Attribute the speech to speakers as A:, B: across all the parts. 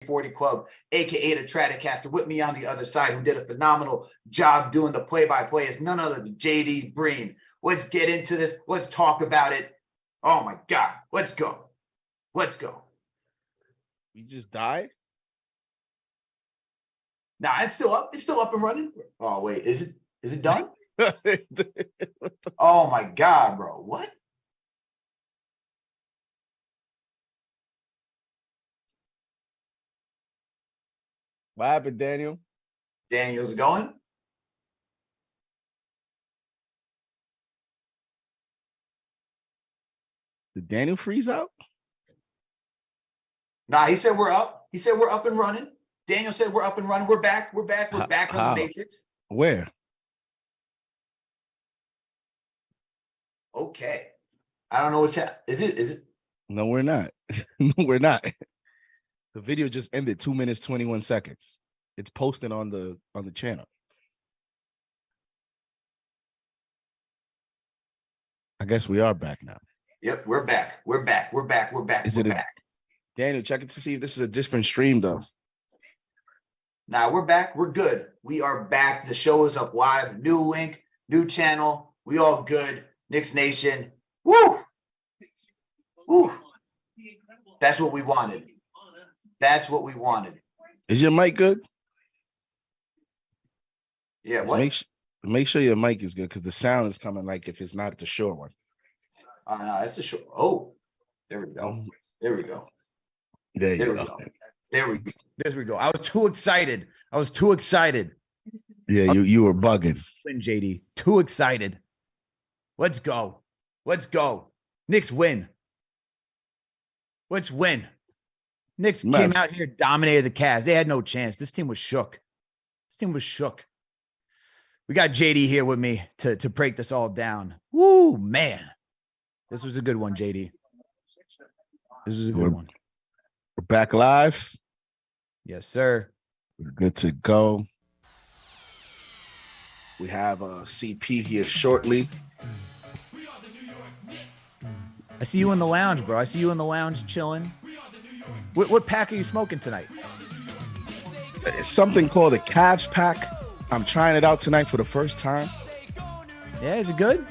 A: 40 Club, aka the Stratocaster, with me on the other side, who did a phenomenal job doing the play-by-play, is none other than JD Breen. Let's get into this. Let's talk about it. Oh my God. Let's go. Let's go.
B: We just died?
A: Nah, it's still up. It's still up and running. Oh, wait. Is it done? Oh my God, bro. What?
B: What happened, Daniel?
A: Daniel's going.
B: Did Daniel freeze out?
A: Nah, he said we're up. He said we're up and running. Daniel said we're up and running. We're back. We're back. We're back on the Matrix.
B: Where?
A: Okay. I don't know what's happening. Is it?
B: No, we're not. No, we're not. The video just ended 2 minutes, 21 seconds. It's posted on the channel. I guess we are back now.
A: Yep, we're back. We're back. We're back. We're back. We're back.
B: Daniel, check it to see if this is a different stream, though.
A: Nah, we're back. We're good. We are back. The show is up live. New link, new channel. We all good. Knicks Nation. Woo! Woo! That's what we wanted. That's what we wanted.
B: Is your mic good?
A: Yeah, what?
B: Make sure your mic is good, because the sound is coming like if it's not the short one.
A: No, that's the short. Oh, there we go. There we go.
B: There we go.
A: There we go. I was too excited.
B: Yeah, you were bugging.
A: Win, JD. Too excited. Let's go. Let's go. Knicks win. Let's win. Knicks came out here, dominated the Cavs. They had no chance. This team was shook. We got JD here with me to break this all down. Woo, man. This was a good one, JD. This was a good one.
B: We're back live.
A: Yes, sir.
B: We're good to go. We have CP here shortly.
A: I see you in the lounge, bro. I see you in the lounge chilling. What pack are you smoking tonight?
B: It's something called a Cavs pack. I'm trying it out tonight for the first time.
A: Yeah, is it good?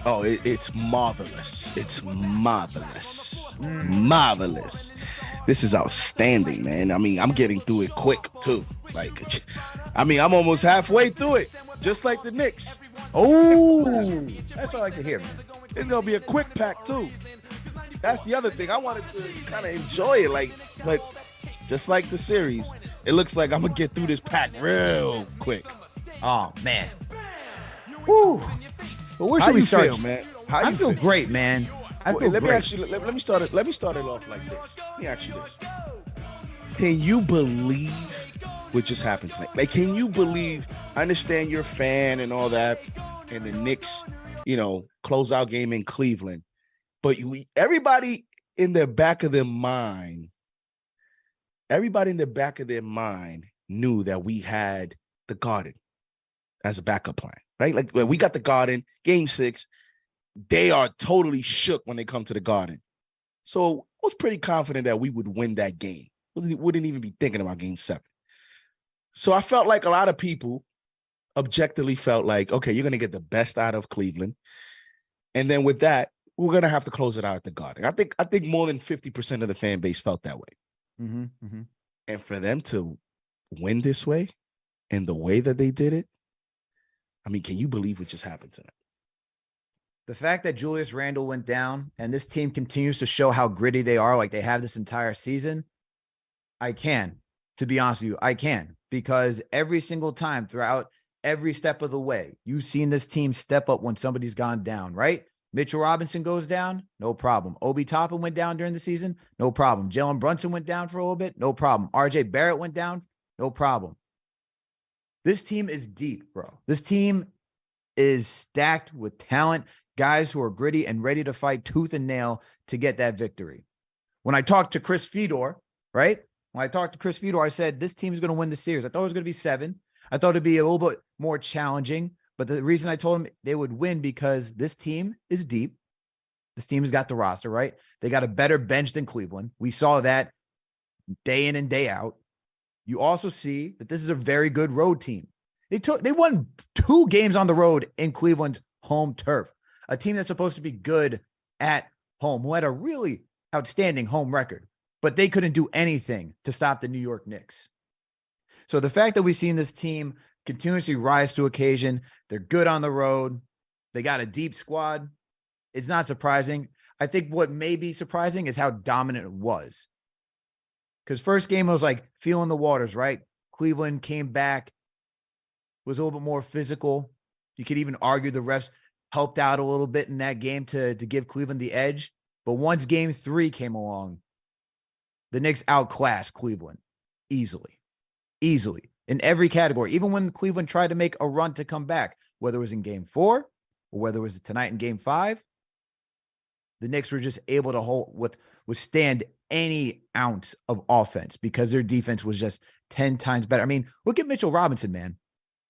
B: Oh, it's marvelous. It's marvelous. Marvelous. This is outstanding, man. I mean, I'm getting through it quick, too. Like, I mean, I'm almost halfway through it, just like the Knicks.
A: Oh, that's what I like to hear, man.
B: It's going to be a quick pack, too. That's the other thing. I wanted to kind of enjoy it, but just like the series, it looks like I'm going to get through this pack real quick.
A: Oh, man. Woo. But where should we start,
B: feel, man?
A: I feel great, man. I feel
B: let
A: great.
B: Let me start it off like this. Let me ask you this. Can you believe what just happened tonight? Like, can you believe? I understand you're a fan and all that, and the Knicks, closeout game in Cleveland, but everybody in the back of their mind knew that we had the Garden as a backup plan, right? Like, we got the Garden, Game 6. They are totally shook when they come to the Garden. So I was pretty confident that we would win that game. Wouldn't even be thinking about Game 7. So I felt like a lot of people objectively felt like, okay, you're going to get the best out of Cleveland. And then with that, we're going to have to close it out at the Garden. I think more than 50% of the fan base felt that way.
A: Mm-hmm, mm-hmm.
B: And for them to win this way and the way that they did it, I mean, can you believe what just happened tonight?
A: The fact that Julius Randle went down and this team continues to show how gritty they are, like they have this entire season, to be honest with you, I can. Because every single time throughout every step of the way, you've seen this team step up when somebody's gone down, right? Mitchell Robinson goes down, no problem. Obi Toppin went down during the season, no problem. Jalen Brunson went down for a little bit, no problem. RJ Barrett went down, no problem. This team is deep, bro. This team is stacked with talent, guys who are gritty and ready to fight tooth and nail to get that victory. When I talked to Chris Fedor, right? When I talked to Chris Fedor, I said, this team is going to win the series. I thought it was going to be 7. I thought it'd be a little bit more challenging. But the reason I told him they would win because this team is deep. This team has got the roster, right? They got a better bench than Cleveland. We saw that day in and day out. You also see that this is a very good road team. They won 2 games on the road in Cleveland's home turf, a team that's supposed to be good at home, who had a really outstanding home record, but they couldn't do anything to stop the New York Knicks. So the fact that we've seen this team continuously rise to occasion, they're good on the road, they got a deep squad, it's not surprising. I think what may be surprising is how dominant it was. Because first game was like feeling the waters, right? Cleveland came back, was a little bit more physical. You could even argue the refs helped out a little bit in that game to give Cleveland the edge. But once game 3 came along, the Knicks outclassed Cleveland easily in every category. Even when Cleveland tried to make a run to come back, whether it was in game 4 or whether it was tonight in game 5, the Knicks were just able to withstand any ounce of offense because their defense was just 10 times better. I mean, look at Mitchell Robinson, man.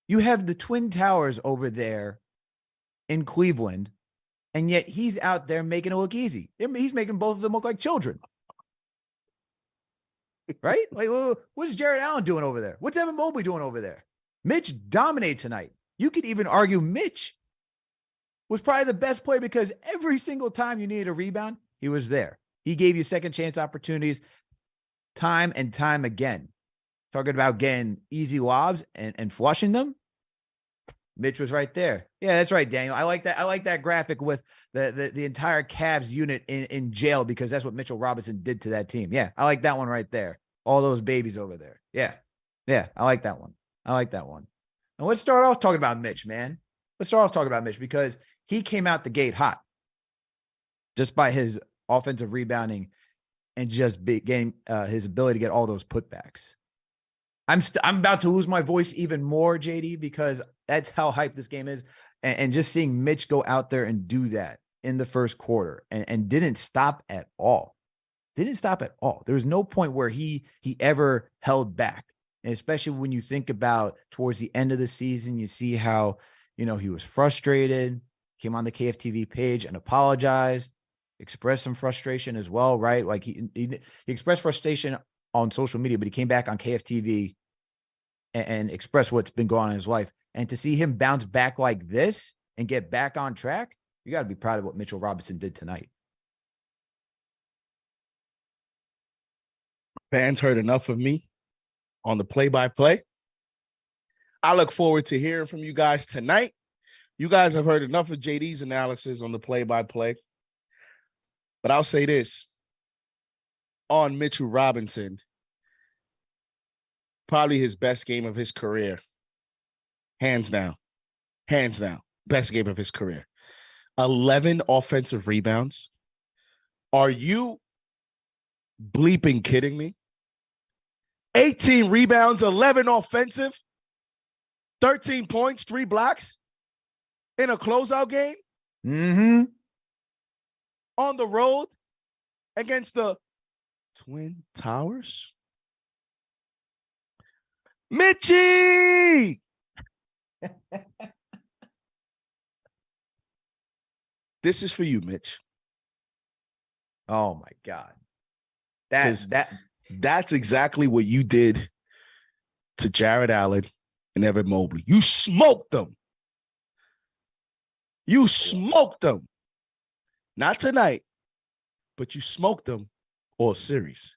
A: You have the Twin Towers over there in Cleveland, and yet he's out there making it look easy. He's making both of them look like children. Right? Like, well, what's Jarrett Allen doing over there? What's Evan Mobley doing over there? Mitch dominated tonight. You could even argue Mitch was probably the best player because every single time you needed a rebound, he was there. He gave you second chance opportunities time and time again. Talking about getting easy lobs and flushing them. Mitch was right there. Yeah, that's right, Daniel. I like that. I like that graphic with the entire Cavs unit in jail because that's what Mitchell Robinson did to that team. Yeah, I like that one right there. All those babies over there. Yeah. Yeah, I like that one. I like that one. And let's start off talking about Mitch, man. Let's start off talking about Mitch because he came out the gate hot just by his offensive rebounding and just getting his ability to get all those putbacks. I'm about to lose my voice even more, JD, because that's how hyped this game is. And just seeing Mitch go out there and do that in the first quarter and didn't stop at all. Didn't stop at all. There was no point where he ever held back. And especially when you think about towards the end of the season, you see how, he was frustrated, came on the KFTV page and apologized, expressed some frustration as well, right? Like he expressed frustration on social media, but he came back on KFTV and expressed what's been going on in his life. And to see him bounce back like this and get back on track, you got to be proud of what Mitchell Robinson did tonight.
B: Fans heard enough of me on the play-by-play. I look forward to hearing from you guys tonight. You guys have heard enough of JD's analysis on the play-by-play. But I'll say this. On Mitchell Robinson, probably his best game of his career. Hands down. Hands down. Best game of his career. 11 offensive rebounds. Are you bleeping kidding me? 18 rebounds, 11 offensive, 13 points, 3 blocks in a closeout game.
A: Mm-hmm.
B: On the road against the Twin Towers. Mitchie! This is for you, Mitch.
A: Oh my God.
B: That's exactly what you did to Jarrett Allen and Evan Mobley. You smoked them. You smoked them. Not tonight, but you smoked them all series.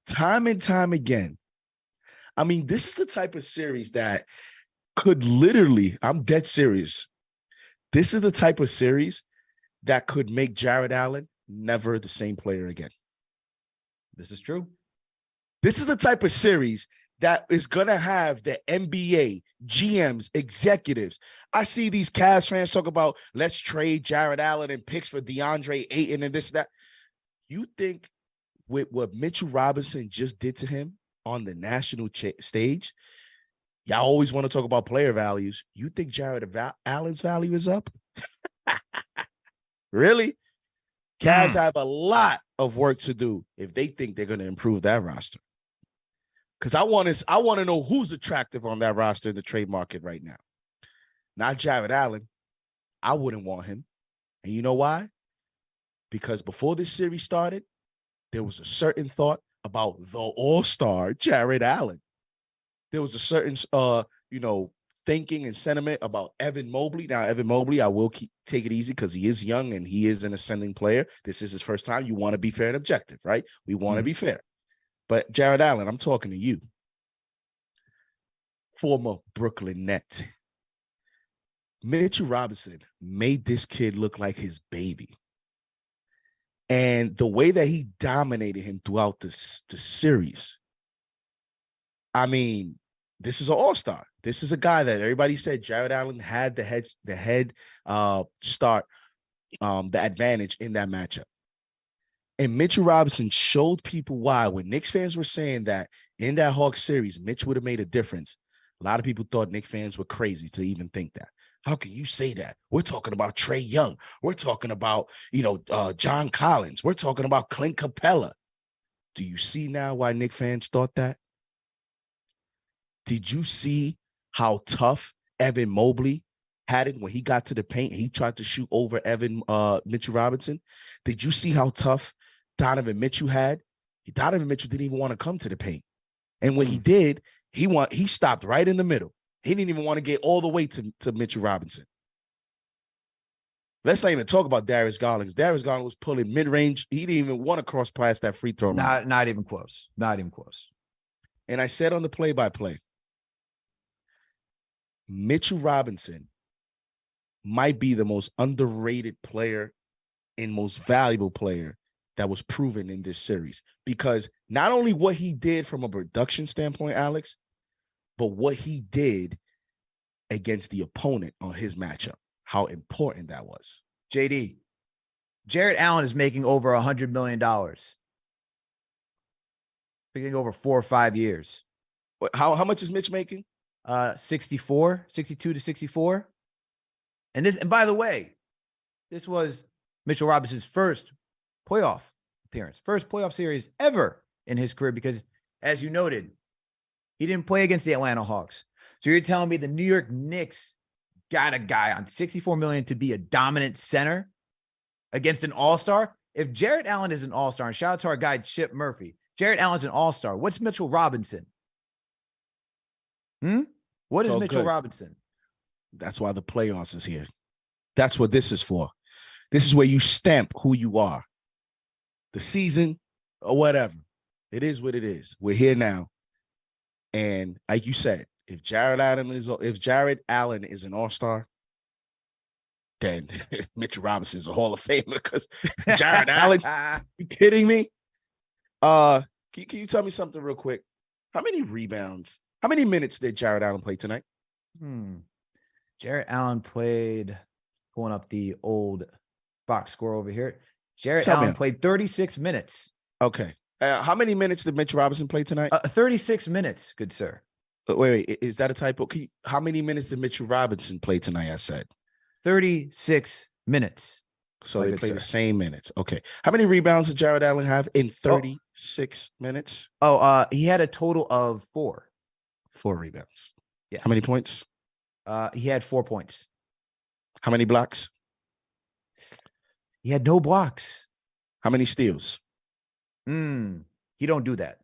B: Time and time again. I mean, this is the type of series that could literally, I'm dead serious. This is the type of series that could make Jarrett Allen never the same player again.
A: This is true.
B: This is the type of series that is going to have the NBA, GMs, executives. I see these Cavs fans talk about, let's trade Jarrett Allen and picks for DeAndre Ayton and this, that. You think with what Mitchell Robinson just did to him on the national stage, y'all always want to talk about player values. You think Jarrett Allen's value is up? Really? Cavs have a lot of work to do if they think they're going to improve that roster. Because I want to know who's attractive on that roster in the trade market right now. Not Jarrett Allen. I wouldn't want him. And you know why? Because before this series started, there was a certain thought about the all-star Jared Allen. There was a certain, thinking and sentiment about Evan Mobley. Now, Evan Mobley, I will take it easy because he is young and he is an ascending player. This is his first time. You want to be fair and objective, right? We want to be fair. But Jared Allen, I'm talking to you. Former Brooklyn Net. Mitchell Robinson made this kid look like his baby. And the way that he dominated him throughout the series, I mean, this is an all-star. This is a guy that everybody said Jared Allen had the head start, the advantage in that matchup. And Mitchell Robinson showed people why. When Knicks fans were saying that in that Hawks series, Mitch would have made a difference, a lot of people thought Knicks fans were crazy to even think that. How can you say that? We're talking about Trae Young. We're talking about, John Collins. We're talking about Clint Capella. Do you see now why Knicks fans thought that? Did you see how tough Evan Mobley had it when he got to the paint? He tried to shoot over Mitchell Robinson. Did you see how tough Donovan Mitchell had? Donovan Mitchell didn't even want to come to the paint. And when he did, he stopped right in the middle. He didn't even want to get all the way to Mitchell Robinson. Let's not even talk about Darius Garland. Darius Garland was pulling mid-range. He didn't even want to cross past that free throw line.
A: Not even close. Not even close.
B: And I said on the play-by-play, Mitchell Robinson might be the most underrated player and most valuable player that was proven in this series, because not only what he did from a production standpoint, Alex, but what he did against the opponent on his matchup, how important that was.
A: JD, Jared Allen is making over $100 million. Making over 4 or 5 years.
B: How much is Mitch making?
A: 62 to 64. And by the way, this was Mitchell Robinson's first playoff appearance, first playoff series ever in his career, because as you noted, he didn't play against the Atlanta Hawks. So you're telling me the New York Knicks got a guy on $64 million to be a dominant center against an all-star? If Jared Allen is an all-star, and shout out to our guy Chip Murphy, Jared Allen's an all-star. What's Mitchell Robinson? What is Mitchell Robinson?
B: That's why the playoffs is here. That's what this is for. This is where you stamp who you are. The season or whatever. It is what it is. We're here now. And like you said, if Jared Allen is an all-star, then Mitchell Robinson is a Hall of Famer, because Jared Allen, you kidding me? Can you tell me something real quick? How many rebounds? How many minutes did Jared Allen play tonight?
A: Jared Allen played, pulling up the old box score over here. Jared Allen played 36 minutes.
B: Okay. How many minutes did Mitch Robinson play tonight?
A: 36 minutes, good sir.
B: Wait, is that a typo? How many minutes did Mitchell Robinson play tonight? I said
A: 36 minutes.
B: So they play the same minutes. Okay. How many rebounds did Jared Allen have in 36 minutes?
A: He had a total of 4.
B: 4 rebounds.
A: Yes.
B: How many points?
A: He had 4 points.
B: How many blocks?
A: He had no blocks.
B: How many steals?
A: He don't do that.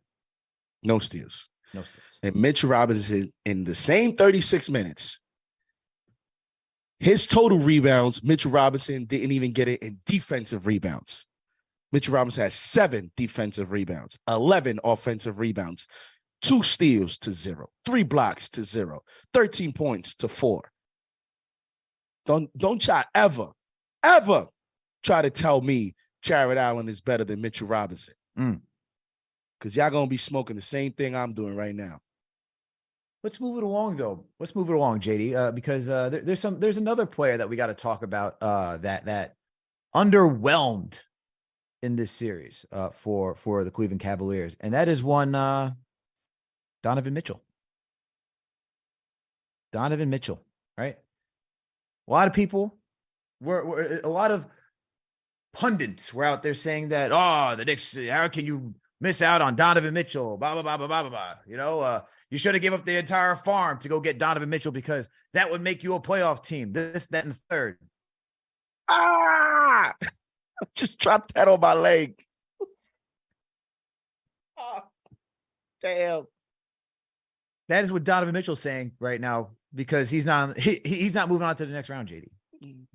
B: No steals.
A: No steals.
B: And Mitch Robinson, in the same 36 minutes, his total rebounds, Mitchell Robinson didn't even get it in defensive rebounds. Mitchell Robinson has 7 defensive rebounds, 11 offensive rebounds, 2 steals to 0, 3 blocks to 0, 13 points to 4. Don't try ever try to tell me Jared Allen is better than Mitchell Robinson. Because y'all going to be smoking the same thing I'm doing right now.
A: Let's move it along, though. Let's move it along, JD, because there's another player that we got to talk about that underwhelmed in this series for the Cleveland Cavaliers, and that is one Donovan Mitchell. Donovan Mitchell, right? A lot of people a lot of pundits were out there saying that, the Knicks, how can you miss out on Donovan Mitchell? Blah, blah, blah, blah, blah, blah. You know, you should have given up the entire farm to go get Donovan Mitchell because that would make you a playoff team. This, that, and the third.
B: Just dropped that on my leg. Damn.
A: That is what Donovan Mitchell's saying right now because he's not moving on to the next round, JD.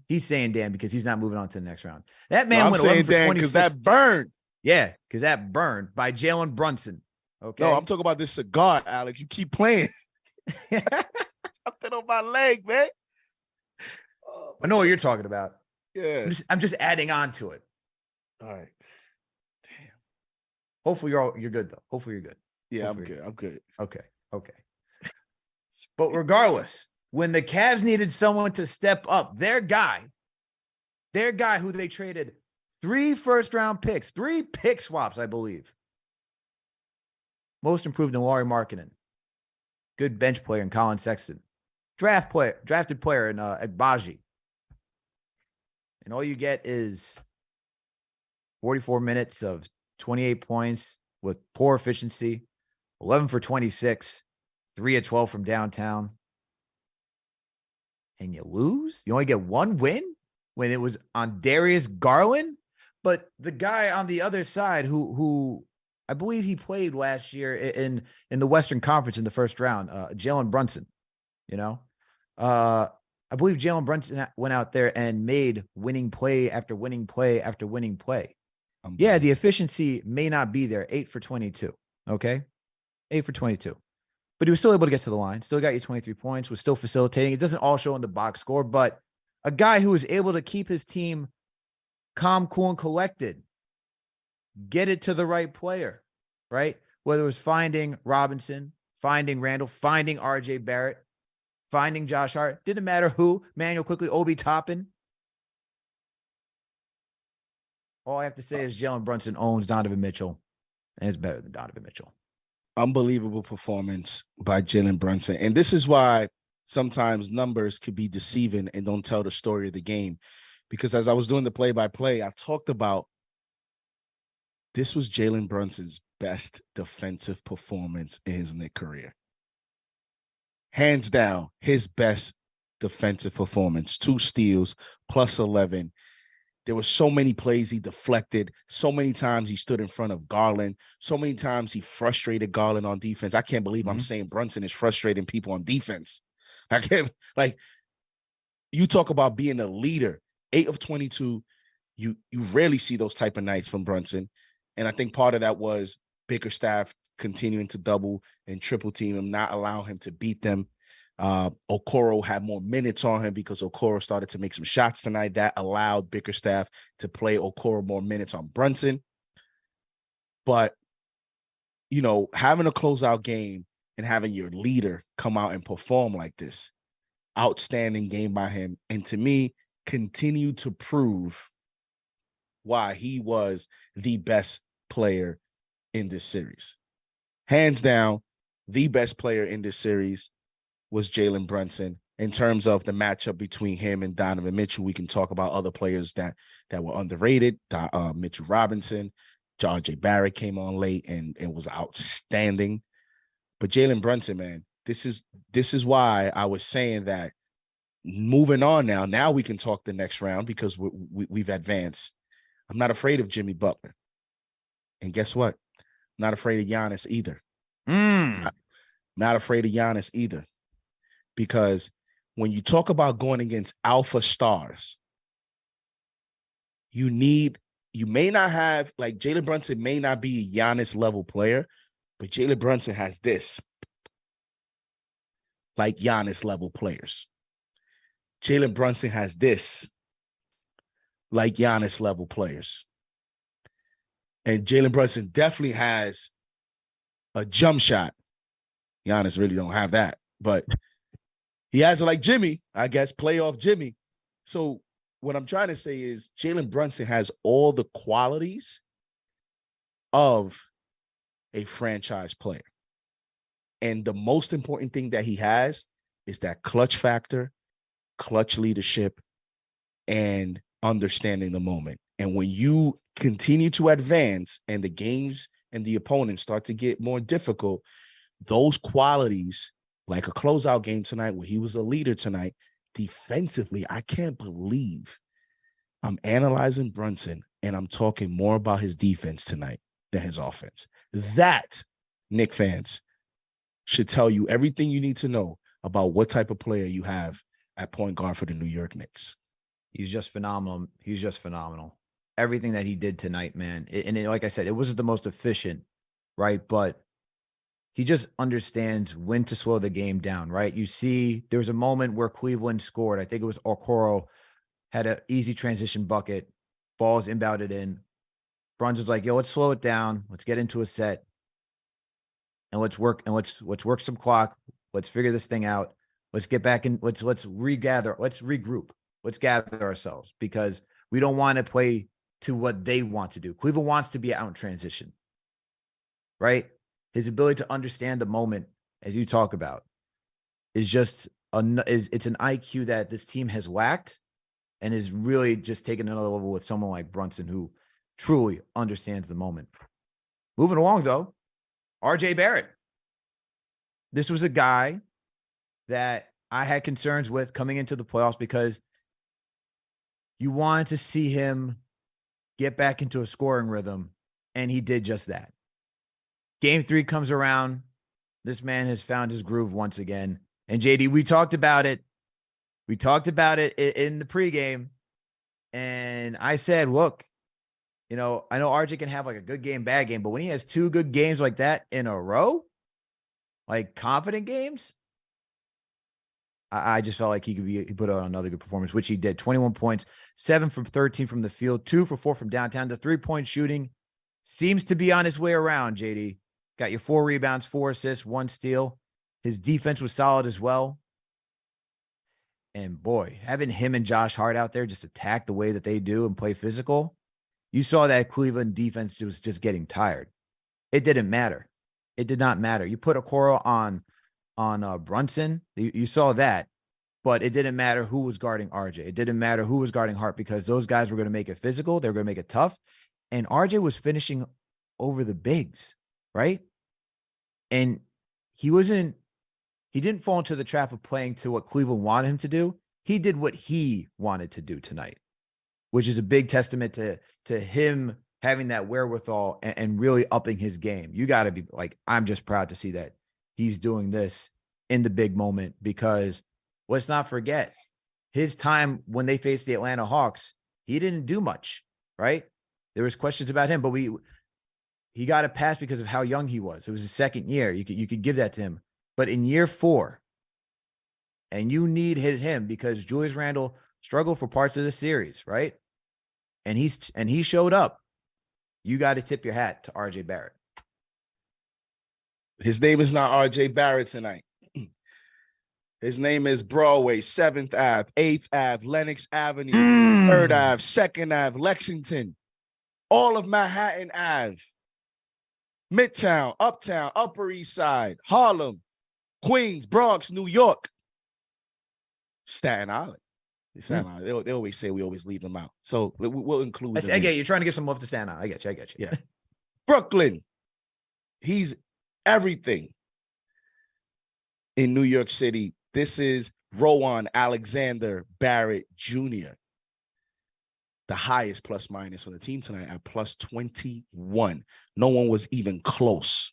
A: He's saying damn because he's not moving on to the next round. That man went 11 for 26
B: because that burned.
A: Yeah, because that burned by Jalen Brunson. Okay.
B: No, I'm talking about this cigar, Alex. You keep playing. Something on my leg, man.
A: I know what you're talking about.
B: Yeah.
A: I'm just adding on to it.
B: All right. Damn.
A: Hopefully you're good though. Hopefully you're good.
B: Yeah,
A: Hopefully
B: I'm good.
A: Okay. But regardless, when the Cavs needed someone to step up, their guy who they traded 3 first-round picks, 3 pick swaps, I believe. Most improved in Lauri Markkanen. Good bench player in Colin Sexton. Drafted player in Agbaji. And all you get is 44 minutes of 28 points with poor efficiency, 11 for 26, 3 of 12 from downtown. And you lose? You only get 1 win when it was on Darius Garland? But the guy on the other side who I believe he played last year in the Western Conference in the first round, Jalen Brunson, I believe Jalen Brunson went out there and made winning play after winning play after winning play. Yeah, the efficiency may not be there. 8 for 22. Okay. 8 for 22. But he was still able to get to the line. Still got you 23 points, was still facilitating. It doesn't all show in the box score, but a guy who was able to keep his team calm, cool, and collected. Get it to the right player, right? Whether it was finding Robinson, finding Randle, finding RJ Barrett, finding Josh Hart. Didn't matter who. Manuel quickly, Obi Toppin. All I have to say is Jalen Brunson owns Donovan Mitchell and is better than Donovan Mitchell.
B: Unbelievable performance by Jalen Brunson. And this is why sometimes numbers could be deceiving and don't tell the story of the game. Because as I was doing the play-by-play, I talked about this was Jalen Brunson's best defensive performance in his Knick career. Hands down, his best defensive performance. 2 steals, plus 11. There were so many plays he deflected. So many times he stood in front of Garland. So many times he frustrated Garland on defense. I can't believe I'm saying Brunson is frustrating people on defense. I can't, you talk about being a leader. 8 of 22. You rarely see those type of nights from Brunson. And I think part of that was Bickerstaff continuing to double and triple team him, not allowing him to beat them. Okoro had more minutes on him because Okoro started to make some shots tonight. That allowed Bickerstaff to play Okoro more minutes on Brunson. But, having a closeout game and having your leader come out and perform like this, outstanding game by him. And to me, continue to prove why he was the best player in this series. Hands down, the best player in this series was Jalen Brunson. In terms of the matchup between him and Donovan Mitchell, we can talk about other players that were underrated. Mitchell Robinson, RJ Barrett came on late and was outstanding. But Jalen Brunson, man, this is why I was saying that moving on now we can talk the next round because we've advanced. I'm not afraid of Jimmy Butler. And guess what? I'm not afraid of Giannis either. Not afraid of Giannis either. Because when you talk about going against alpha stars, you may not have, Jalen Brunson may not be a Giannis level player, but Jalen Brunson has this, like Giannis level players. Jalen Brunson has this, like Giannis level players. And Jalen Brunson definitely has a jump shot. Giannis really don't have that, but he has it like Jimmy, I guess, playoff Jimmy. So what I'm trying to say is Jalen Brunson has all the qualities of a franchise player. And the most important thing that he has is that clutch factor, clutch leadership, and understanding the moment. And when you continue to advance and the games and the opponents start to get more difficult, those qualities, like a closeout game tonight where he was a leader tonight, defensively, I can't believe I'm analyzing Brunson and I'm talking more about his defense tonight than his offense. That Knick fans should tell you everything you need to know about what type of player you have at point guard for the New York Knicks.
A: He's just phenomenal. He's just phenomenal. Everything that he did tonight, man. Like I said, it wasn't the most efficient, right? But he just understands when to slow the game down, right? You see, there was a moment where Cleveland scored. I think it was Okoro had an easy transition bucket. Balls inbounded in. Brunson's like, yo, let's slow it down. Let's get into a set. And let's work some clock. Let's figure this thing out. Let's get back in. Let's regather. Let's regroup. Let's gather ourselves because we don't want to play to what they want to do. Cleveland wants to be out in transition, right? His ability to understand the moment, as you talk about, is just it's an IQ that this team has lacked, and is really just taking another level with someone like Brunson, who truly understands the moment. Moving along, though, RJ Barrett. This was a guy that I had concerns with coming into the playoffs because you wanted to see him get back into a scoring rhythm, and he did just that. Game 3 comes around. This man has found his groove once again. And JD, we talked about it. We talked about it in the pregame. And I said, look, I know RJ can have like a good game, bad game, but when he has 2 good games like that in a row, like confident games, I just felt like he put out another good performance, which he did. 21 points, 7 from 13 from the field, 2 for 4 from downtown. The 3-point shooting seems to be on his way around, JD. Got your 4 rebounds, 4 assists, 1 steal. His defense was solid as well. And boy, having him and Josh Hart out there just attack the way that they do and play physical, you saw that Cleveland defense was just getting tired. It didn't matter. It did not matter. You put Okoro on Brunson, you saw that, but it didn't matter who was guarding RJ. It didn't matter who was guarding Hart because those guys were going to make it physical. They were going to make it tough. And RJ was finishing over the bigs, right? And he didn't fall into the trap of playing to what Cleveland wanted him to do. He did what he wanted to do tonight, which is a big testament to him having that wherewithal and really upping his game. You got to be like, I'm just proud to see that he's doing this in the big moment, because let's not forget his time when they faced the Atlanta Hawks, he didn't do much, right? There was questions about him, but he got a pass because of how young he was. It was his second year. You could give that to him. But in year 4, and you need him because Julius Randle struggled for parts of the series, right? And he showed up. You got to tip your hat to RJ Barrett.
B: His name is not RJ Barrett tonight. His name is Broadway, 7th Ave, 8th Ave, Lenox Avenue, 3rd Ave, 2nd Ave, Lexington, all of Manhattan Ave, Midtown, Uptown, Upper East Side, Harlem, Queens, Bronx, New York, Staten Island. They always say we always leave them out. So we'll include them.
A: I get you. You're trying to give some love to Staten Island. I get you.
B: Yeah. Brooklyn. He's everything in New York City. This is Rowan Alexander Barrett Jr., the highest plus minus on the team tonight at plus 21. No one was even close.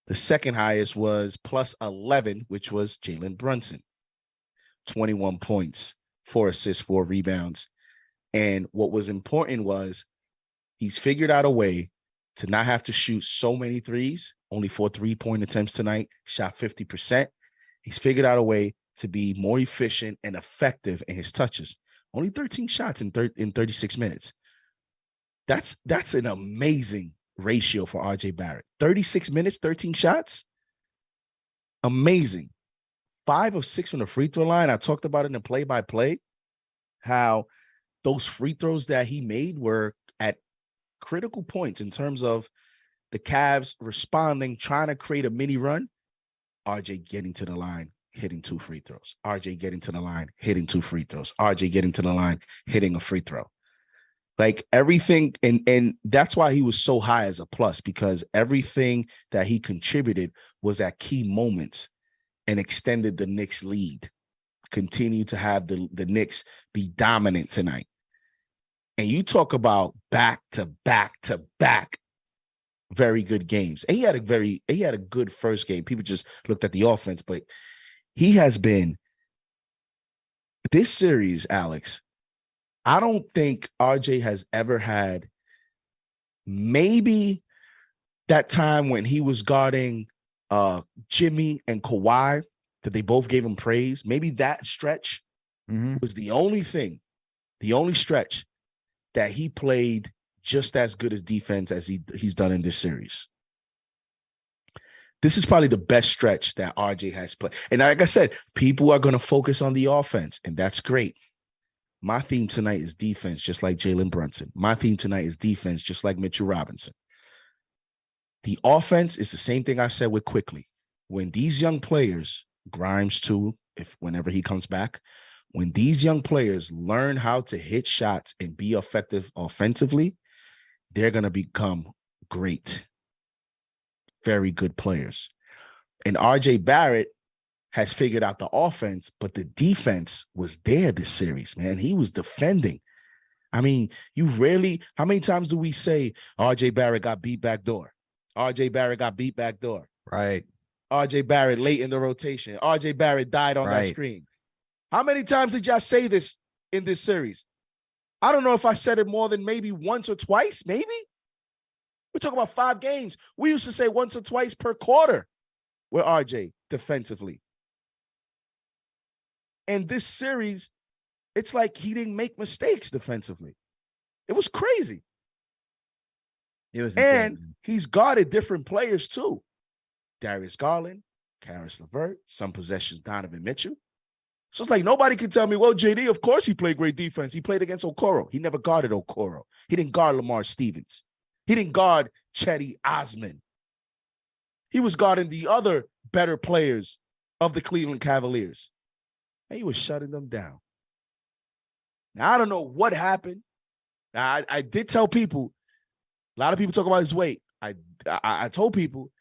B: The second highest was plus 11, which was Jalen Brunson. 21 points, 4 assists, 4 rebounds. And what was important was he's figured out a way to not have to shoot so many threes. Only 4 3-point attempts tonight, shot 50%. He's figured out a way to be more efficient and effective in his touches. Only 13 shots in 36 minutes. That's an amazing ratio for RJ Barrett. 36 minutes, 13 shots. Amazing. 5 of 6 from the free throw line. I talked about it in the play-by-play, how those free throws that he made were at critical points in terms of the Cavs responding, trying to create a mini run. RJ getting to the line, hitting 2 free throws. RJ getting to the line, hitting 2 free throws. RJ getting to the line, hitting a free throw. Like everything, and that's why he was so high as a plus, because everything that he contributed was at key moments and extended the Knicks lead. Continue to have the Knicks be dominant tonight. And you talk about back to back to back very good games. And he had a good first game. People just looked at the offense, but he has been this series, Alex. I don't think RJ has ever had maybe that time when he was guarding Jimmy and Kawhi that they both gave him praise. Maybe that stretch was the only stretch that he played just as good as defense as he's done in this series. This is probably the best stretch that RJ has played. And like I said, people are going to focus on the offense, and that's great. My theme tonight is defense, just like Jalen Brunson. My theme tonight is defense, just like Mitchell Robinson. The offense is the same thing I said with Quickly. When these young players, Grimes too, whenever he comes back, when these young players learn how to hit shots and be effective offensively, they're going to become great, very good players. And RJ Barrett has figured out the offense, but the defense was there this series, man. He was defending. I mean, how many times do we say RJ Barrett got beat back door? RJ Barrett got beat back door.
A: Right.
B: RJ Barrett late in the rotation. RJ Barrett died on that screen. How many times did y'all say this in this series? I don't know if I said it more than maybe once or twice, maybe. We're talking about 5 games. We used to say once or twice per quarter with RJ defensively. And this series, it's like he didn't make mistakes defensively. It was crazy.
A: It was insane.
B: And he's guarded different players too. Darius Garland, Karis LeVert, some possessions, Donovan Mitchell. So it's like nobody can tell me, well, JD, of course he played great defense. He played against Okoro. He never guarded Okoro. He didn't guard Lamar Stevens. He didn't guard Chetty Osman. He was guarding the other better players of the Cleveland Cavaliers. And he was shutting them down. Now, I don't know what happened. Now, I did tell people, a lot of people talk about his weight. I told people,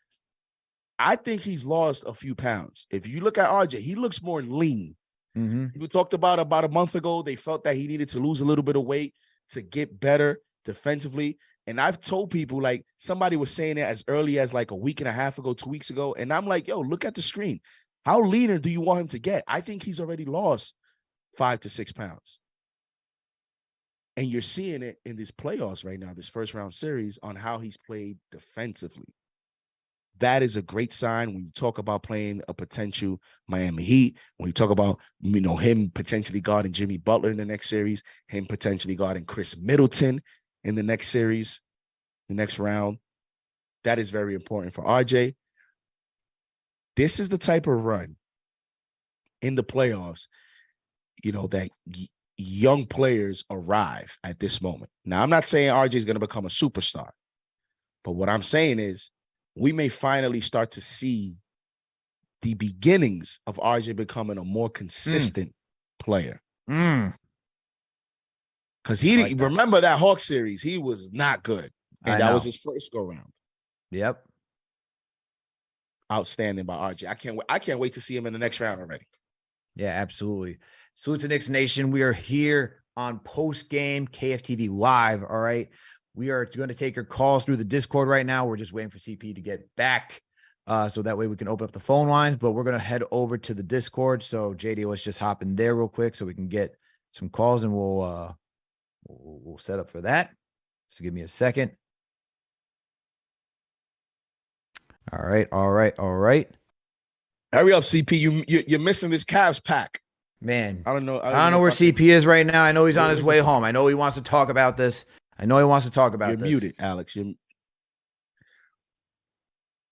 B: I think he's lost a few pounds. If you look at RJ, he looks more lean. People talked about a month ago, they felt that he needed to lose a little bit of weight to get better defensively. And I've told people, like, somebody was saying it as early as like a week and a half ago, 2 weeks ago. And I'm like, yo, look at the screen. How leaner do you want him to get? I think he's already lost 5 to 6 pounds. And you're seeing it in this playoffs right now, this first round series, on how he's played defensively. That is a great sign when you talk about playing a potential Miami Heat, when you talk about, him potentially guarding Jimmy Butler in the next series, him potentially guarding Chris Middleton in the next series, the next round. That is very important for RJ. This is the type of run in the playoffs, that young players arrive at this moment. Now, I'm not saying RJ is going to become a superstar, but what I'm saying is we may finally start to see the beginnings of RJ becoming a more consistent player. Because remember that Hawks series, he was not good. And that was his first go round.
A: Yep.
B: Outstanding by RJ. I can't wait to see him in the next round already.
A: Yeah, absolutely. Salute to Knicks Nation. We are here on post game KFTV Live. All right. We are going to take your calls through the Discord right now. We're just waiting for CP to get back. So that way we can open up the phone lines, but we're going to head over to the Discord. So JD, let's just hop in there real quick so we can get some calls, and we'll set up for that. So give me a second. All right. Hurry
B: up, CP. You're missing this Cavs pack.
A: Man,
B: I don't know
A: where CP is right now. I know he's on his way home. I know he wants to talk about this. You're
B: muted, Alex.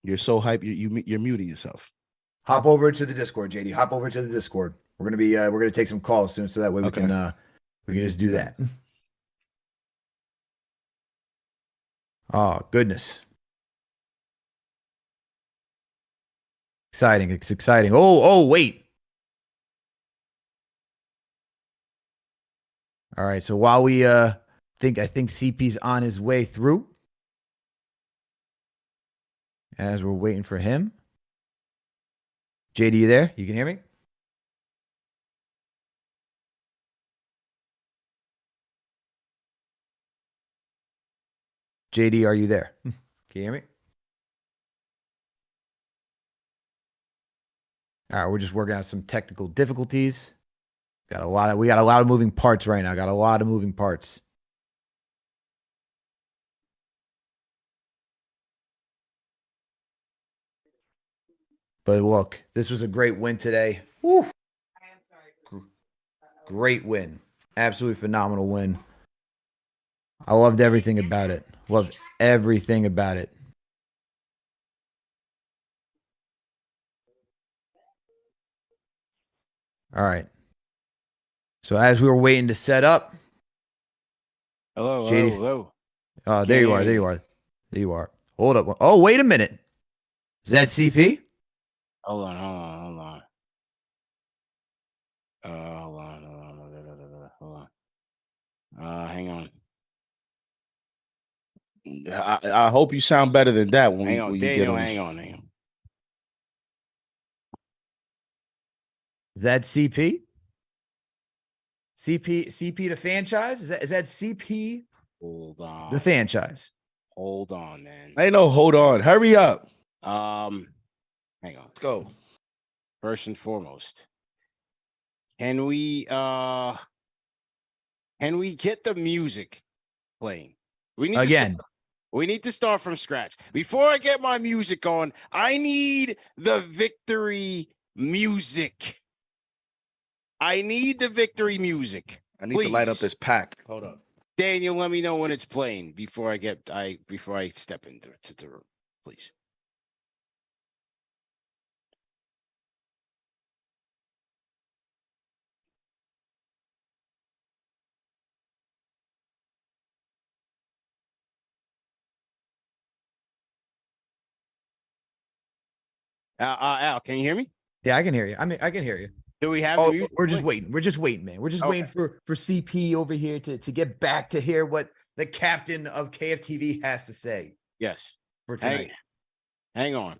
B: You're so hype. You're muting yourself.
A: Hop over to the Discord, JD. Hop over to the Discord. We're gonna take some calls soon, so that way we can just do that. Oh goodness, exciting! It's exciting. Oh wait. All right. So while we I think CP's on his way through. As we're waiting for him. JD, you there? You can hear me? JD, are you there? Can you hear me? All right, we're just working out some technical difficulties. We got a lot of moving parts right now. Got a lot of moving parts. But look, this was a great win today. Woo. Great win. Absolutely phenomenal win. I loved everything about it. Loved everything about it. All right. So as we were waiting to set up.
C: Hello,
A: Shady.
C: hello.
A: Oh, there you are. There you are. There you are. Hold up. Oh, wait a minute. Is that CP?
C: Hold on. Hold on. Hang on.
B: I hope you sound better than that when
C: Hang on,
B: when
C: Daniel.
B: you get
C: Hang on.
A: Is that CP? CP the franchise? Is that CP?
C: Hold on.
A: The franchise.
C: Hold on, man.
B: I know. Hold on. Hurry up.
C: Hang on.
B: Let's go.
C: First and foremost, can we get the music playing? We need to start from scratch. Before I get my music on, I need the victory music. I need the victory music.
B: I need to light up this pack. Hold up.
C: Daniel, let me know when it's playing before I step into the room, please. Al, can you hear me?
A: Yeah, I can hear you. I mean, I can hear you.
C: Do we have
A: Oh,
C: the music?
A: we're just waiting. We're just waiting, man. We're just waiting for CP over here to get back to hear what the captain of KFTV has to say.
C: Yes.
A: For tonight.
C: Hang on.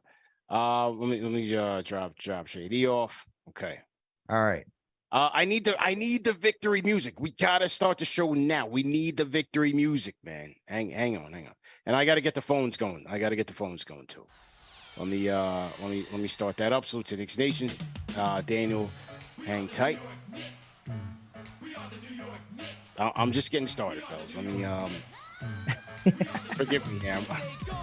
C: Let me drop Shady off. Okay.
A: All right.
C: I need the victory music. We gotta start the show now. We need the victory music, man. Hang on. And I gotta get the phones going. Too. Let me start that up. Salute to Knicks Nation. Daniel, hang tight. I'm just getting started, fellas. Let me forgive me, man.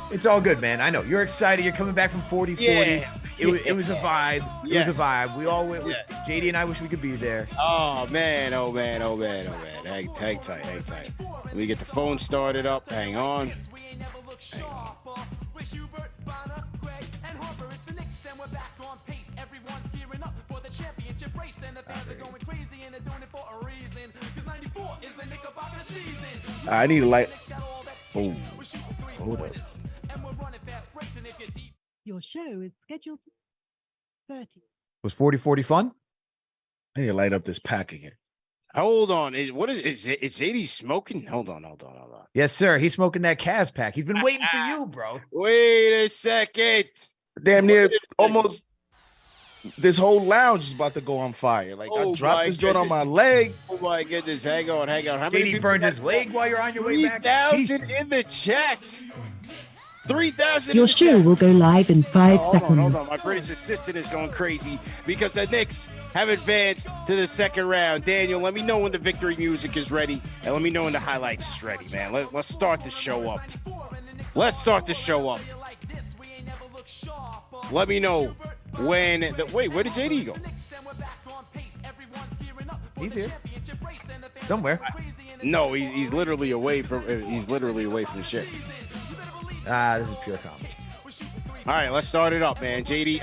A: It's all good, man. I know you're excited. You're coming back from 40-40.
C: Yeah.
A: It was a vibe.
C: Yes.
A: It was a vibe. We all went with JD and I wish we could be there.
C: Oh man. Hang tight. Let me get the phone started up. Hang on.
B: I need a light. Oh, hold up.
D: Your show is scheduled for 30.
A: Was 40-40 fun?
B: I need to light up this pack again.
C: Hold on. Is 80 smoking? Hold on.
A: Yes, sir. He's smoking that Cavs pack. He's been waiting for you, bro.
C: Wait a second.
B: Damn near almost. This whole lounge is about to go on fire. Like I dropped this joint on my leg.
C: Oh my goodness! Hang on. How many
A: JD burned his leg while you're on your way back.
C: 3,000 in the chat. 3,000.
D: Your show will go live in 5 seconds.
C: Hold on. My British assistant is going crazy because the Knicks have advanced to the second round. Daniel, let me know when the victory music is ready, and let me know when the highlights is ready, man. Let's start the show up. Let me know when wait, where did JD go?
A: He's here. Somewhere.
C: No, he's literally away from the ship.
A: This is pure comedy.
C: All right, let's start it up, man. JD,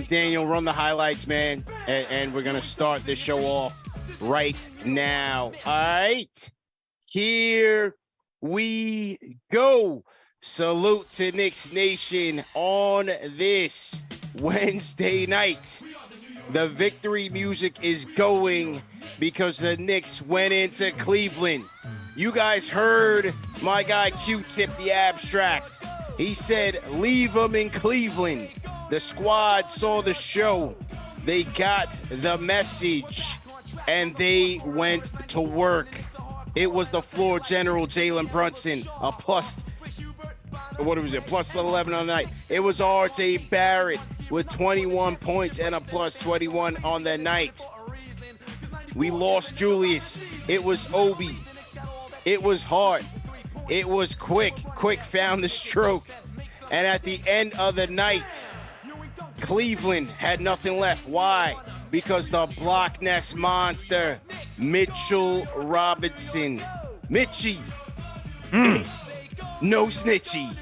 C: Daniel, run the highlights, man, and we're gonna start this show off right now. All right, here we go. Salute to Knicks Nation on this Wednesday night. The victory music is going because the Knicks went into Cleveland. You guys heard my guy Q-Tip, the abstract. He said, leave them in Cleveland. The squad saw the show. They got the message, and they went to work. It was the floor general, Jalen Brunson, a plus what was it? Plus 11 on the night. It was R.J. Barrett with 21 points and a plus 21 on the night. We lost Julius. It was Obi. It was Hart. It was Quick. Quick found the stroke. And at the end of the night, Cleveland had nothing left. Why? Because the block nest monster, Mitchell Robinson, Mitchie, no snitchy,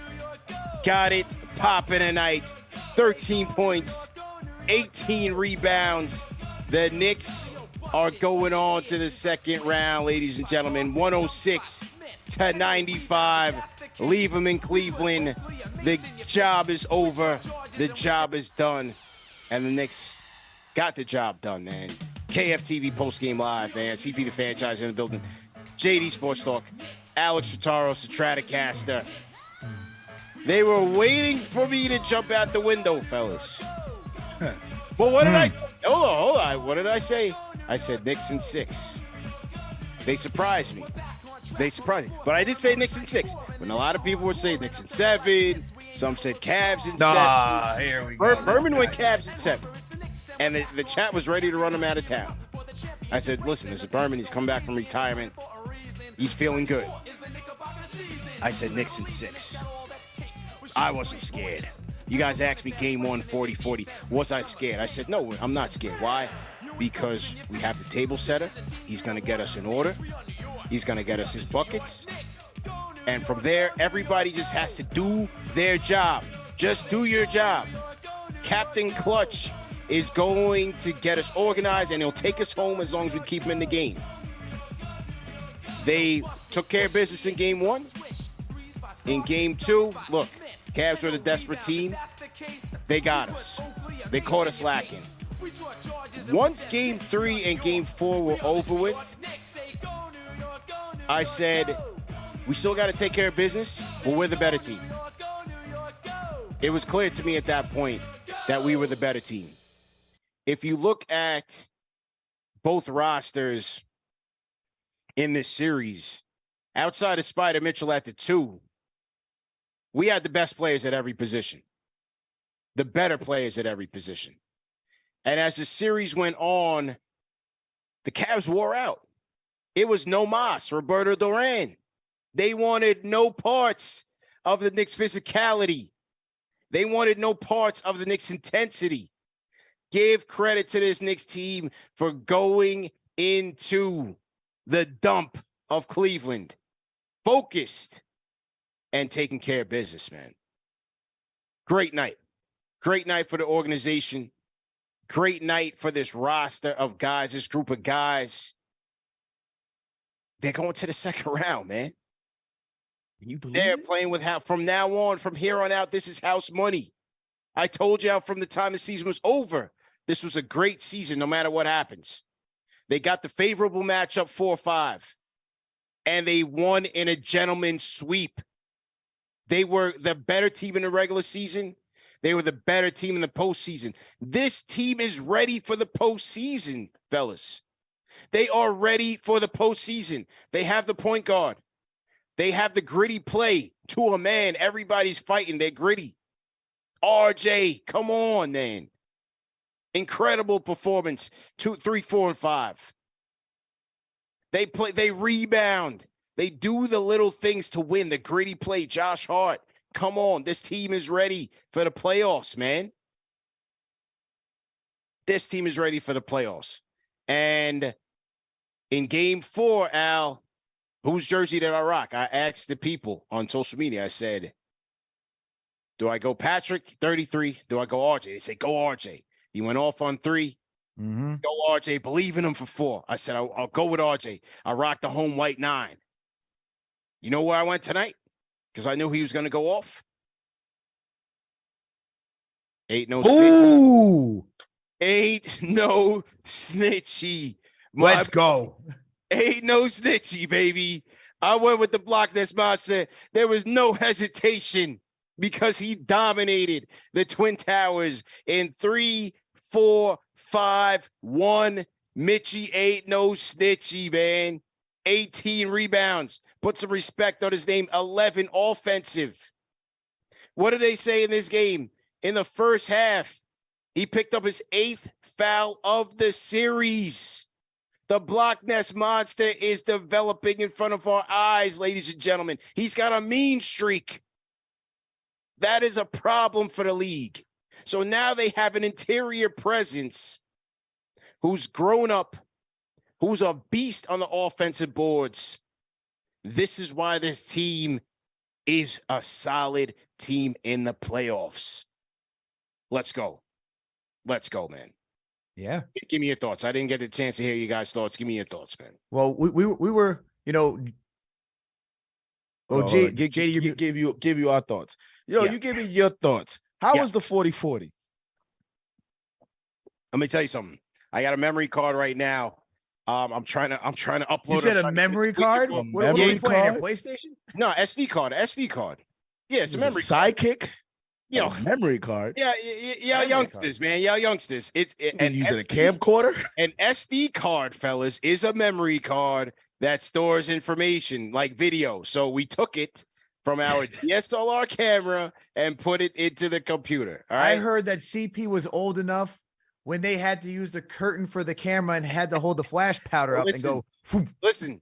C: got it popping tonight. 13 points, 18 rebounds. The Knicks are going on to the second round, ladies and gentlemen. 106-95. Leave them in Cleveland. The job is over. The job is done. And the Knicks got the job done, man. KFTV postgame live, man. CP the Fanchise in the building. JD Sports Talk. Alex Totaro, Stratocaster. They were waiting for me to jump out the window, fellas. Well, what did I say? Hold on. What did I say? I said Knicks in 6. They surprised me. But I did say Knicks in 6. When a lot of people would say Knicks in 7. Some said Cavs in 7.
A: Here we go.
C: Berman went Cavs in 7. And the chat was ready to run him out of town. I said, listen, this is Berman. He's come back from retirement. He's feeling good. I said Knicks in 6. I wasn't scared. You guys asked me game 1, 40-40. Was I scared? I said, no, I'm not scared. Why? Because we have the table setter. He's going to get us in order. He's going to get us his buckets. And from there, everybody just has to do their job. Just do your job. Captain Clutch is going to get us organized, and he'll take us home as long as we keep him in the game. They took care of business in game 1. In game 2, look, Cavs were the desperate team. They got us. They caught us lacking. Once game 3 and game 4 were over with, I said, we still got to take care of business, but we're the better team. It was clear to me at that point that we were the better team. If you look at both rosters in this series, outside of Spider Mitchell at the 2, we had the best players at every position, the better players at every position. And as the series went on, the Cavs wore out. It was no mas, Roberto Duran. They wanted no parts of the Knicks' physicality. They wanted no parts of the Knicks' intensity. Give credit to this Knicks team for going into the dump of Cleveland, focused and taking care of business, man. Great night. Great night for the organization. Great night for this roster of guys, this group of guys. They're going to the second round, man.
B: Can you believe
C: They're
B: it?
C: playing with from now on, from here on out, this is house money. I told you from the time the season was over, this was a great season no matter what happens. They got the favorable matchup 4-5, and they won in a gentleman's sweep. They were the better team in the regular season. They were the better team in the postseason. This team is ready for the postseason, fellas. They are ready for the postseason. They have the point guard. They have the gritty play to a man. Everybody's fighting. They're gritty. RJ, come on, man. Incredible performance. 2, 3, 4, and 5. They play, they rebound. They do the little things to win. The gritty play. Josh Hart, come on. This team is ready for the playoffs, man. This team is ready for the playoffs. And in game 4, Al, whose jersey did I rock? I asked the people on social media. I said, do I go Patrick, 33? Do I go RJ? They say, go RJ. He went off on 3.
A: Mm-hmm.
C: Go RJ. Believe in him for 4. I said, I'll go with RJ. I rocked the home white 9. You know where I went tonight? Because I knew he was going to go off. Ain't no
A: Ooh,
C: Ain't no snitchy.
A: let's go.
C: Ain't no snitchy, baby. I went with the block that's monster. There was no hesitation because he dominated the Twin Towers in 3, 4, 5, 1. Mitchie ain't no snitchy, man. 18 rebounds. Put some respect on his name. 11 offensive. What did they say in this game? In the first half, he picked up his 8th foul of the series. The block nest monster is developing in front of our eyes, ladies and gentlemen. He's got a mean streak. That is a problem for the league. So now they have an interior presence who's grown up, who's a beast on the offensive boards. This is why this team is a solid team in the playoffs. Let's go. Let's go, man.
A: Yeah.
C: Give me your thoughts. I didn't get the chance to hear you guys' thoughts. Give me your thoughts, man.
A: Well, we were, you know. Well,
B: JD, give you our thoughts. Yo,
C: Yeah.
B: you give me your thoughts. How
C: Yeah.
B: was the 40-40?
C: Let me tell you something. I got a memory card right now. I'm trying to upload.
A: You said
C: I'm
A: a
C: trying to-
A: memory card? What are
B: memory
A: we playing? Your
B: card?
A: PlayStation?
C: No, SD card. SD card. Yeah, it's a
B: Is
C: memory.
B: sidekick?
C: Yo,
B: A memory card?
C: yeah, y'all
A: Memory
C: youngsters, man. Y'all youngsters. It's
B: And using a camcorder?
C: An SD card, fellas, is a memory card that stores information like video. So we took it from our DSLR camera and put it into the computer. All right.
A: I heard that CP was old enough when they had to use the curtain for the camera and had to hold the flash powder
C: Well,
A: up and go. "Phoom."
C: Listen,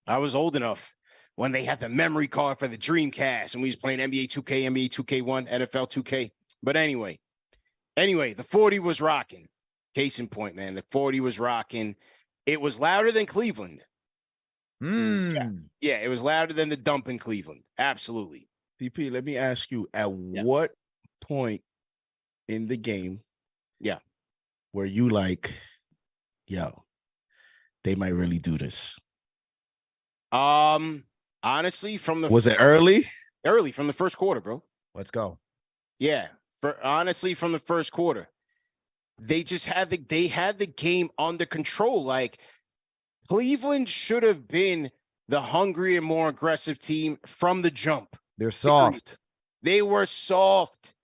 C: I was old enough when they had the memory card for the Dreamcast and we was playing NBA 2K, NBA 2K1, NFL 2K. But anyway, the 40 was rocking. Case in point, man, the 40 was rocking. It was louder than Cleveland.
A: Mm.
C: Yeah, it was louder than the dump in Cleveland. Absolutely.
B: PP, let me ask you, at what point in the game were you like, yo, they might really do this?
C: Honestly, from the
B: Was it early?
C: early from the first quarter, bro.
A: Let's go.
C: Yeah, honestly from the first quarter. They just had the game under control. Like Cleveland should have been the hungrier, more aggressive team from the jump.
A: They're soft.
C: They were soft.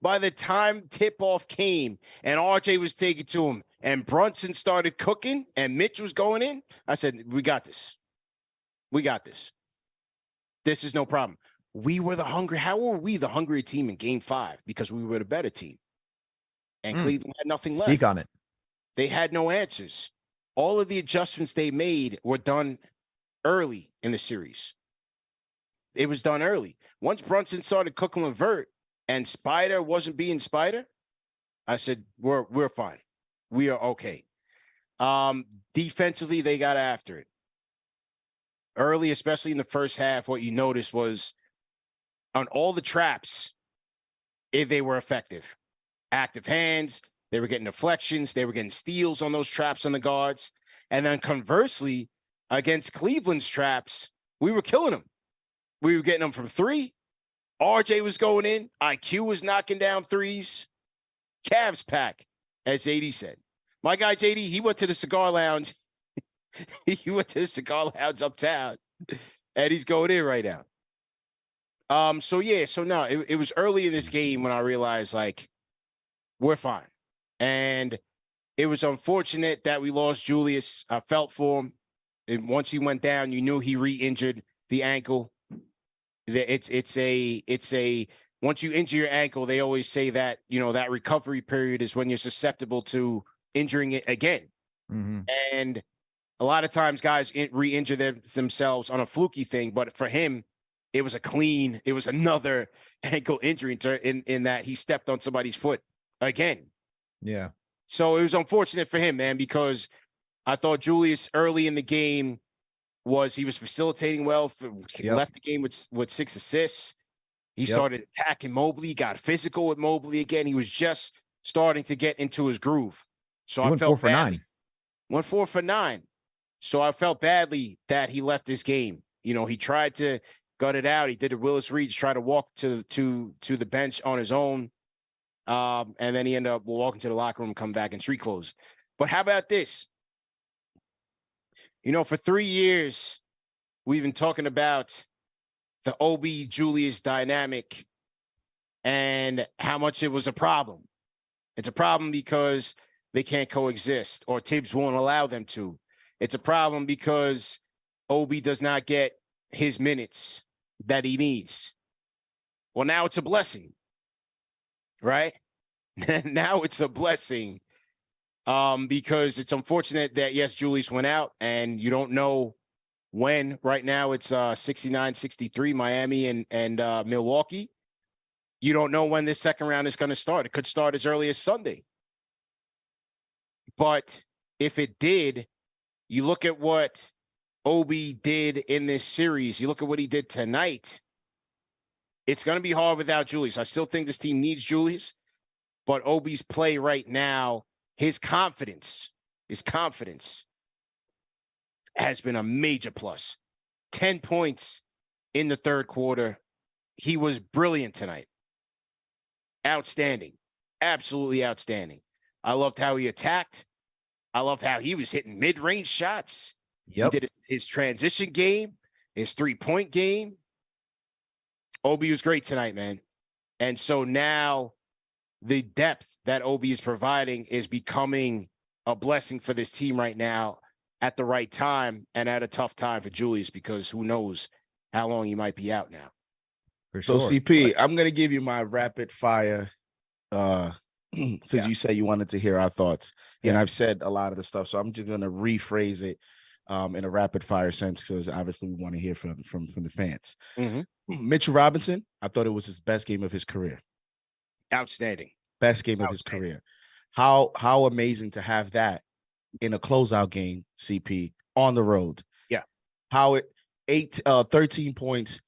C: By the time tip-off came and RJ was taking to him and Brunson started cooking and Mitch was going in, I said, we got this. We got this. This is no problem. We were the hungry. How were we the hungrier team in game 5? Because we were the better team. And Cleveland had nothing left.
A: Speak on it.
C: They had no answers. All of the adjustments they made were done early in the series. It was done early. Once Brunson started cooking Levert and Spider wasn't being Spider, I said, we're fine. We are okay. Defensively, they got after it. Early, especially in the first half, what you noticed was on all the traps, they were effective. Active hands, they were getting deflections, they were getting steals on those traps on the guards. And then conversely, against Cleveland's traps, we were killing them. We were getting them from 3. RJ was going in. IQ was knocking down threes. Cavs pack, as JD said. My guy JD, he went to the cigar lounge. He went to the cigar lounge uptown, and he's going in right now. So no, it was early in this game when I realized, like, we're fine. And it was unfortunate that we lost Julius. I felt for him. And once he went down, you knew he re-injured the ankle. It's a once you injure your ankle, they always say that, that recovery period is when you're susceptible to injuring it again.
A: Mm-hmm.
C: And a lot of times guys re-injure themselves on a fluky thing, but for him, it was another ankle injury in that he stepped on somebody's foot again.
A: Yeah.
C: So it was unfortunate for him, man, because I thought Julius early in the game he was facilitating well. Left the game with 6 assists. He started attacking Mobley, got physical with Mobley again. He was just starting to get into his groove. So
A: He
C: I
A: went
C: felt
A: 4 for 9.
C: Went 4 for 9. So I felt badly that he left this game. He tried to gut it out. He did a Willis Reed, try to walk to the bench on his own. And then he ended up walking to the locker room, come back in street clothes. But how about this? For 3 years, we've been talking about the OB Julius dynamic and how much it was a problem. It's a problem because they can't coexist, or Tibbs won't allow them to. It's a problem because OB does not get his minutes that he needs. Well, now it's a blessing, right? Now it's a blessing because it's unfortunate that, yes, Julius went out and you don't know when. Right now it's 69-63 Miami and Milwaukee. You don't know when this second round is going to start. It could start as early as Sunday. But if it did, you look at what Obi did in this series. You look at what he did tonight. It's going to be hard without Julius. I still think this team needs Julius, but Obi's play right now, his confidence has been a major plus. 10 points in the third quarter. He was brilliant tonight. Outstanding. Absolutely outstanding. I loved how he attacked. I loved how he was hitting mid-range shots.
A: Yep.
C: He did his transition game, his three-point game. Obi was great tonight, man. And so now the depth that Obi is providing is becoming a blessing for this team right now at the right time and at a tough time for Julius, because who knows how long he might be out now.
A: For
B: So
A: sure.
B: CP, I'm gonna give you my rapid fire. Since you said you wanted to hear our thoughts, and I've said a lot of the stuff, so I'm just gonna rephrase it in a rapid fire sense, because obviously we want to hear from the fans. Mitchell Robinson, I thought it was his best game of his career.
C: Outstanding.
B: Best game of his career. How amazing to have that in a closeout game, CP, on the road.
C: Yeah.
B: How it 13 points,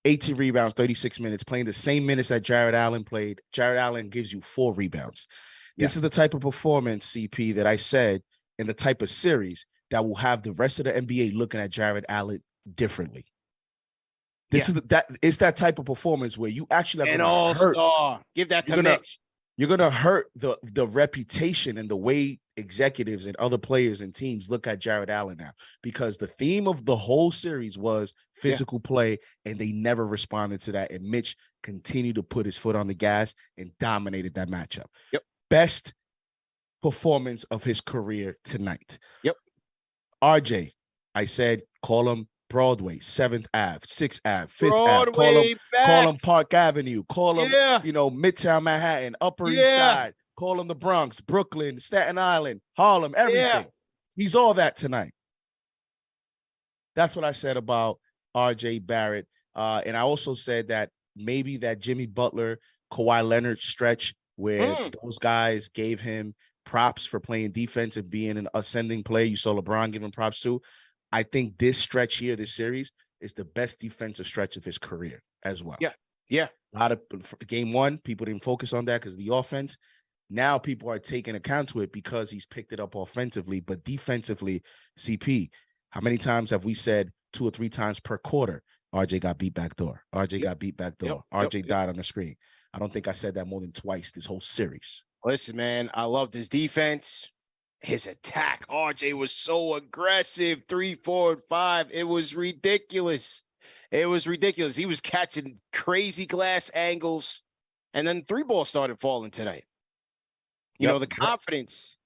B: 18 rebounds, 36 minutes, playing the same minutes that Jared Allen played. Jared Allen gives you 4 rebounds. This is the type of performance, CP, that I said, in the type of series that will have the rest of the NBA looking at Jared Allen differently. It's that type of performance where you actually
C: an all-star. Give that to Mitch.
B: You're gonna hurt the reputation and the way executives and other players and teams look at Jared Allen now, because the theme of the whole series was physical play, and they never responded to that. And Mitch continued to put his foot on the gas and dominated that matchup.
C: Yep.
B: Best performance of his career tonight.
C: Yep.
B: RJ, I said, call him Broadway, 7th Ave, 6th Ave, 5th
C: Broadway,
B: Ave. Call him Park Avenue. Call him, Midtown Manhattan, Upper East Side. Call him the Bronx, Brooklyn, Staten Island, Harlem, everything.
C: Yeah.
B: He's all that tonight. That's what I said about RJ Barrett. And I also said that maybe that Jimmy Butler, Kawhi Leonard stretch where those guys gave him props for playing defense and being an ascending play. You saw LeBron give him props too. I think this stretch here, this series, is the best defensive stretch of his career as well.
C: Yeah.
B: A lot of game one, people didn't focus on that because the offense. Now people are taking account to it because he's picked it up offensively, but defensively, CP, how many times have we said 2 or 3 times per quarter, RJ got beat back door. RJ got beat back door. RJ died on the screen. I don't think I said that more than twice this whole series.
C: Listen, man, I loved his defense. His attack, RJ was so aggressive, 3, 4, and 5. It was ridiculous. It was ridiculous. He was catching crazy glass angles, and then 3 ball started falling tonight. You know, the confidence,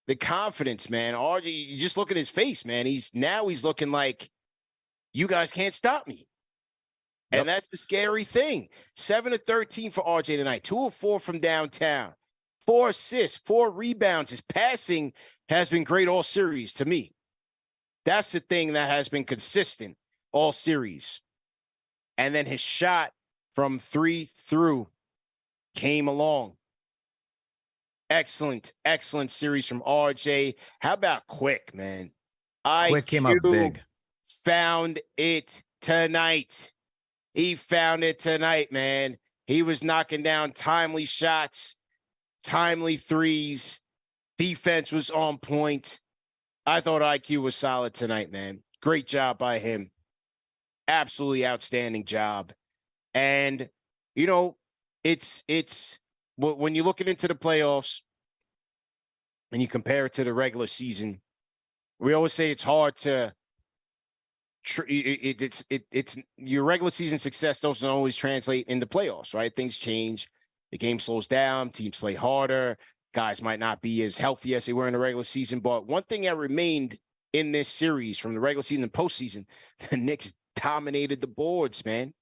C: man. RJ, you just look at his face, man. He's looking like, you guys can't stop me. And that's the scary thing. 7 of 13 for RJ tonight, 2 of 4 from downtown. 4 assists, 4 rebounds. His passing has been great all series to me. That's the thing that has been consistent all series. And then his shot from 3 through came along. Excellent series from RJ. How about Quick, man?
A: Quick came up big.
C: Found it tonight. He found it tonight, man. He was knocking down timely shots, timely threes. Defense was on point. I thought IQ was solid tonight, man. Great job by him. Absolutely outstanding job. And, you know, it's when you're looking into the playoffs and you compare it to the regular season, we always say it's hard to it's your regular season success doesn't always translate into playoffs, right? Things change. The game slows down. Teams play harder. Guys might not be as healthy as they were in the regular season. But one thing that remained in this series from the regular season and postseason, the Knicks dominated the boards, man.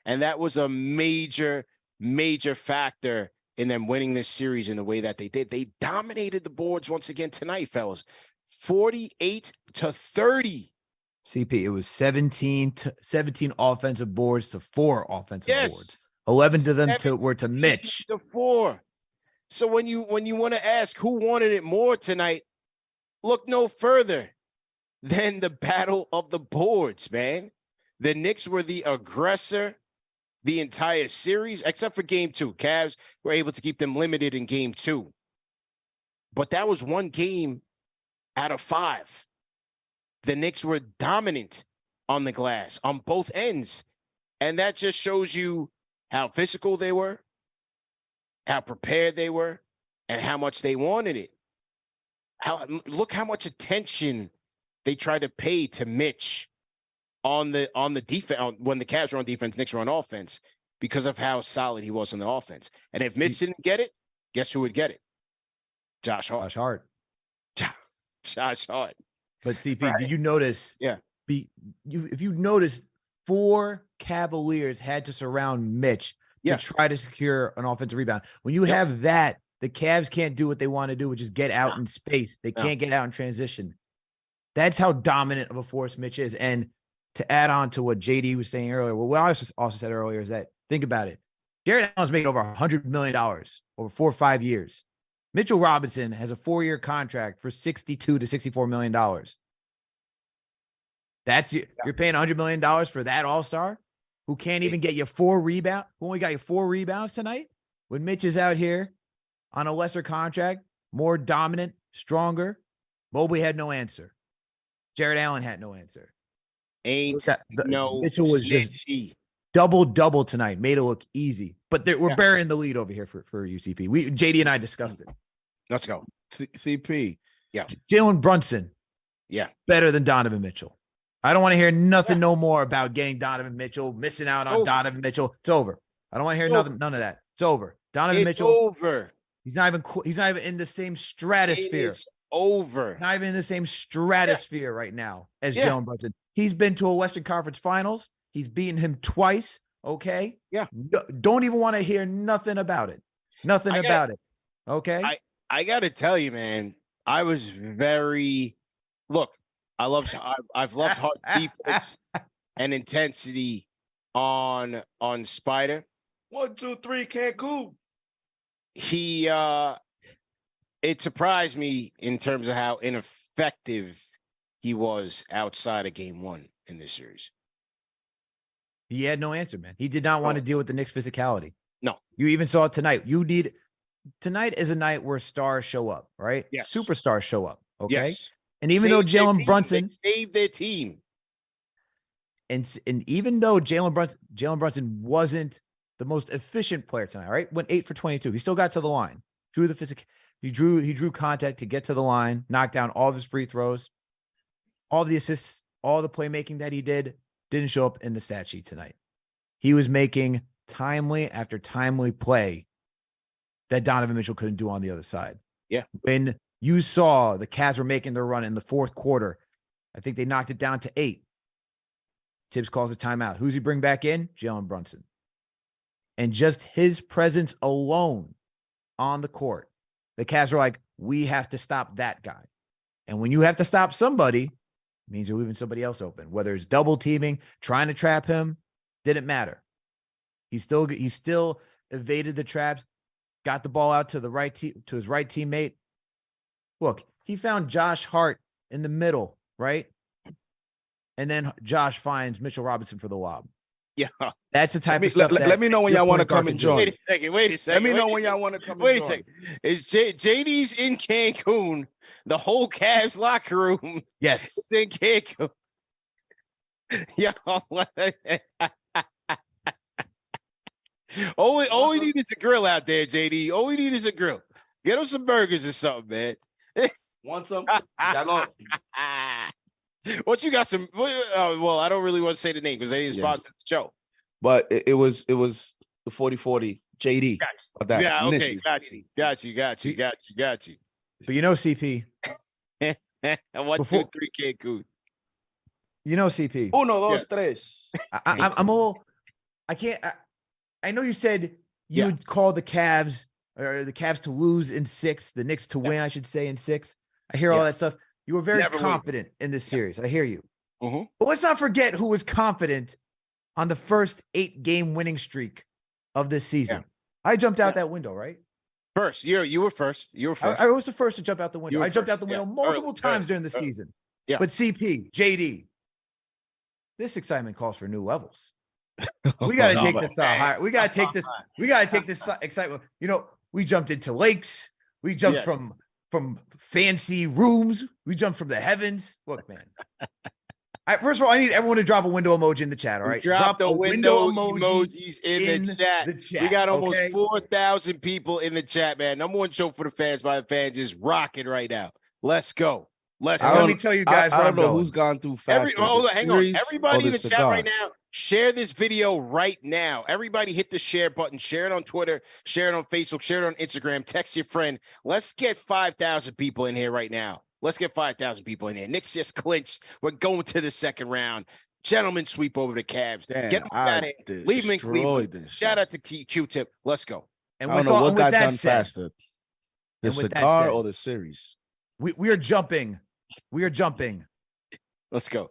C: And that was a major, major factor in them winning this series in the way that they did. They dominated the boards once again tonight, fellas. 48-30.
A: CP, it was 17 offensive boards to 4 offensive
C: Yes.
A: boards. 11 to them were to Mitch.
C: To 4. So when you want to ask who wanted it more tonight, look no further than the battle of the boards, man. The Knicks were the aggressor the entire series, except for game 2. Cavs were able to keep them limited in game 2. But that was one game out of 5. The Knicks were dominant on the glass on both ends. And that just shows you how physical they were, how prepared they were, and how much they wanted it. Look how much attention they tried to pay to Mitch on the defense. When the Cavs were on defense, Knicks were on offense, because of how solid he was on the offense. And if Mitch didn't get it, guess who would get it? Josh Hart. Josh Hart.
A: But CP, did you notice?
C: Yeah.
A: If you noticed, 4 Cavaliers had to surround Mitch to try to secure an offensive rebound. When you have that, the Cavs can't do what they want to do, which is get out in space. They can't get out in transition. That's how dominant of a force Mitch is. And to add on to what JD was saying earlier, what I also said earlier is that, think about it. Jarrett Allen's making over $100 million over 4 or 5 years. Mitchell Robinson has a 4-year contract for $62 to $64 million. You're paying $100 million for that all-star who can't even get you 4 rebounds, who only got you 4 rebounds tonight? When Mitch is out here on a lesser contract, more dominant, stronger, Mobley had no answer. Jarrett Allen had no answer. Mitchell was just double tonight, made it look easy. But we're burying the lead over here for UCP. JD and I discussed it.
C: Let's go.
B: CP.
C: Yeah.
A: Jalen Brunson.
C: Yeah.
A: Better than Donovan Mitchell. I don't want to hear nothing no more about getting Donovan Mitchell, missing out on Donovan Mitchell. It's over. I don't want to hear none of that. It's over. Donovan Mitchell.
C: Over.
A: He's not even in the same stratosphere.
C: It's over.
A: Not even in the same stratosphere right now as Jalen Brunson. He's been to a Western Conference Finals. He's beaten him twice. Okay.
C: Yeah.
A: Don't even want to hear nothing about it. Nothing about it. Okay.
C: I got to tell you, man, I was I've loved Hart defense and intensity on Spider.
B: 1, 2, 3, Cancun.
C: It surprised me in terms of how ineffective he was outside of game 1 in this series.
A: He had no answer, man. He did not want to deal with the Knicks' physicality.
C: No.
A: You even saw it tonight. Tonight is a night where stars show up, right?
C: Yes.
A: Superstars show up. Okay.
C: Yes.
A: And even though Jalen Brunson
C: saved their team.
A: And even though Jalen Brunson wasn't the most efficient player tonight, right? Went 8 for 22. He still got to the line. He drew contact to get to the line, knocked down all of his free throws, all the assists, all the playmaking that he didn't show up in the stat sheet tonight. He was making timely after timely play that Donovan Mitchell couldn't do on the other side.
C: Yeah.
A: When you saw the Cavs were making their run in the 4th quarter, I think they knocked it down to 8. Tibbs calls a timeout. Who's he bring back in? Jalen Brunson. And just his presence alone on the court, the Cavs were like, we have to stop that guy. And when you have to stop somebody, it means you're leaving somebody else open. Whether it's double teaming, trying to trap him, didn't matter. He still evaded the traps, got the ball out to his right teammate. Look, he found Josh Hart in the middle, right? And then Josh finds Mitchell Robinson for the lob.
C: Yeah.
A: That's the type of stuff.
B: Let me know when y'all want to come and join.
C: Wait a second.
B: Let me know when y'all want to come and join.
C: Wait a second. Is JD's in Cancun? The whole Cavs locker room.
A: Yes.
C: Is in Cancun. Yo, all we need is a grill out there, JD. All we need is a grill. Get him some burgers or something, man.
B: Want some?
C: What you got some? Well, I don't really want to say the name because they didn't sponsor the show.
B: But it was the 40-40 JD. Of that
C: yeah, okay,
B: initiative.
C: got you.
A: But you know, CP.
C: 1, 2, 3, Cancun.
A: You know, CP.
B: 1, 2, 3.
A: I'm a little. I can't. I know you said you
C: Yeah.
A: would call the Cavs or the Cavs to lose in 6, the Knicks to win, I should say, in 6. I hear all
C: Yeah.
A: that stuff. You were very
C: Never
A: confident in this series. I hear you.
C: Mhm.
A: But let's not forget who was confident on the first 8-game winning streak of this season. I jumped out that window, right?
C: First, you were first. You were first.
A: I was the first to jump out the window.
C: were
A: I jumped
C: first.
A: out the window
C: Yeah.
A: multiple
C: Early,
A: times
C: early,
A: during the
C: early.
A: season.
C: Yeah.
A: But CP, JD, this excitement calls for new levels. We got to take this higher. We got to take this. We got to take this excitement. You know, we jumped into lakes. We jumped from fancy rooms. We jumped from the heavens. Look, man. First of all, I need everyone to drop a window emoji in the chat. All right,
C: Drop the
A: a
C: window emojis in the chat.
A: The chat.
C: We got almost
A: okay?
C: 4,000 people in the chat, man. Number one show for the fans by the fans is rocking right now. Let's go. Let's go.
A: Let me tell you guys
B: I
A: where
B: don't
A: I'm
B: know
A: going.
B: who's gone through faster.
C: Hold on, hang on.
B: series
C: Everybody
B: or
C: in the
B: the
C: chat
B: cigar?
C: right now, share this video right now. Everybody hit the share button. Share it on Twitter. Share it on Facebook. Share it on Instagram. Text your friend. Let's get 5,000 people in here right now. Let's get 5,000 people in here. Knicks just clinched. We're going to the second round. Gentlemen sweep over the Cavs.
B: Damn,
C: Get them out of here. Leave them in Cleveland.
B: this.
C: Shout out to Q-Tip. Let's go.
A: And
B: I
A: with,
B: don't know
A: all,
B: what
A: and with
B: got
A: that
B: done
A: said,
B: faster, the
A: and with that
B: cigar
A: said,
B: or the series.
A: we are jumping. We are jumping
C: Let's go.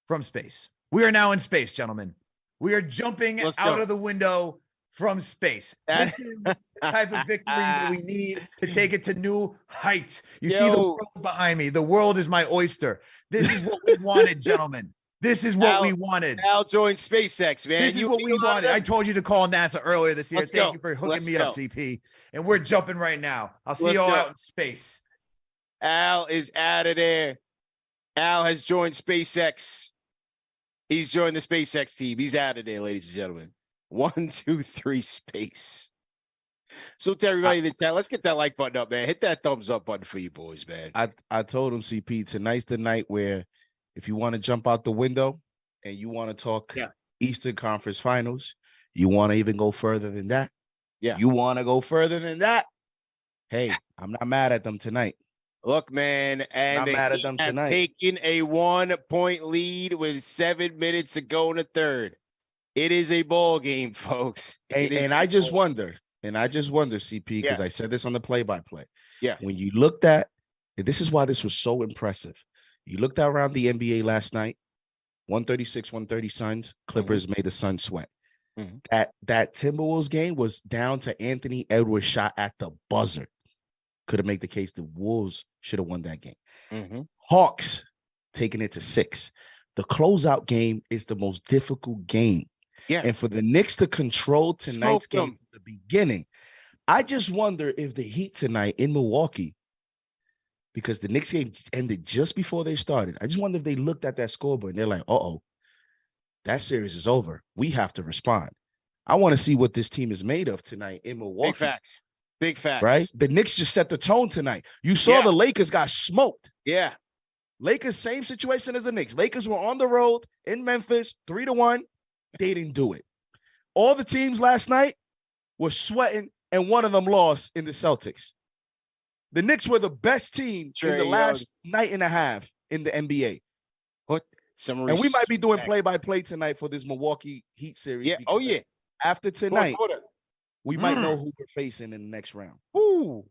A: from space. We are now in space, gentlemen. We are jumping
C: Let's
A: out
C: go.
A: of the window from space. This is the type of victory that we need to take it to new heights. You see the
C: Yo.
A: world behind me. The world is my oyster. This is what we wanted, gentlemen. This is what we wanted.
C: Al joined SpaceX, man.
A: This is what we wanted. I told you to call NASA earlier this year.
C: Let's
A: Thank
C: go.
A: you for hooking
C: Let's
A: me
C: go.
A: up, CP. And we're jumping right now. I'll see
C: Let's
A: you all
C: go.
A: out in space.
C: Al is out of there. Al has joined SpaceX. He's joined the SpaceX team. He's out of there, ladies and gentlemen. 1, 2, 3, space. So to everybody in the chat, let's get that like button up, man. Hit that thumbs up button for you boys, man.
B: I told him, CP, tonight's the night where if you want to jump out the window and you want to talk Eastern Conference Finals, you want to even go further than that.
C: Yeah.
B: You want to go further than that. Hey, I'm not mad at them tonight.
C: Look, man, and
B: Not
C: the
B: mad at
C: Heat
B: them
C: have
B: tonight.
C: taken a 1-point lead with 7 minutes to go in the third. It is a ball game, folks.
B: And I just wonder, CP, because I said this on the play-by-play.
C: Yeah.
B: When you looked at, and this is why this was so impressive. You looked around the NBA last night, 136, 130 Suns. Clippers made the Suns sweat. That Timberwolves game was down to Anthony Edwards' shot at the buzzer. Could have made the case the Wolves should have won that game. Hawks taking it to 6. The closeout game is the most difficult game.
C: Yeah.
B: And for the Knicks to control tonight's
C: Smoke them.
B: game at the beginning, I just wonder if the Heat tonight in Milwaukee, because the Knicks game ended just before they started, I just wonder if they looked at that scoreboard and they're like, uh-oh, that series is over. We have to respond. I want to see what this team is made of tonight in Milwaukee.
C: Big facts. Big facts.
B: Right? The Knicks just set the tone tonight. You saw the Lakers got smoked.
C: Yeah.
B: Lakers, same situation as the Knicks. Lakers were on the road in Memphis, 3-1. They didn't do it. All the teams last night were sweating, and one of them lost in the Celtics. The Knicks were the best team in the last night and a half in the NBA.
C: Put some
B: and we might be doing play-by-play tonight for this Milwaukee Heat series.
C: Yeah. Oh, yeah.
B: After tonight, we might know who we're facing in the next round.
C: Ooh.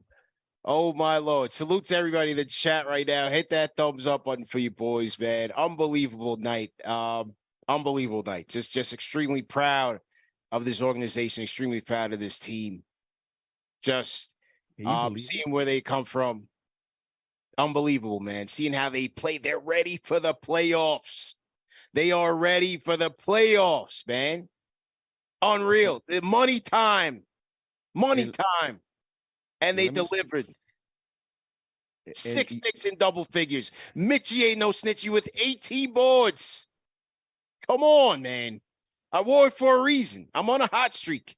C: Oh, my Lord. Salute to everybody in the chat right now. Hit that thumbs up button for you boys, man. Unbelievable night. Unbelievable night. Just extremely proud of this organization, extremely proud of this team. Just seeing where they come from. Unbelievable, man. Seeing how they play. They're ready for the playoffs. They are ready for the playoffs, man. Unreal. The money time. And they delivered. 6 Knicks in double figures. Mitchie ain't no snitchy with 18 boards. Come on, man. I wore it for a reason. I'm on a hot streak.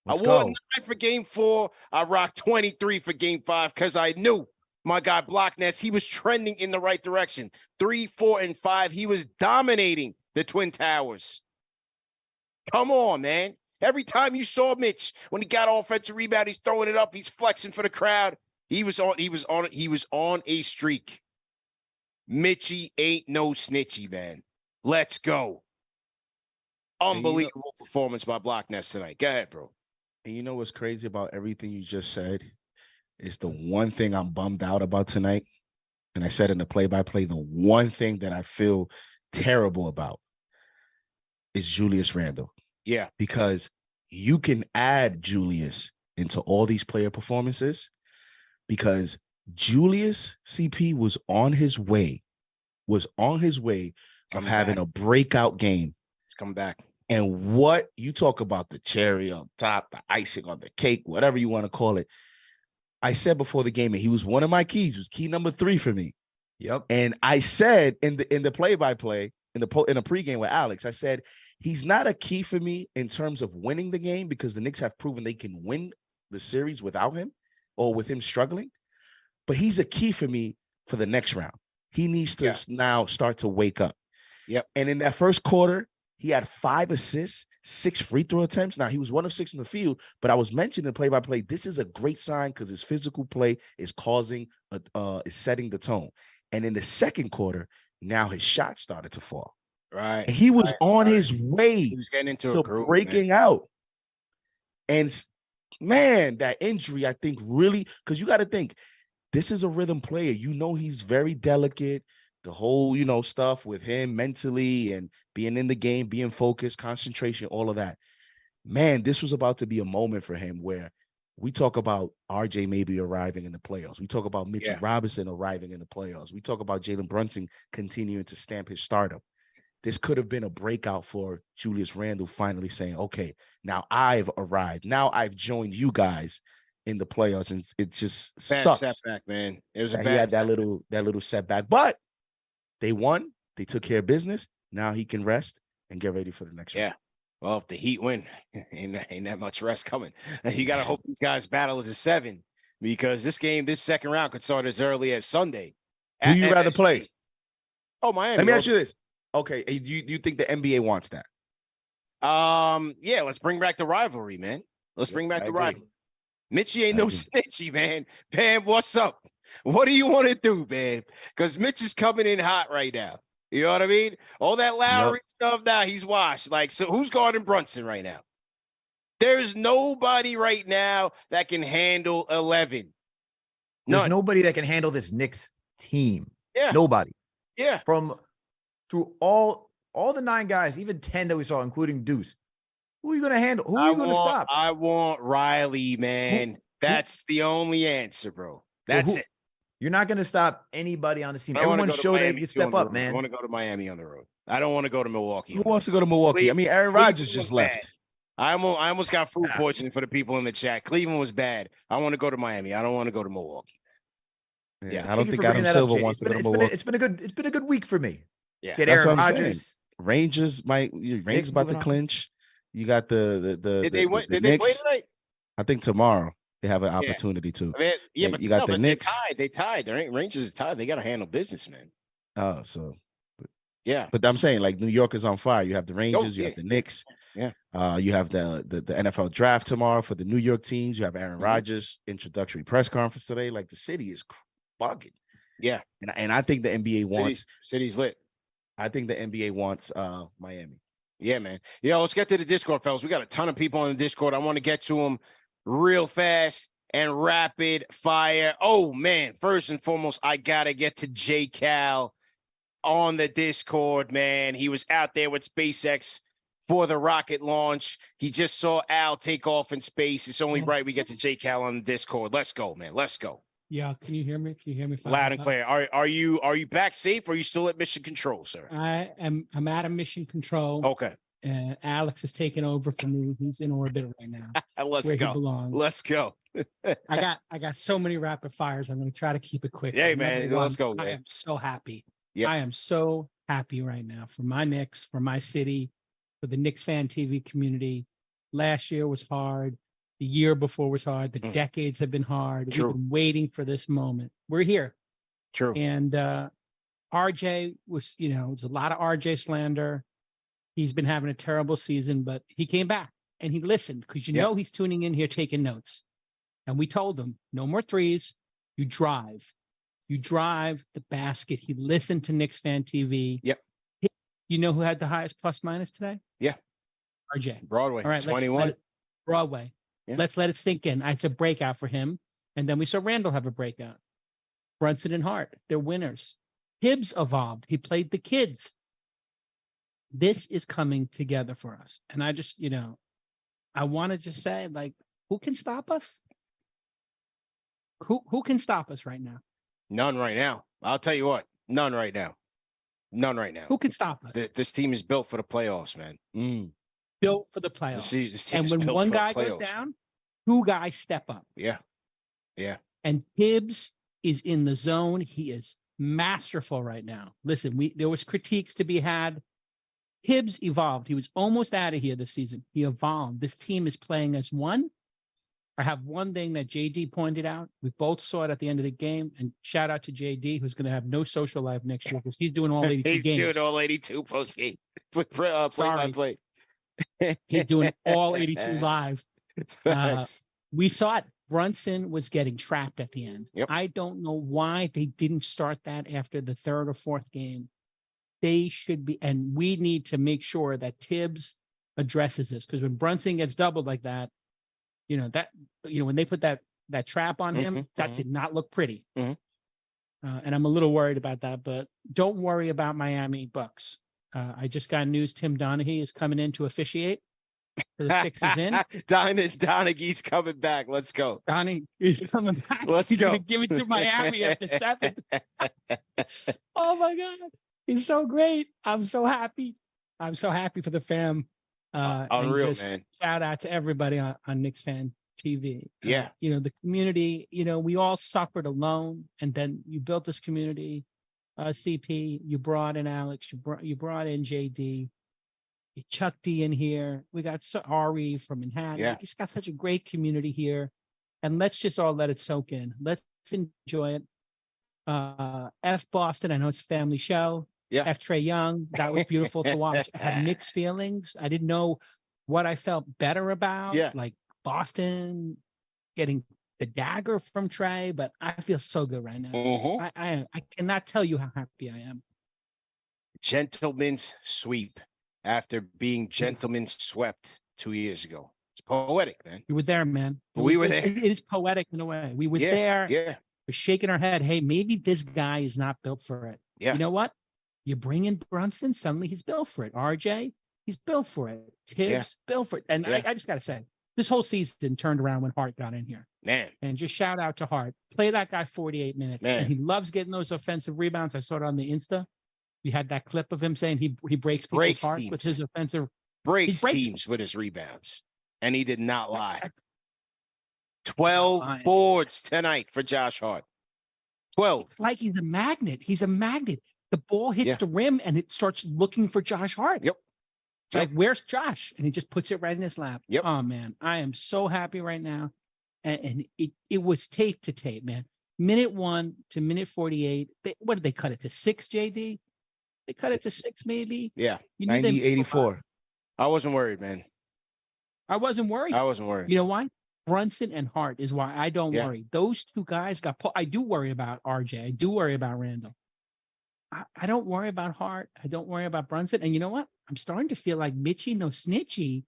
C: I wore 9 for game 4. I rocked 23 for game 5 because I knew my guy Blockness, he was trending in the right direction. 3, 4, and 5. He was dominating the Twin Towers. Come on, man. Every time you saw Mitch, when he got offensive rebound, he's throwing it up, he's flexing for the crowd. He was on a streak. Mitchie ain't no snitchy, man. Let's go. Unbelievable performance by Block Ness tonight. Go ahead, bro.
B: And you know what's crazy about everything you just said is the one thing I'm bummed out about tonight. And I said in the play-by-play, the one thing that I feel terrible about is Julius Randle.
C: Yeah.
B: Because you can add Julius into all these player performances because Julius CP was on his way of having a breakout game.
C: He's coming back.
B: And what you talk about, the cherry on top, the icing on the cake, whatever you want to call it. I said before the game, and he was one of my keys. He was key number 3 for me.
A: Yep.
B: And I said in the play-by-play, in a pregame with Alex, I said he's not a key for me in terms of winning the game because the Knicks have proven they can win the series without him or with him struggling. But he's a key for me for the next round. He needs to now start to wake up.
C: Yep.
B: And in that first quarter, he had 5 assists, 6 free throw attempts. Now, he was 1 of 6 in the field, but I was mentioning play-by-play. This is a great sign because his physical play is is setting the tone. And in the second quarter, now his shot started to fall.
C: Right.
B: And he was on his way
C: He was getting into
B: to
C: a groove,
B: breaking out. And, man, that injury, I think, really – because you got to think, this is a rhythm player. You know he's very delicate. The whole, stuff with him mentally and being in the game, being focused, concentration, all of that. Man, this was about to be a moment for him where we talk about RJ maybe arriving in the playoffs. We talk about Mitch Robinson arriving in the playoffs. We talk about Jalen Brunson continuing to stamp his stardom. This could have been a breakout for Julius Randle finally saying, okay, now I've arrived. Now I've joined you guys in the playoffs. And it just sucks.
C: Setback, man. It was
B: he had that little setback, but they won. They took care of business. Now he can rest and get ready for the next round.
C: Well, if the Heat win, ain't that much rest coming. You got to hope these guys battle to 7 because this second round could start as early as Sunday.
B: Who you rather play?
C: Oh, Miami.
B: Let me ask you this. Okay, do you think the NBA wants that?
C: Yeah, let's bring back the rivalry, man. Let's bring back the rivalry. Mitchie ain't no snitchy, man. Bam, what's up? What do you want to do, man? Because Mitch is coming in hot right now. You know what I mean? All that Lowry stuff now, he's washed. Like, so who's guarding Brunson right now? There's nobody right now that can handle 11.
A: There's nobody that can handle this Knicks team.
C: Yeah.
A: Nobody.
C: Yeah.
A: Through all the 9 guys, even 10 that we saw, including Deuce. Who are you going to handle? Who are you going to stop?
C: I want Riley, man. That's the only answer, bro. That's it.
A: You're not going to stop anybody on this team. Everyone show that you step up, man.
C: I want to go to Miami on the road. I don't want to go to Milwaukee.
B: Who wants to go to Milwaukee? I mean, Aaron Rodgers just left.
C: I almost got food poisoning for the people in the chat. Cleveland was bad. I want to go to Miami. I don't want to go to Milwaukee.
B: Yeah, I don't think Adam Silver wants to go to Milwaukee.
A: It's been a good week for me.
C: Yeah,
A: get Aaron Rodgers.
B: Rangers about to clinch. You got the
C: Did they play tonight?
B: I think tomorrow they have an opportunity to.
C: But
B: you got the Knicks.
C: They tied. Rangers are tied. They got to handle business, man.
B: Oh, so
C: yeah.
B: But I'm saying, like, New York is on fire. You have the Rangers. You have the Knicks.
C: Yeah.
B: You have the NFL draft tomorrow for the New York teams. You have Aaron Rodgers introductory press conference today. Like, the city is bugging.
C: Yeah.
B: And I think the NBA wants
C: city's lit.
B: I think the NBA wants Miami.
C: Yeah, man. Yeah, let's get to the Discord, fellas. We got a ton of people on the Discord. I want to get to them real fast and rapid fire. Oh, man. First and foremost, I got to get to J. Cal on the Discord, man. He was out there with SpaceX for the rocket launch. He just saw Al take off in space. It's only right we get to J. Cal on the Discord. Let's go, man. Let's go.
E: Yeah, can you hear me? Can you hear me?
C: Loud and clear. Are you back safe or are you still at mission control, sir?
E: I'm out of mission control.
C: Okay.
E: And Alex is taking over for me. He's in orbit right now.
C: Let's
E: where
C: go.
E: He belongs.
C: Let's go.
E: I got so many rapid fires. I'm going to try to keep it quick.
C: Hey, man, let's go.
E: I am so happy.
C: Yep.
E: I am so happy right now for my Knicks, for my city, for the KnicksFanTV community. Last year was hard. The year before was hard. The decades have been hard.
C: True.
E: We've been waiting for this moment. We're here.
C: True.
E: And RJ was, it's a lot of RJ slander. He's been having a terrible season, but he came back and he listened because he's tuning in here taking notes. And we told him, no more threes. You drive. You drive the basket. He listened to KnicksFanTV.
C: Yep.
E: You know who had the highest plus minus today?
C: Yeah.
E: RJ.
C: Broadway.
E: All right,
C: 21.
E: Broadway.
C: Yeah.
E: Let's let it sink in. It's a breakout for him. And then we saw Randle have a breakout. Brunson and Hart, they're winners. Hibbs evolved. He played the kids. This is coming together for us. And I just, I want to just say, like, who can stop us? Who can stop us right now?
C: None right now. I'll tell you what. None right now. None right now.
E: Who can stop us?
C: This team is built for the playoffs, man.
E: Built for the playoffs.
C: This team
E: And
C: is
E: when
C: built
E: one
C: for the
E: guy goes
C: playoffs.
E: down, two guys step up.
C: Yeah. Yeah.
E: And Hibbs is in the zone. He is masterful right now. Listen, there was critiques to be had. Hibbs evolved. He was almost out of here this season. He evolved. This team is playing as one. I have one thing that JD pointed out. We both saw it at the end of the game. And shout out to JD, who's going to have no social life next year because he's doing all 82
C: He's
E: games.
C: doing all 82 post game. Play by play.
E: He's doing all 82 live.
C: Thanks.
E: We saw it. Brunson was getting trapped at the end.
C: Yep.
E: I don't know why they didn't start that after the third or fourth game. They should be, and we need to make sure that Tibbs addresses this because when Brunson gets doubled like that, when they put that trap on him, that did not look pretty. And I'm a little worried about that, but don't worry about Miami Bucks. I just got news. Tim Donaghy is coming in to officiate. The fix is in.
C: Donaghy's coming back. Let's go.
E: Donnie is coming back.
C: Let's
E: He's
C: go.
E: gonna give it to Miami after 7. Oh my God. He's so great. I'm so happy. I'm so happy for the fam.
C: Unreal, man.
E: Shout out to everybody on Knicks Fan TV.
C: Yeah.
E: The community, we all suffered alone. And then you built this community. CP, you brought in Alex, you brought in JD. Chuck D in here. We got Ari from Manhattan.
C: Yeah.
E: We just got such a great community here. And let's just all let it soak in. Let's enjoy it. F Boston, I know it's a family show.
C: Yeah.
E: F Trey Young, that was beautiful to watch. I had mixed feelings. I didn't know what I felt better about.
C: Yeah.
E: Like Boston getting the dagger from Trey, but I feel so good right now. I cannot tell you how happy I am.
C: Gentleman's sweep after being gentleman's swept 2 years ago. It's poetic, man.
E: You were there, man.
C: We were there.
E: It is poetic in a way. We were there.
C: Yeah.
E: We're shaking our head. Hey, maybe this guy is not built for it.
C: Yeah.
E: You know what? You bring in Brunson, suddenly he's built for it. RJ, he's built for it. Tibbs, built for it. And I just got to say, this whole season turned around when Hart got in here.
C: Man.
E: And just shout out to Hart. Play that guy 48 minutes.
C: Man.
E: And he loves getting those offensive rebounds. I saw it on the Insta. We had that clip of him saying he breaks people's hearts with his offensive.
C: Breaks teams with his rebounds. And he did not lie. 12 boards tonight for Josh Hart. 12.
E: It's like he's a magnet. He's a magnet. The ball hits the rim and it starts looking for Josh Hart.
C: Yep.
E: It's like, where's Josh? And he just puts it right in his lap.
C: Yep.
E: Oh, man. I am so happy right now. And it was tape to tape, man. Minute 1 to minute 48. What did they cut it to? 6, JD? They cut it to 6, maybe?
C: Yeah.
B: 90-84.
C: I wasn't worried, man.
E: I wasn't worried.
C: You
E: know why? Brunson and Hart is why I don't worry. Those two guys I do worry about RJ. I do worry about Randle. I don't worry about Hart. I don't worry about Brunson. And you know what? I'm starting to feel like Mitchy no Snitchy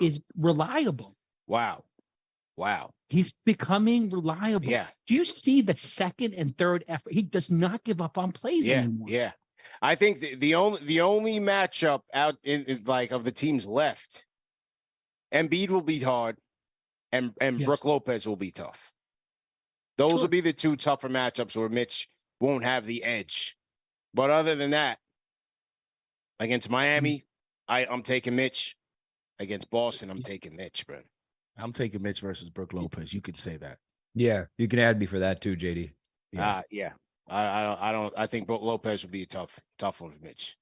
E: is reliable.
C: Wow.
E: He's becoming reliable.
C: Yeah.
E: Do you see the second and third effort? He does not give up on plays anymore.
C: Yeah. I think the only matchup out in like of the teams left, Embiid will be hard, and Brook Lopez will be tough. Those will be the two tougher matchups where Mitch won't have the edge. But other than that, against Miami, I'm taking Mitch. Against Boston, I'm taking Mitch, bro.
B: I'm taking Mitch versus Brook Lopez. You can say that.
A: Yeah, you can add me for that too, JD.
C: Yeah. I think Brook Lopez would be a tough one for Mitch.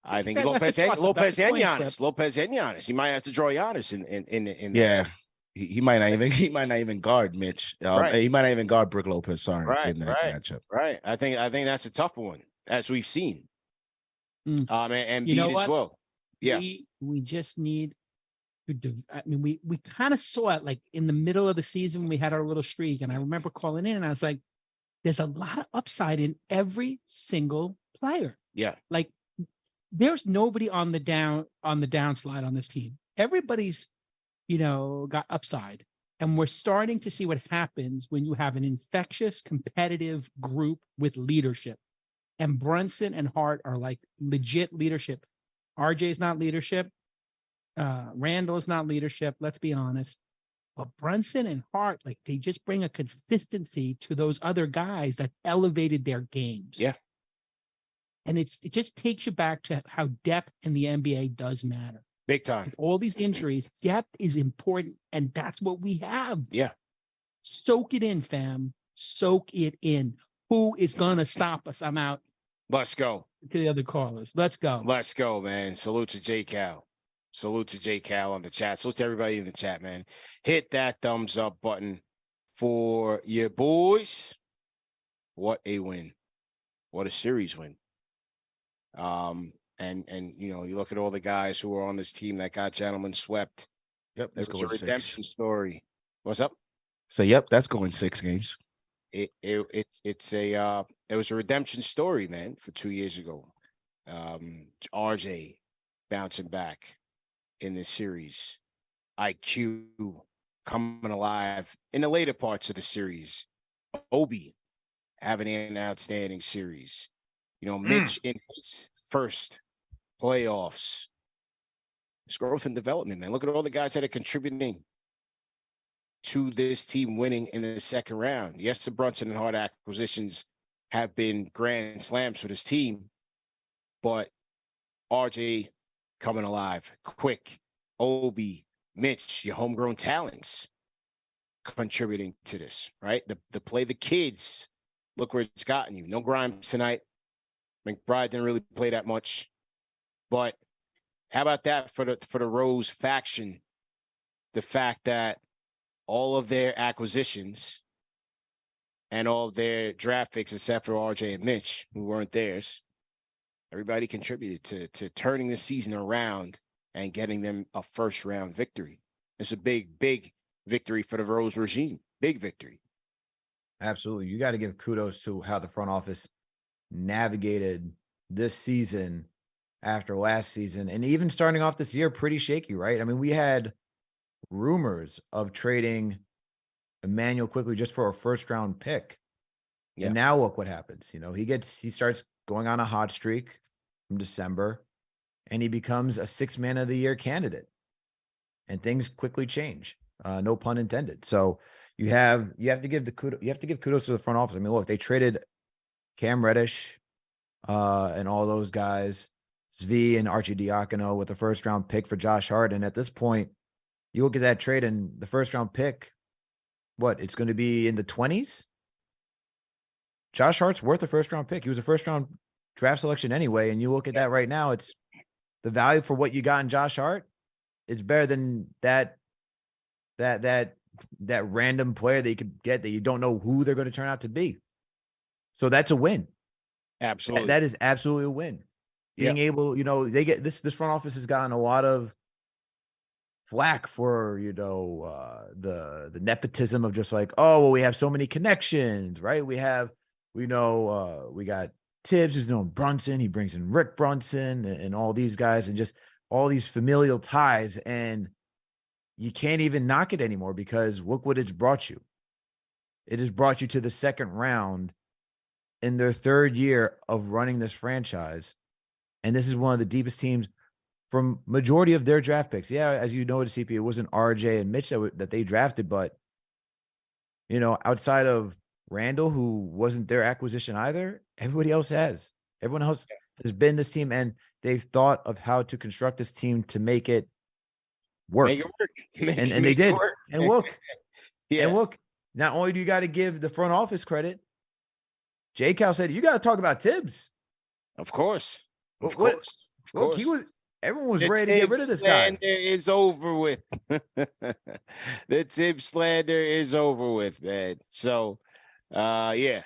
C: I think Lopez and Giannis. He might have to draw Giannis in
B: yeah. He might not even guard Mitch. He might not even guard Brook Lopez. Sorry, in that matchup.
C: Right. I think that's a tough one, as we've seen. And Embiid as well. Yeah.
E: We just need to. I mean, we kind of saw it like in the middle of the season when we had our little streak, and I remember calling in and I was like, "There's a lot of upside in every single player."
C: Yeah.
E: Like there's nobody on the downslide on this team. Everybody's, got upside. And we're starting to see what happens when you have an infectious, competitive group with leadership. And Brunson and Hart are like legit leadership. RJ's not leadership. Randle is not leadership. Let's be honest. But Brunson and Hart, like, they just bring a consistency to those other guys that elevated their games.
C: Yeah.
E: And it just takes you back to how depth in the NBA does matter.
C: Big time.
E: With all these injuries, depth is important, and that's what we have.
C: Yeah.
E: Soak it in, fam. Soak it in. Who is gonna stop us? I'm out.
C: Let's go.
E: To the other callers. Let's go.
C: Let's go, man. Salute to J Cal. Salute to J Cal on the chat. Salute to everybody in the chat, man. Hit that thumbs up button for your boys. What a win. What a series win. And you look at all the guys who are on this team that got gentlemen swept.
B: Yep,
C: It was a redemption story. What's up?
B: So yep, that's going 6 games.
C: It was a redemption story, man, for 2 years ago. RJ bouncing back in this series. IQ coming alive in the later parts of the series. Obi having an outstanding series. Mitch in his first playoffs. It's growth and development, man. Look at all the guys that are contributing to this team winning in the second round. Yes, the Brunson and Hart acquisitions have been grand slams for this team, but RJ coming alive quick. Obi, Mitch, your homegrown talents contributing to this, right? The play the kids. Look where it's gotten you. No Grimes tonight. McBride didn't really play that much, but how about that for the Rose faction? The fact that all of their acquisitions and all of their draft picks, except for RJ and Mitch, who weren't theirs, everybody contributed to turning the season around and getting them a first round victory. It's a big, big victory for the Rose regime. Big victory.
A: Absolutely. You got to give kudos to how the front office navigated this season after last season, and even starting off this year pretty shaky, right? I mean, we had rumors of trading Emmanuel quickly just for a first round pick.
C: Yeah.
A: And now look what happens. He starts going on a hot streak from December, and he becomes a 6th man of the year candidate. And things quickly change. No pun intended. So you have to give kudos to the front office. I mean, look, they traded Cam Reddish and all those guys, Zvi and Archie Diacono, with a first round pick for Josh Hart. And at this point, you look at that trade and the first round pick, it's going to be in the 20s. Josh Hart's worth a first round pick. He was a first round draft selection anyway. And you look at that right now, it's the value for what you got in Josh Hart. It's better than that random player that you could get that you don't know who they're going to turn out to be. So that's a win.
C: Absolutely.
A: That is absolutely a win. Being able, they get this front office has gotten a lot of flack for, the nepotism of just like, oh, well, we have so many connections, right? We got Tibbs who's known Brunson. He brings in Rick Brunson and all these guys and just all these familial ties. And you can't even knock it anymore because look what it's brought you. It has brought you to the second round in their 3rd year of running this franchise. And this is one of the deepest teams from majority of their draft picks. Yeah, as you know, CP, it wasn't RJ and Mitch that they drafted, but, outside of Randle, who wasn't their acquisition either, everybody else has. Everyone else has been this team, and they've thought of how to construct this team to make it work.
C: Make it work.
A: And they did.
C: Work.
A: And look,
C: Yeah.
A: not only do you got to give the front office credit, J. Cal said, you got to talk about Tibbs.
C: Of course. Of
A: Look,
C: course.
A: everyone was ready to get rid of this guy.
C: The slander is over with. The Tibbs slander is over with, man. So, it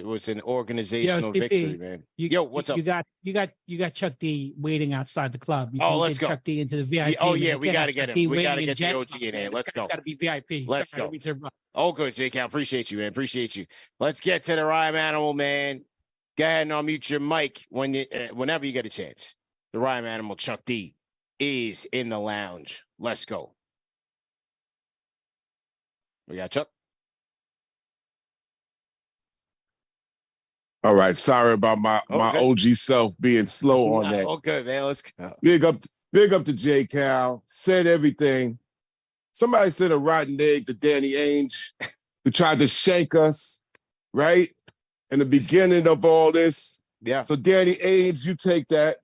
C: was an organizational victory, man. What's up?
E: You got Chuck D waiting outside the club. You
C: let's go.
E: Chuck D into the VIP.
C: We got to get him. We got to get the OG in here. Let's go.
E: It's got to be VIP.
C: Let's go. Oh, good, J. Cal. Appreciate you, man. Appreciate you. Let's get to the rhyme animal, man. Go ahead and unmute your mic whenever you get a chance. The rhyme animal Chuck D is in the lounge. Let's go. We got Chuck.
F: All right. Sorry about my OG self being slow on that.
C: Okay, man. Let's go.
F: Big up to J Cal. Said everything. Somebody said a rotten egg to Danny Ainge, who tried to shank us, right? In the beginning of all this.
C: Yeah.
F: So Danny Ainge, you take that.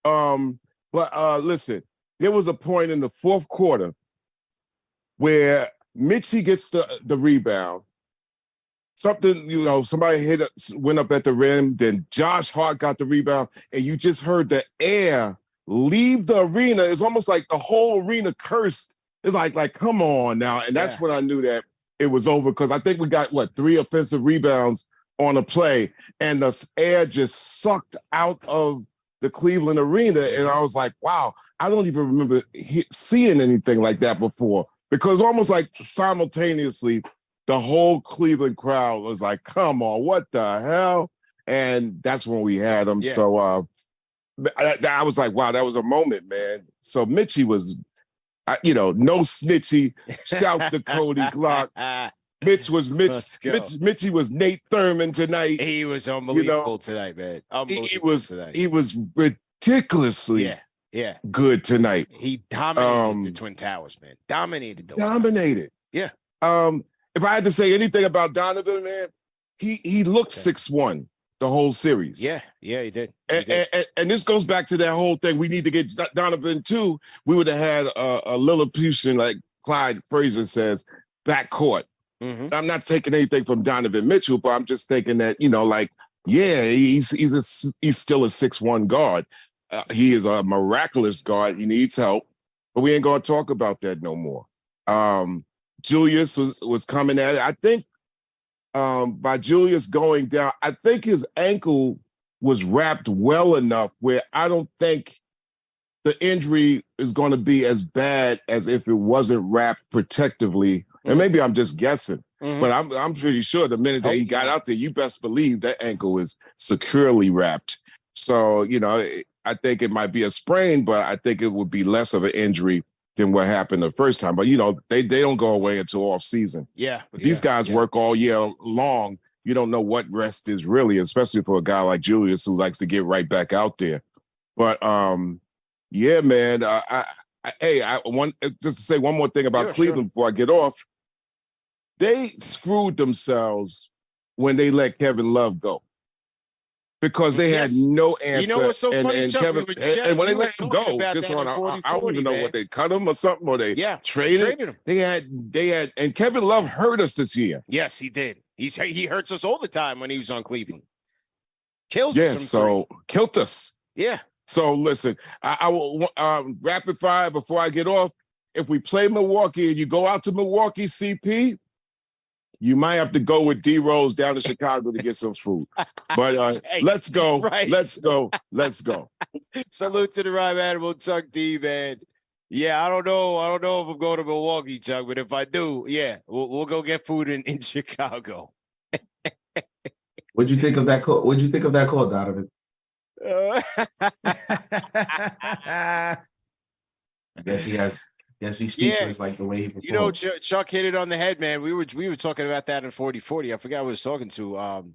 F: But listen, there was a point in the fourth quarter where Mitchie gets the rebound. Something, somebody went up at the rim, then Josh Hart got the rebound, and you just heard the air leave the arena. It's almost like the whole arena cursed. It's like, come on now. And that's when I knew that it was over, because I think we got, 3 offensive rebounds on a play, and the air just sucked out of the Cleveland arena. And I was like, wow, I don't even remember seeing anything like that before, because almost like simultaneously, the whole Cleveland crowd was like, come on, what the hell? And that's when we had them. Yeah. So I was like, wow, that was a moment, man. So Mitchie was, no snitchy. Shouts to Cody Glock. Mitch was Mitchie was Nate Thurman tonight.
C: He was unbelievable tonight, man.
F: He was ridiculously good tonight.
C: He dominated the Twin Towers, man. Dominated those.
F: Dominated.
C: Guys.
F: Yeah. If I had to say anything about Donovan, man, he looked 6'1" the whole series.
C: Yeah, he did.
F: And this goes back to that whole thing. We need to get Donovan too. We would have had a Lilliputian, like Clyde Frazier says, backcourt.
C: Mm-hmm.
F: I'm not taking anything from Donovan Mitchell, but I'm just thinking that, he's still a 6'1" guard. He is a miraculous guard. He needs help, but we ain't going to talk about that no more. Julius was coming at it. I think by Julius going down, I think his ankle was wrapped well enough where I don't think the injury is going to be as bad as if it wasn't wrapped protectively. Mm-hmm. And maybe I'm just guessing, but I'm pretty sure the minute that he got out there, you best believe that ankle is securely wrapped. So, I think it might be a sprain, but I think it would be less of an injury than what happened the first time. But, they don't go away until off season.
C: Yeah.
F: These guys work all year long. You don't know what rest is really, especially for a guy like Julius who likes to get right back out there. But, yeah, man, I want just to say one more thing about Cleveland before I get off. They screwed themselves when they let Kevin Love go, because they had no answer.
C: What's so funny,
F: and
C: Chuck?
F: When they let him go, just on, I don't even know what they cut him or something, or they traded him. They had, and Kevin Love hurt us this year.
C: Yes, he did. He hurts us all the time when he was on Cleveland. Kills us.
F: Killed us.
C: Yeah.
F: So listen, I will rapid fire before I get off. If we play Milwaukee and you go out to Milwaukee, CP, you might have to go with D Rose down to Chicago to get some food. But let's go. Right. Let's go.
C: Salute to the rhyme animal, Chuck D, man. Yeah, I don't know if I'm going to Milwaukee, Chuck, but if I do, we'll go get food in Chicago.
B: What'd you think of that call? Donovan? I guess he's speechless, like the way he performed.
C: Chuck hit it on the head, man. We were talking about that in 40-40. I forgot who I was talking to.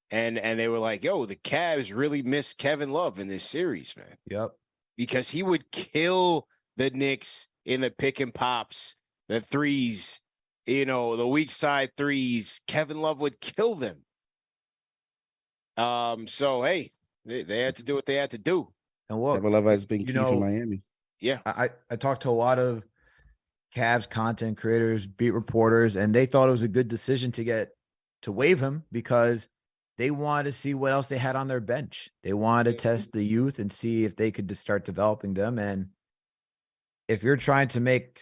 C: And they were like, yo, the Cavs really miss Kevin Love in this series, man.
A: Yep.
C: Because he would kill the Knicks in the pick and pops, the threes, the weak side threes. Kevin Love would kill them. So hey, they had to do what they had to do.
A: And look,
B: Kevin Love has been key for Miami.
C: Yeah.
A: I talked to a lot of Cavs content creators, beat reporters, and they thought it was a good decision to waive him because they wanted to see what else they had on their bench. They wanted to test the youth and see if they could start developing them. And if you're trying to make,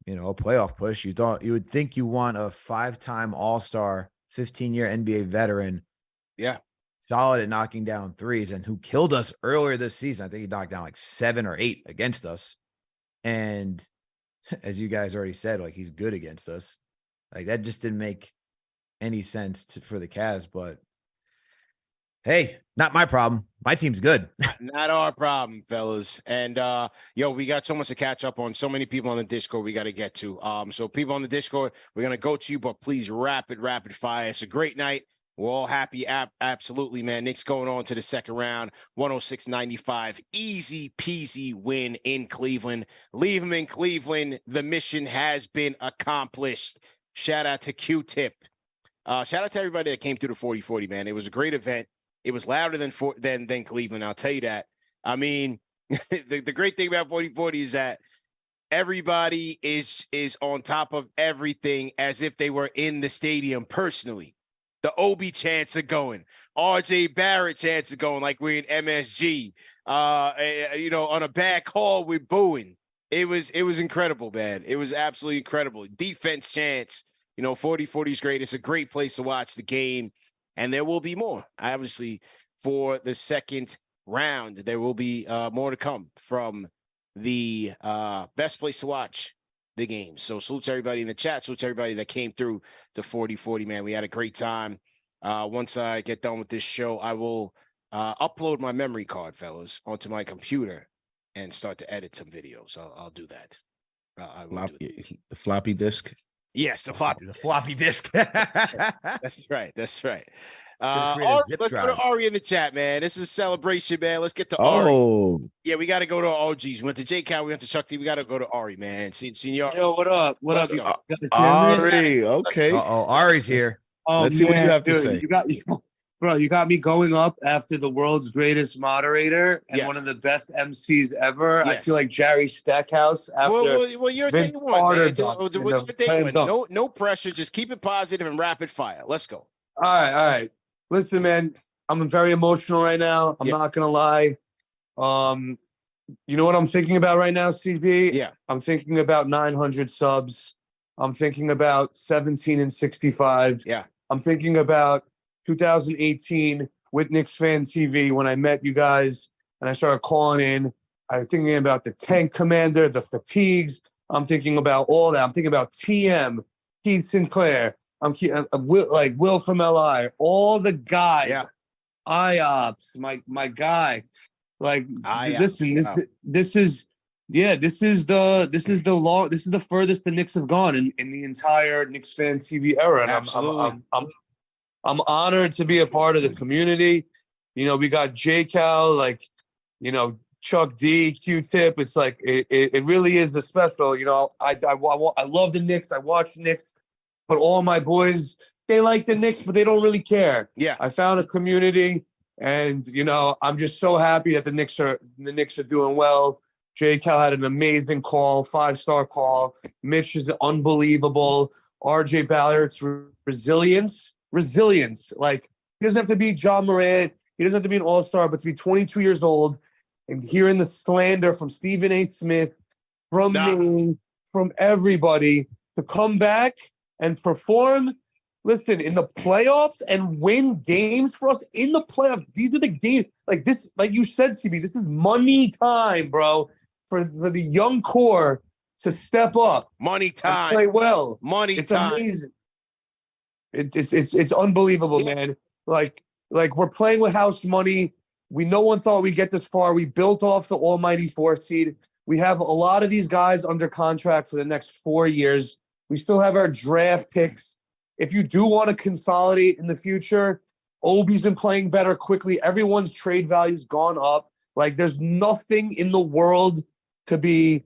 A: a playoff push, you would think you want a 5-time All-Star, 15-year NBA veteran.
C: Yeah.
A: Solid at knocking down threes, and who killed us earlier this season. I think he knocked down like 7 or 8 against us. And as you guys already said, like, he's good against us. Like, that just didn't make any sense for the Cavs. But Hey, not my problem. My team's good.
C: Not our problem, fellas. And we got so much to catch up on. So many people on the Discord we got to get to. So people on the Discord, we're gonna go to you, but please rapid fire. It's a great night. We're all happy. Absolutely, man. Knicks going on to the second round, 106-95. Easy peasy win in Cleveland. Leave them in Cleveland. The mission has been accomplished. Shout out to Q-Tip. Shout out to everybody that came through the 40-40, man. It was a great event. It was louder than Cleveland. I'll tell you that. I mean, the great thing about 40-40 is that everybody is on top of everything as if they were in the stadium personally. The Obi chants are going. RJ Barrett chants are going like we're in MSG. On a bad call, we're booing. It was incredible, man. It was absolutely incredible. Defense chants. 40-40 is great. It's a great place to watch the game. And there will be more, obviously, for the second round. There will be more to come from the best place to watch the game. So salute to everybody in the chat. Salute to everybody that came through to 40-40, man. We had a great time. Once I get done with this show, I will upload my memory card, fellas, onto my computer and start to edit some videos. I'll do that. I will do that.
B: The floppy disk.
C: Yes, the floppy
A: disk.
C: That's right. Ari, let's go to Ari in the chat, man. This is a celebration, man. Let's get to Ari. Yeah, we got to go to OGs. We went to J Cal, we went to Chuck T. We got to go to Ari, man. Senor.
G: Yo, what up? What up?
B: Ari, okay.
A: Ari's here.
B: Let's see what you have to say.
G: You got me going up after the world's greatest moderator and one of the best MCs ever. I feel like Jerry Stackhouse after.
C: Well, you're saying one. No pressure. Just keep it positive and rapid fire. Let's go.
G: All right. Listen, man, I'm very emotional right now. I'm not gonna lie. You know what I'm thinking about right now, CB?
C: Yeah.
G: I'm thinking about 900 subs. I'm thinking about 17-65.
C: Yeah.
G: I'm thinking about 2018 with KnicksFanTV when I met you guys and I started calling in. I was thinking about the Tank Commander, the fatigues. I'm thinking about all that. I'm thinking about TM, Keith Sinclair. Will from LI, all the guys.
C: Yeah.
G: IOPS, my guy. Like, listen,
C: wow.
G: this is the furthest the Knicks have gone in the entire KnicksFanTV era. And
C: absolutely.
G: I'm honored to be a part of the community. We got J Cal, Chuck D, Q-Tip. It's like it really is the special. I love the Knicks. I watch the Knicks, but all my boys, they like the Knicks, but they don't really care.
C: Yeah.
G: I found a community, and I'm just so happy that the Knicks are doing well. J Cal had an amazing call, 5-star call. Mitch is unbelievable. RJ Barrett's resilience. Like, he doesn't have to be John Morant. He doesn't have to be an all-star, but to be 22 years old and hearing the slander from Stephen A. Smith, from me, from everybody, to come back and perform, listen, in the playoffs and win games for us in the playoffs. These are the games. Like this, like you said, CB, this is money time, bro, for the young core to step up.
C: Money time.
G: Play well.
C: Money
G: it's
C: time.
G: Amazing. It's unbelievable, man. Like we're playing with house money. No one thought we'd get this far. We built off the almighty 4th seed. We have a lot of these guys under contract for the next 4 years. We still have our draft picks. If you do want to consolidate in the future, Obi's been playing better quickly. Everyone's trade value's gone up. Like, there's nothing in the world to be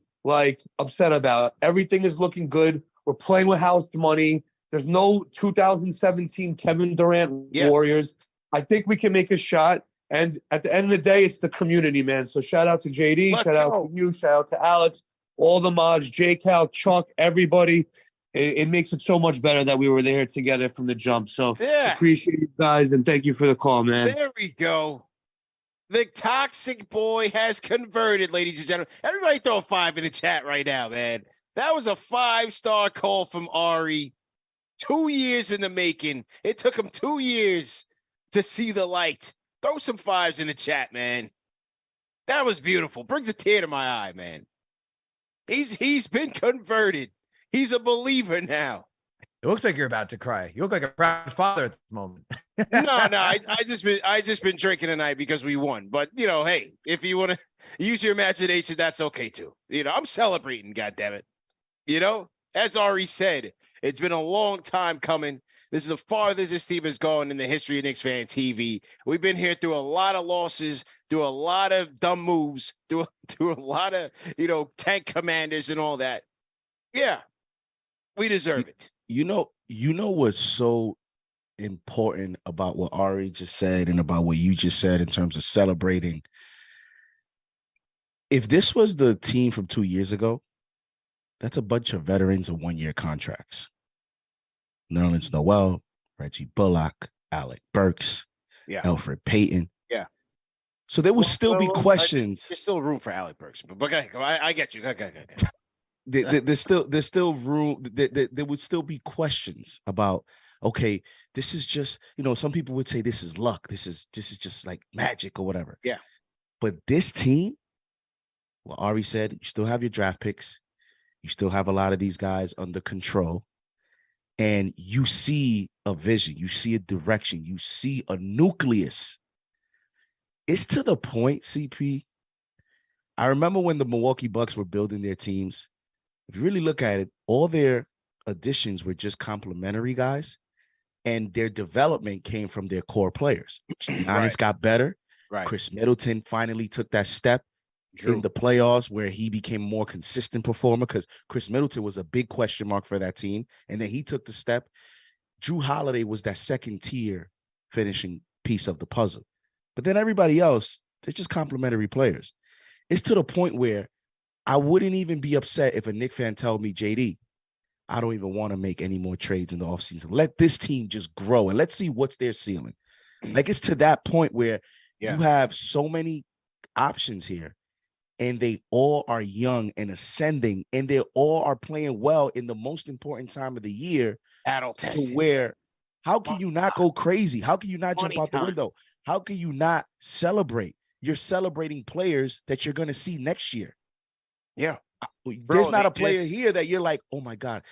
G: upset about. Everything is looking good. We're playing with house money. There's no 2017 Kevin Durant Warriors. I think we can make a shot. And at the end of the day, it's the community, man. So shout out to JD, shout out to you, shout out to Alex, all the mods, J Cal, Chuck, everybody. It makes it so much better that we were there together from the jump. So appreciate you guys and thank you for the call, man.
C: There we go. The toxic boy has converted, ladies and gentlemen. Everybody throw a 5 in the chat right now, man. That was a 5-star call from Ari. 2 years in the making. It took him 2 years to see the light. Throw some 5s in the chat, man. That was beautiful. Brings a tear to my eye, man. He's been converted. He's a believer now.
A: It looks like you're about to cry. You look like a proud father at this moment.
C: No, I just been drinking tonight because we won. But you know, hey, if you want to use your imagination, that's okay too. You know, I'm celebrating. God damn it. You know, as Ari said, it's been a long time coming. This is the farthest this team has gone in the history of Knicks Fan TV. We've been here through a lot of losses, through a lot of dumb moves, through a lot of tank commanders and all that. Yeah, we deserve it.
B: You know what's so important about what Ari just said and about what you just said in terms of celebrating. If this was the team from 2 years ago, that's a bunch of veterans of 1-year contracts. Nerlens Noel, Reggie Bullock, Alec Burks, Alfred Payton.
C: Yeah.
B: So there will still be questions.
C: There's still room for Alec Burks, but okay, I get you. Okay.
B: There's still room. There would still be questions about, okay, this is just, some people would say this is luck. This is just like magic or whatever.
C: Yeah.
B: But this team, well, Ari said, you still have your draft picks. You still have a lot of these guys under control. And you see a vision. You see a direction. You see a nucleus. It's to the point, CP. I remember when the Milwaukee Bucks were building their teams. If you really look at it, all their additions were just complementary guys. And their development came from their core players. Giannis got better.
C: Right.
B: Chris Middleton finally took that step in the playoffs where he became a more consistent performer because Chris Middleton was a big question mark for that team. And then he took the step. Drew Holiday was that second tier finishing piece of the puzzle. But then everybody else, they're just complementary players. It's to the point where I wouldn't even be upset if a Knick fan told me, JD, I don't even want to make any more trades in the offseason. Let this team just grow and let's see what's their ceiling. Like it's to that point where you have so many options here and they all are young and ascending and they all are playing well in the most important time of the year.
C: Battle test.
B: Where how can you not go crazy? How can you not jump out the window? How can you not celebrate? You're celebrating players that you're going to see next year.
C: Yeah.
B: There's not a player here that you're like, oh my God,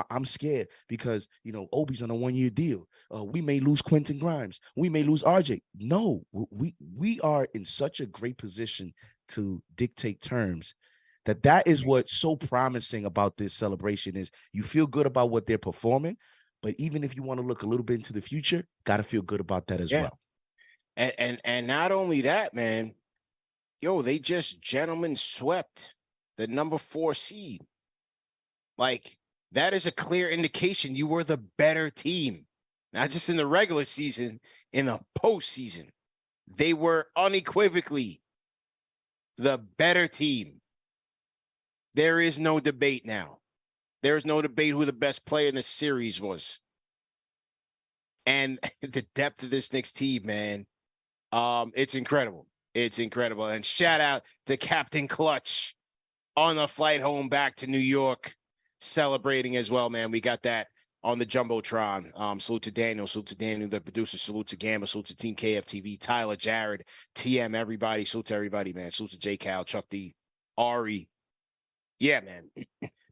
B: I'm scared because Obi's on a 1-year deal. We may lose Quentin Grimes. We may lose RJ. No, we are in such a great position to dictate terms that is what's so promising about this celebration is you feel good about what they're performing, but even if you want to look a little bit into the future, got to feel good about that as well.
C: And not only that, man, they just gentlemen swept the number 4 seed. Like, that is a clear indication you were the better team. Not just in the regular season, in the postseason. They were unequivocally the better team. There is no debate now. There is no debate who the best player in the series was. And the depth of this Knicks team, man, it's incredible. It's incredible. And shout out to Captain Clutch on the flight home back to New York, celebrating as well, man. We got that on the Jumbotron. Salute to Daniel, the producer, salute to Gamma, salute to Team KFTV, Tyler, Jared, TM, everybody, salute to everybody, man. Salute to J. Cal, Chuck D, Ari. Yeah, man.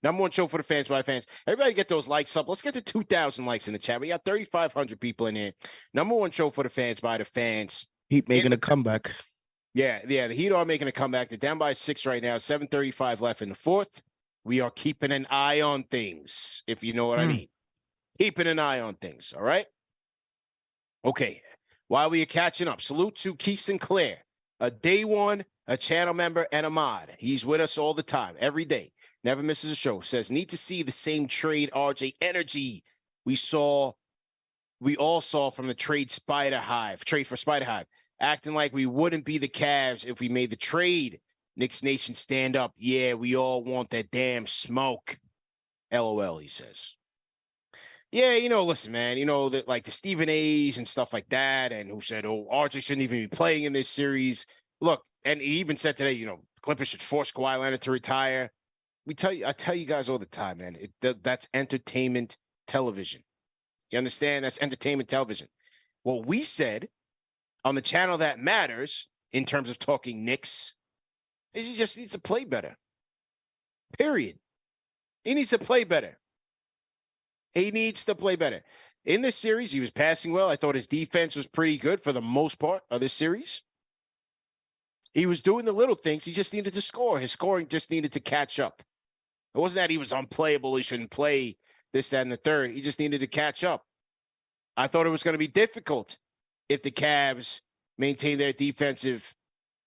C: Number 1 show for the fans, by the fans. Everybody get those likes up. Let's get to 2,000 likes in the chat. We got 3,500 people in here. Number 1 show for the fans, by the fans.
B: Heat making a comeback.
C: Yeah, the Heat are making a comeback. They're down by 6 right now, 7:35 left in the 4th. We are keeping an eye on things, if you know what I mean. Keeping an eye on things, all right? Okay, while we are catching up, salute to Keith Sinclair, a day one, a channel member, and a mod. He's with us all the time, every day. Never misses a show. Says, need to see the same trade RJ energy we all saw from the trade for Spider Hive. Acting like we wouldn't be the Cavs if we made the trade. Knicks Nation, stand up. Yeah, we all want that damn smoke. LOL, he says. Yeah, listen, man, that like the Stephen A's and stuff like that, and who said, oh, RJ shouldn't even be playing in this series. Look, and he even said today, Clippers should force Kawhi Leonard to retire. I tell you guys all the time, man, that's entertainment television. You understand? That's entertainment television. What we said on the channel that matters in terms of talking Knicks is he just needs to play better. Period. He needs to play better. He needs to play better. In this series, he was passing well. I thought his defense was pretty good for the most part of this series. He was doing the little things. He just needed to score. His scoring just needed to catch up. It wasn't that he was unplayable. He shouldn't play this, that, and the third. He just needed to catch up. I thought it was going to be difficult if the Cavs maintained their defensive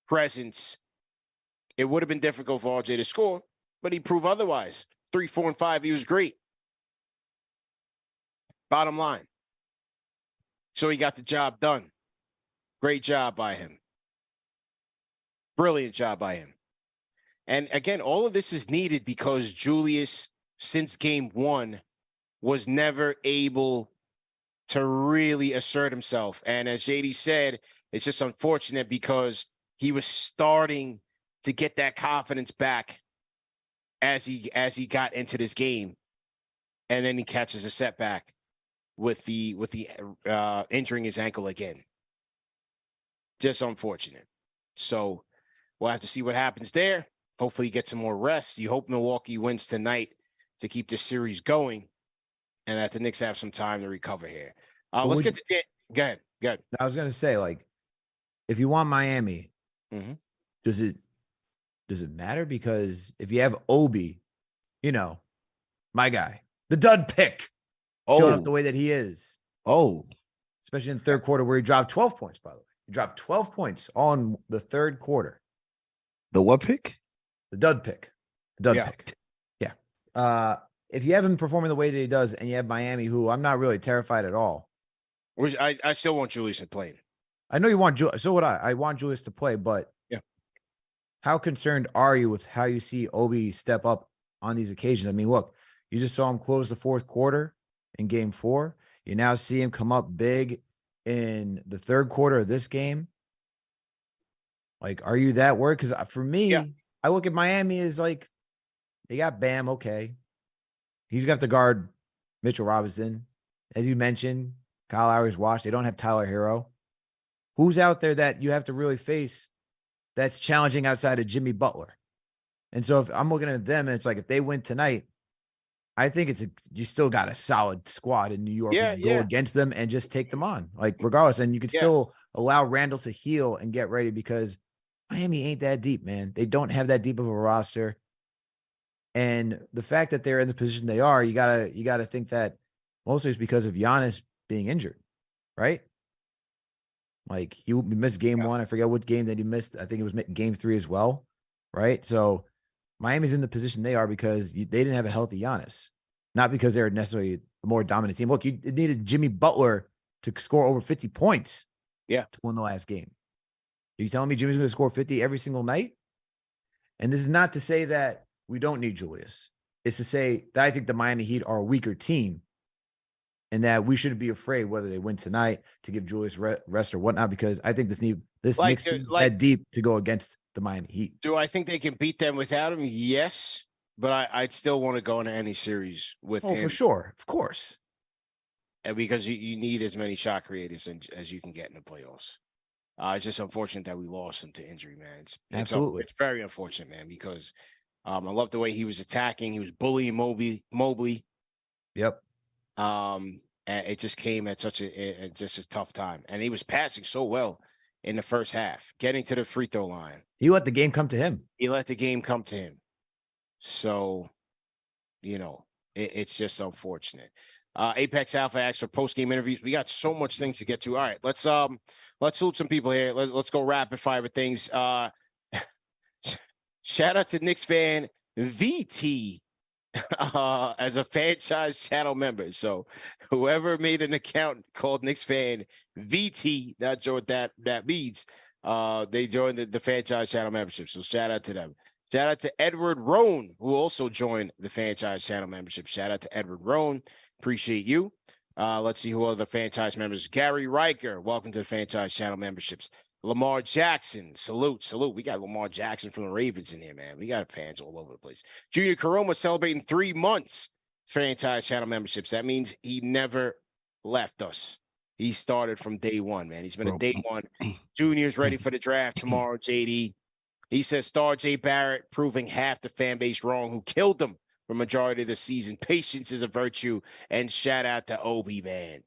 C: presence. It would have been difficult for RJ to score, but he proved otherwise. 3, 4, and 5, he was great. Bottom line. So he got the job done. Great job by him. Brilliant job by him. And again, all of this is needed because Julius, since game 1, was never able to really assert himself. And as JD said, it's just unfortunate because he was starting to get that confidence back as he got into this game. And then he catches a setback with the injuring his ankle again. Just unfortunate. So we'll have to see what happens there. Hopefully he gets some more rest. You hope Milwaukee wins tonight to keep this series going and that the Knicks have some time to recover here. Let's get to it. Go ahead.
A: I was going to say, like, if you want Miami, does it matter? Because if you have Obi, you know, my guy, the dud pick, showing up the way that he is. Especially in the third quarter where he dropped 12 points, by the way. He dropped 12 points on the third quarter.
B: The what pick?
A: The dud pick. The dud pick. Yeah. If you have him performing the way that he does and you have Miami, who I'm not really terrified at all.
C: Which I still want Julius to play.
A: I know you want Julius. So would I. I want Julius to play, but how concerned are you with how you see Obi step up on these occasions? I mean, look, you just saw him close the fourth quarter in game 4. You now see him come up big in the third quarter of this game. Like, are you that worried? Because for me, I look at Miami as like, they got Bam, okay. He's going to have to guard Mitchell Robinson. As you mentioned, Kyle Lowry's washed. They don't have Tyler Hero. Who's out there that you have to really face that's challenging outside of Jimmy Butler? And so if I'm looking at them, and it's like, if they win tonight, I think you still got a solid squad in New York. You can go against them and just take them on, like, regardless. And you can still allow Randle to heal and get ready because Miami ain't that deep, man. They don't have that deep of a roster. And the fact that they're in the position they are, you gotta think that mostly it's because of Giannis being injured, right? Like, he missed game 1. I forget what game that he missed. I think it was game 3 as well, right? So Miami's in the position they are because they didn't have a healthy Giannis, not because they're necessarily a more dominant team. Look, you needed Jimmy Butler to score over 50 points to win the last game. Are you telling me Jimmy's going to score 50 every single night? And this is not to say that we don't need Julius. It's to say that I think the Miami Heat are a weaker team and that we shouldn't be afraid whether they win tonight to give Julius rest or whatnot, because I think this Knicks team that deep to go against the Miami Heat.
C: Do I think they can beat them without him? Yes, but I'd still want to go into any series with him.
A: For sure. Of course.
C: And because you need as many shot creators as you can get in the playoffs. It's just unfortunate that we lost him to injury, man.
A: Absolutely.
C: It's very unfortunate, man, because I love the way he was attacking. He was bullying Mobley.
A: Yep.
C: And it just came at such a tough time. And he was passing so well in the first half, getting to the free throw line.
A: He let the game come to him. So, it's just unfortunate. Apex Alpha asks for post-game interviews. We got so much things to get to. All right, let's salute some people here. Let's go rapid fire with things. Shout out to Knicks fan VT as a Fanchise channel member. So whoever made an account called Knicks fan VT, not sure what that means. They joined the Fanchise channel membership. So shout out to them. Shout out to Edward Rohn, who also joined the Fanchise channel membership. Shout out to Edward Rohn. Appreciate you. Let's see who other Fanchise members. Gary Riker, welcome to the Fanchise channel memberships. Lamar Jackson, salute. We got Lamar Jackson from the Ravens in here, man. We got fans all over the place. Junior Caroma celebrating 3 months Fanchise channel memberships. That means he never left us. He started from day one, man. He's been a day one. Junior's ready for the draft tomorrow, JD. He says star J. Barrett proving half the fan base wrong who killed him
C: for majority of the season. Patience is a virtue. And shout out to Obi, man.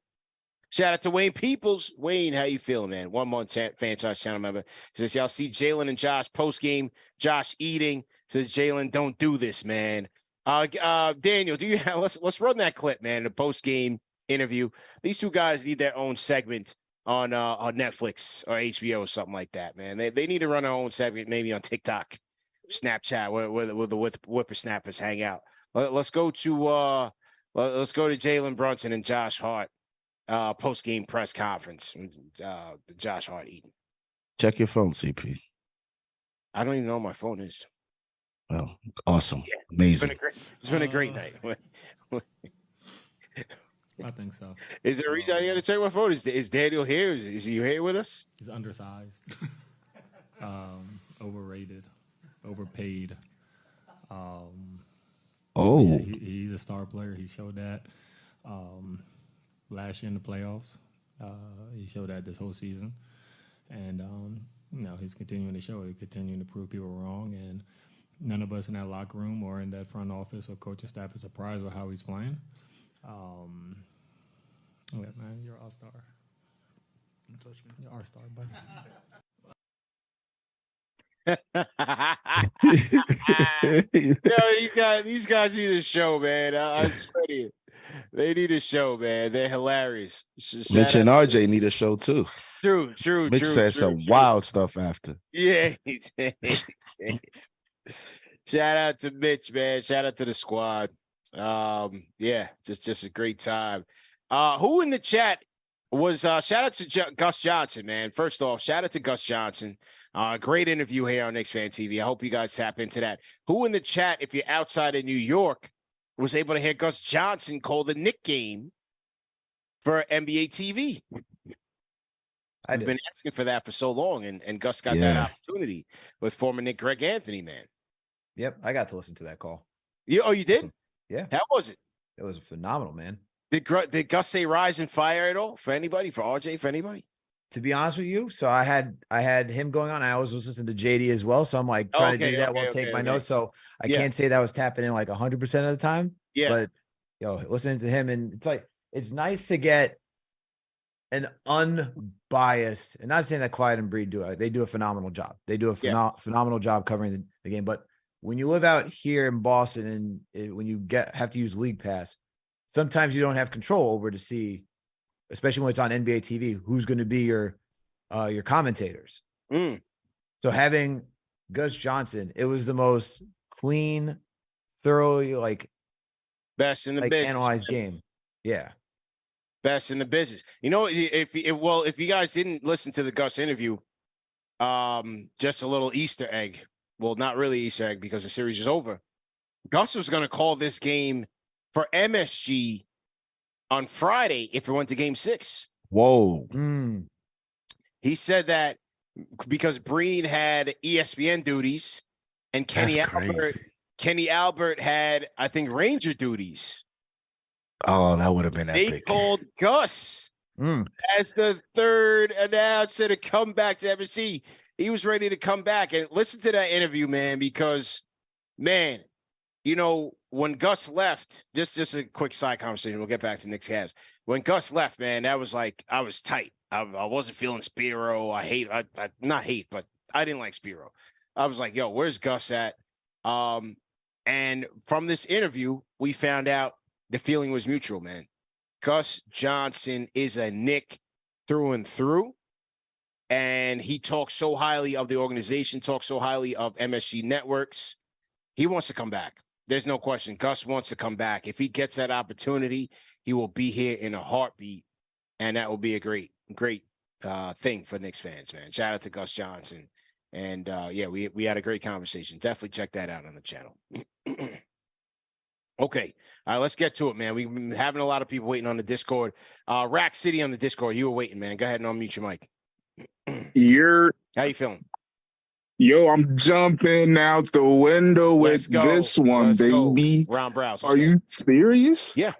C: Shout out to Wayne Peoples. Wayne, how you feeling, man? One more Fanchise channel member says, y'all see Jalen and Josh post game. Josh eating says, Jalen, don't do this, man. Daniel, do you have? Let's run that clip, man. The post game interview. These two guys need their own segment on Netflix or HBO or something like that, man. They need to run their own segment, maybe on TikTok, Snapchat, where the whippersnappers hang out. Let's go to Jalen Brunson and Josh Hart. Post-game press conference, Josh Hart eating.
B: Check your phone, CP.
C: I don't even know what my phone is.
B: Well, awesome.
C: Yeah,
B: amazing.
C: It's been a great night.
H: I think so.
C: Is there a reason I got to check my phone? Is Daniel here? Is he here with us?
H: He's undersized, overrated, overpaid. Yeah, he's a star player. He showed that. Last year in the playoffs. He showed that this whole season. And, he's continuing to show it, continuing to prove people wrong. And none of us in that locker room or in that front office or coaching staff is surprised with how he's playing. Yeah, man, you're all-star. Don't touch me. You're our-star,
C: buddy. These guys need a show, man. I swear to you. They need a show, man. They're hilarious.
B: Mitch and RJ need a show too.
C: True.
B: Mitch said some wild stuff after.
C: Yeah. Shout out to Mitch, man. Shout out to the squad. Yeah, just a great time. Who in the chat was shout out to Gus Johnson, man. First off, shout out to Gus Johnson. Great interview here on KnicksFanTV. I hope you guys tap into that. Who in the chat, if you're outside of New York, was able to hear Gus Johnson call the Knick game for NBA TV? I've been asking for that for so long, and Gus got that opportunity with former Knick Greg Anthony, man.
A: Yep, I got to listen to that call.
C: Oh, you did?
A: Yeah.
C: How was it?
A: It was phenomenal, man.
C: Did Gus say rise and fire at all for anybody, for RJ, for anybody?
A: To be honest with you, so I had him going on. I was listening to JD as well, so I'm like trying to do that while take my notes. So I can't say that I was tapping in like 100% of the time. Yeah, but listening to him, and it's nice to get an unbiased, and not saying that Quiet and Breed do it. They do a phenomenal job. They do a phenomenal job covering the game. But when you live out here in Boston and when you have to use League Pass, sometimes you don't have control over to see, especially when it's on NBA TV, who's going to be your commentators. So having Gus Johnson, it was the most clean, thoroughly
C: best in the business,
A: analyzed game. Yeah.
C: Best in the business. You know, if you guys didn't listen to the Gus interview, just a little Easter egg. Well, not really Easter egg because the series is over. Gus was going to call this game for MSG on Friday if it went to Game 6.
B: Whoa.
C: He said that because Breen had ESPN duties and Kenny Albert had, I think, Ranger duties.
B: Oh, that would have been epic.
C: They called Gus as the third announcer to come back to MSG. He was ready to come back. And listen to that interview, man, because, man, you know, when Gus left, just a quick side conversation. We'll get back to Knicks Cavs. When Gus left, man, that was like, I was tight. I wasn't feeling Spiro. Not hate, but I didn't like Spiro. I was like, yo, where's Gus at? And from this interview, we found out the feeling was mutual, man. Gus Johnson is a Knick through and through. And he talks so highly of the organization, talks so highly of MSG Networks. He wants to come back. There's no question. Gus wants to come back. If he gets that opportunity, he will be here in a heartbeat. And that will be a great thing for Knicks fans, man. Shout out to Gus Johnson. And we had a great conversation. Definitely check that out on the channel. Okay. All right, let's get to it, man. We've been having a lot of people waiting on the Discord. Rack City on the Discord. You were waiting, man. Go ahead and unmute your mic. How you feeling?
I: Yo, I'm jumping out the window with this one, baby.
C: Round Browse.
I: Are you serious?
C: Yeah.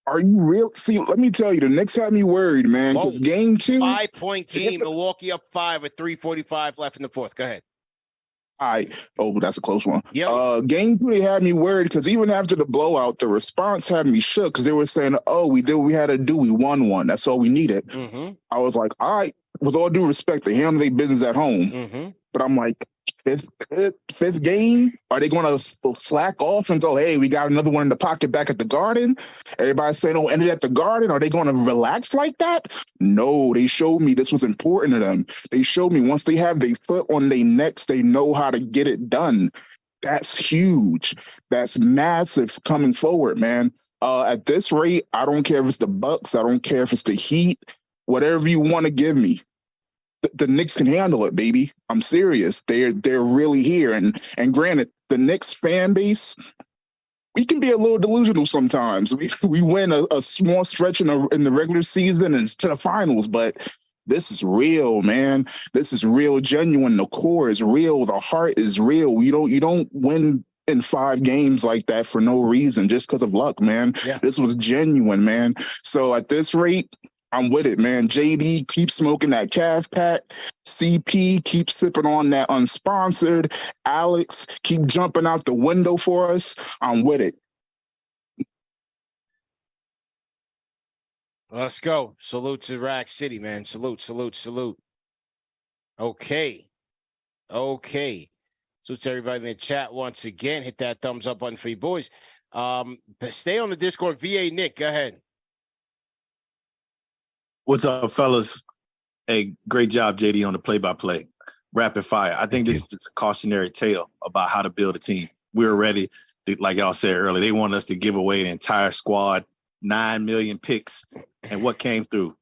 I: Are you real? See, let me tell you, the Knicks had me worried, man, because game 2.
C: 5-point game, Milwaukee up 5 with 3:45 left in the fourth. Go ahead.
I: Oh, that's a close one.
C: Yep.
I: Game 2, they had me worried because even after the blowout, the response had me shook because they were saying, "Oh, we did what we had to do. We won one. That's all we needed."
C: Mm-hmm.
I: I was like, "All right." With all due respect, they handle their business at home.
C: Mm-hmm.
I: But I'm like, fifth game, are they going to slack off and go, "Hey, we got another one in the pocket back at the Garden"? Everybody's saying, "Oh, ended at the Garden." Are they going to relax like that? No, they showed me this was important to them. They showed me once they have their foot on their necks, they know how to get it done. That's huge. That's massive coming forward, man. At this rate, I don't care if it's the Bucks. I don't care if it's the Heat. Whatever you want to give me. The Knicks can handle it, baby. I'm serious. They're really here. And granted, the Knicks fan base, we can be a little delusional sometimes. We win a small stretch in the regular season and to the finals, but this is real, man. This is real, genuine. The core is real. The heart is real. You don't win in 5 games like that for no reason, just because of luck, man.
C: Yeah.
I: This was genuine, man. So at this rate, I'm with it, man. JD, keep smoking that calf pack. CP, keep sipping on that unsponsored. Alex, keep jumping out the window for us. I'm with it.
C: Let's go. Salute to Rack City, man. Salute. Okay. So to everybody in the chat once again, hit that thumbs up button for you boys. Stay on the Discord. VA Nick, go ahead.
J: What's up, fellas? Hey, great job, JD, on the play-by-play. Rapid fire. I think this is a cautionary tale about how to build a team. We were ready, like y'all said earlier, they want us to give away the entire squad, 9 million picks. And what came through?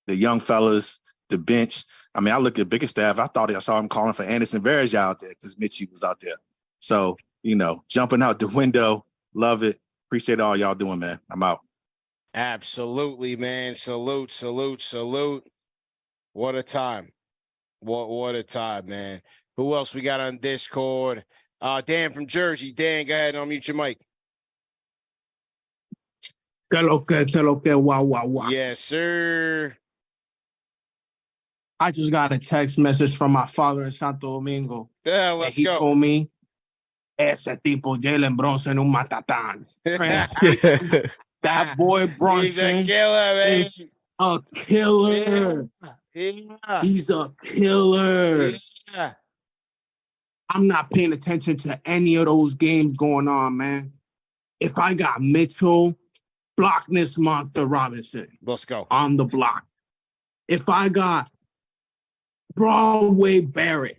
J: The young fellas, the bench. I mean, I looked at bigger staff. I thought I saw him calling for Anderson Varejao out there because Mitch was out there. So, jumping out the window, love it. Appreciate all y'all doing, man. I'm out.
C: Absolutely, man. Salute. What a time. What a time, man. Who else we got on Discord? Dan from Jersey. Dan, go ahead and unmute your mic.
K: Okay, wow.
C: Yes, sir.
K: I just got a text message from my father in Santo Domingo.
C: Yeah, let's
K: go. He told me, ese tipo Jalen Brunson un matatán. That boy Brunson.
C: He's a killer, man.
K: Is a killer.
C: Yeah.
K: He's a killer.
C: Yeah.
K: I'm not paying attention to any of those games going on, man. If I got Mitchell, block this monster Robinson.
C: Let's go.
K: On the block. If I got Broadway Barrett,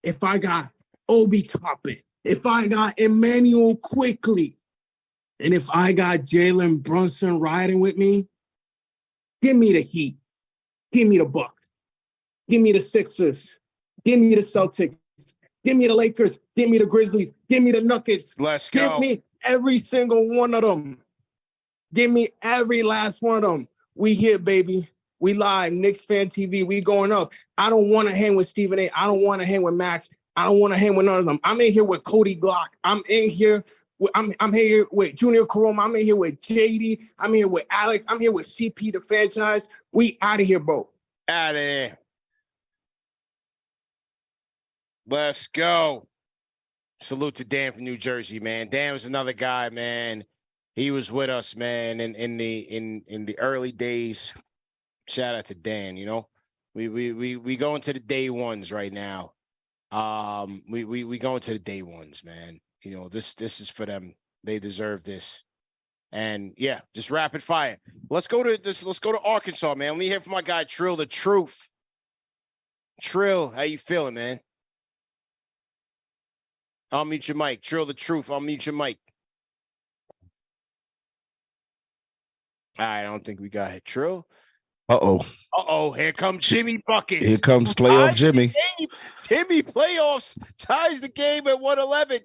K: if I got Obi Toppin, if I got Emmanuel Quickly, and if I got Jalen Brunson riding with me, give me the Heat. Give me the Bucks. Give me the Sixers. Give me the Celtics. Give me the Lakers. Give me the Grizzlies. Give me the Nuggets.
C: Let's go.
K: Give me every single one of them. Give me every last one of them. We here, baby. We live. KnicksFanTV. We going up. I don't want to hang with Stephen A. I don't want to hang with Max. I don't want to hang with none of them. I'm in here with Cody Glock. I'm here with Junior Caroma. I'm in here with JD. I'm here with Alex. I'm here with CP, the Fanchise. We out of here, bro.
C: Out of here. Let's go. Salute to Dan from New Jersey, man. Dan was another guy, man. He was with us, man, in the early days. Shout out to Dan. We go into the day ones right now. We go into the day ones, man. This is for them. They deserve this. And yeah, just rapid fire. Let's go to Arkansas, man. Let me hear from my guy Trill the Truth. Trill, how you feeling, man? I'll mute your mic. Trill the Truth. I'll mute your mic. All right, I don't think we got it. Trill.
B: Uh-oh.
C: Here comes Jimmy Buckets.
B: Here comes playoff Jimmy.
C: Jimmy playoffs ties the game at 111.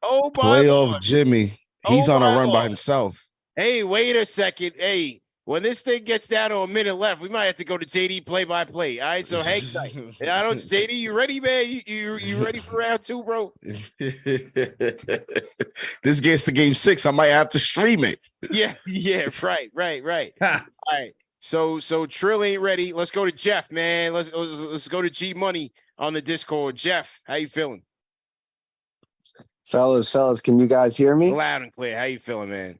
C: Oh, my
B: Playoff
C: Lord.
B: Jimmy. He's on a run by himself.
C: Hey, wait a second. Hey, when this thing gets down to a minute left, we might have to go to JD play-by-play. All right, so hang tight. JD, you ready, man? You ready for round 2, bro?
B: This gets to game 6. I might have to stream it.
C: Yeah, right. All right. So Trill ain't ready. Let's go to Jeff, man. Let's go to G Money on the Discord. Jeff, how you feeling?
L: Fellas, can you guys hear me?
C: Loud and clear. How you feeling, man?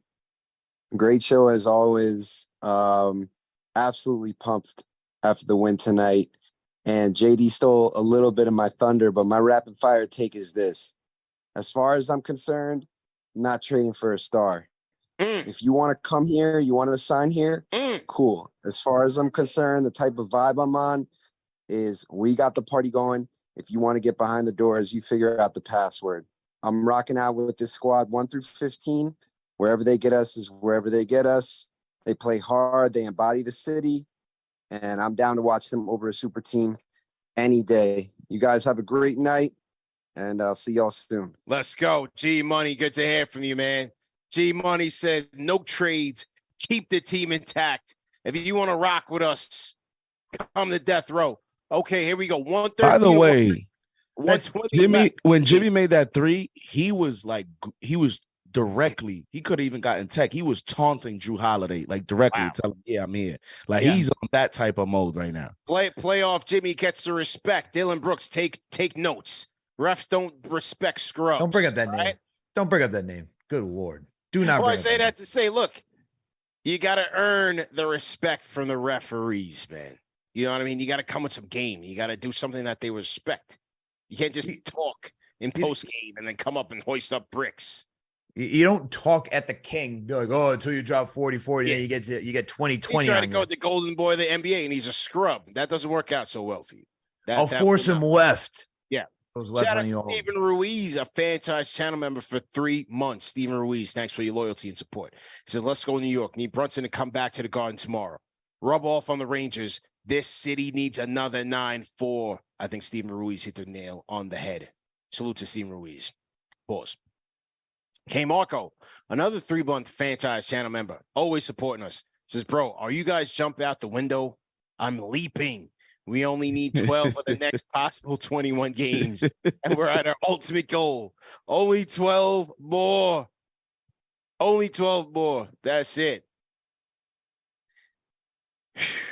L: Great show as always. Absolutely pumped after the win tonight. And JD stole a little bit of my thunder, but my rapid fire take is this. As far as I'm concerned, I'm not trading for a star. If you want to come here, you want to sign here, cool. As far as I'm concerned, the type of vibe I'm on is we got the party going. If you want to get behind the doors, you figure out the password. I'm rocking out with this squad 1 through 15. Wherever they get us is wherever they get us. They play hard. They embody the city. And I'm down to watch them over a super team any day. You guys have a great night, and I'll see y'all soon.
C: Let's go. G Money, good to hear from you, man. G Money said, no trades. Keep the team intact. If you want to rock with us, come to death row. Okay, here we go. 113.
B: By the way,
C: Jimmy,
B: when Jimmy made that three, he was directly, he could have even gotten tech. He was taunting Drew Holiday, like directly, telling him, yeah, I'm here. Like he's on that type of mode right now.
C: Playoff Jimmy gets the respect. Dylan Brooks, take notes. Refs don't respect scrubs.
A: Don't bring up that name. Don't bring up that name. Good Lord. Do not.
C: I say that to say, look, you got to earn the respect from the referees, man. You know what I mean? You got to come with some game. You got to do something that they respect. You can't just talk in post game and then come up and hoist up bricks.
A: You don't talk at the king. Be like, oh, until you drop 40-40, then you get 20-20.
C: He's trying to go with the golden boy of the NBA, and he's a scrub. That doesn't work out so well for you.
A: I'll force him left.
C: Yeah. Shout out to Stephen Ruiz, a Fanchise channel member for 3 months. Stephen Ruiz, thanks for your loyalty and support. He said, let's go to New York. Need Brunson to come back to the Garden tomorrow. Rub off on the Rangers. This city needs another 9-4. I think Stephen Ruiz hit the nail on the head. Salute to Stephen Ruiz. Pause. K Marco, another 3-month Fanchise channel member, always supporting us. Says, bro, are you guys jumping out the window? I'm leaping. We only need 12 for the next possible 21 games, and we're at our ultimate goal. Only 12 more. Only 12 more. That's it.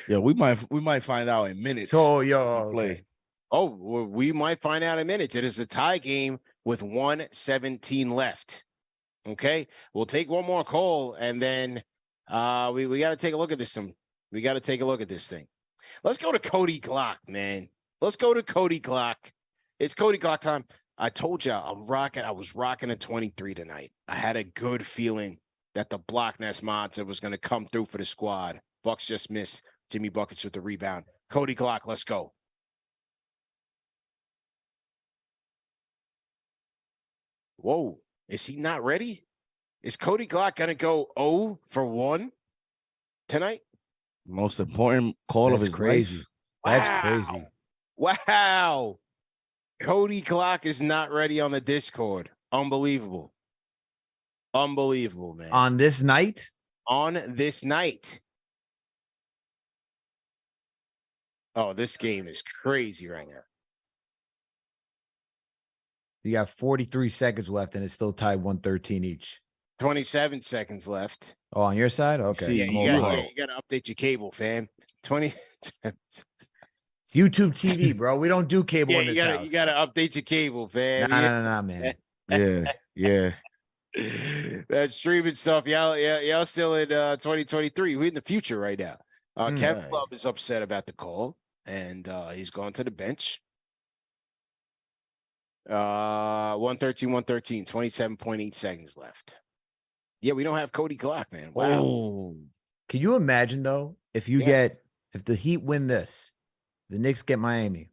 B: Yeah, we might find out in minutes.
A: Play.
C: Oh, well, we might find out in minutes. It is a tie game with 1:17 left. Okay, we'll take one more call, and then we got to take a look at this. We got to take a look at this thing. Let's go to Cody Glock, man. Let's go to Cody Glock. It's Cody Glock time. I told you I was rocking a 23 tonight. I had a good feeling that the block nest monster was going to come through for the squad. Bucks just missed. Jimmy Buckets with the rebound. Cody Glock, let's go. Whoa. Is he not ready? Is Cody Glock going to go 0 for 1 tonight?
B: Most important call of his life.
A: That's crazy.
C: Wow. Cody Glock is not ready on the Discord. Unbelievable. Unbelievable, man.
A: On this night?
C: On this night. Oh, this game is crazy right now.
A: You got 43 seconds left, and it's still tied 113 each.
C: 27 seconds left.
A: Oh, on your side? Okay.
C: Yeah, you got to update your cable, fam. 20.
A: It's YouTube TV, bro. We don't do cable in this house.
C: You got to update your cable, fam.
A: Nah, man.
B: Yeah.
C: That streaming stuff. Y'all still in 2023. We're in the future right now. Kevin Love is upset about the call, and he's gone to the bench. 113, 27.8 seconds left. Yeah, we don't have Cody Glock, man. Wow.
A: Oh. Can you imagine though if if the Heat win this, the Knicks get Miami?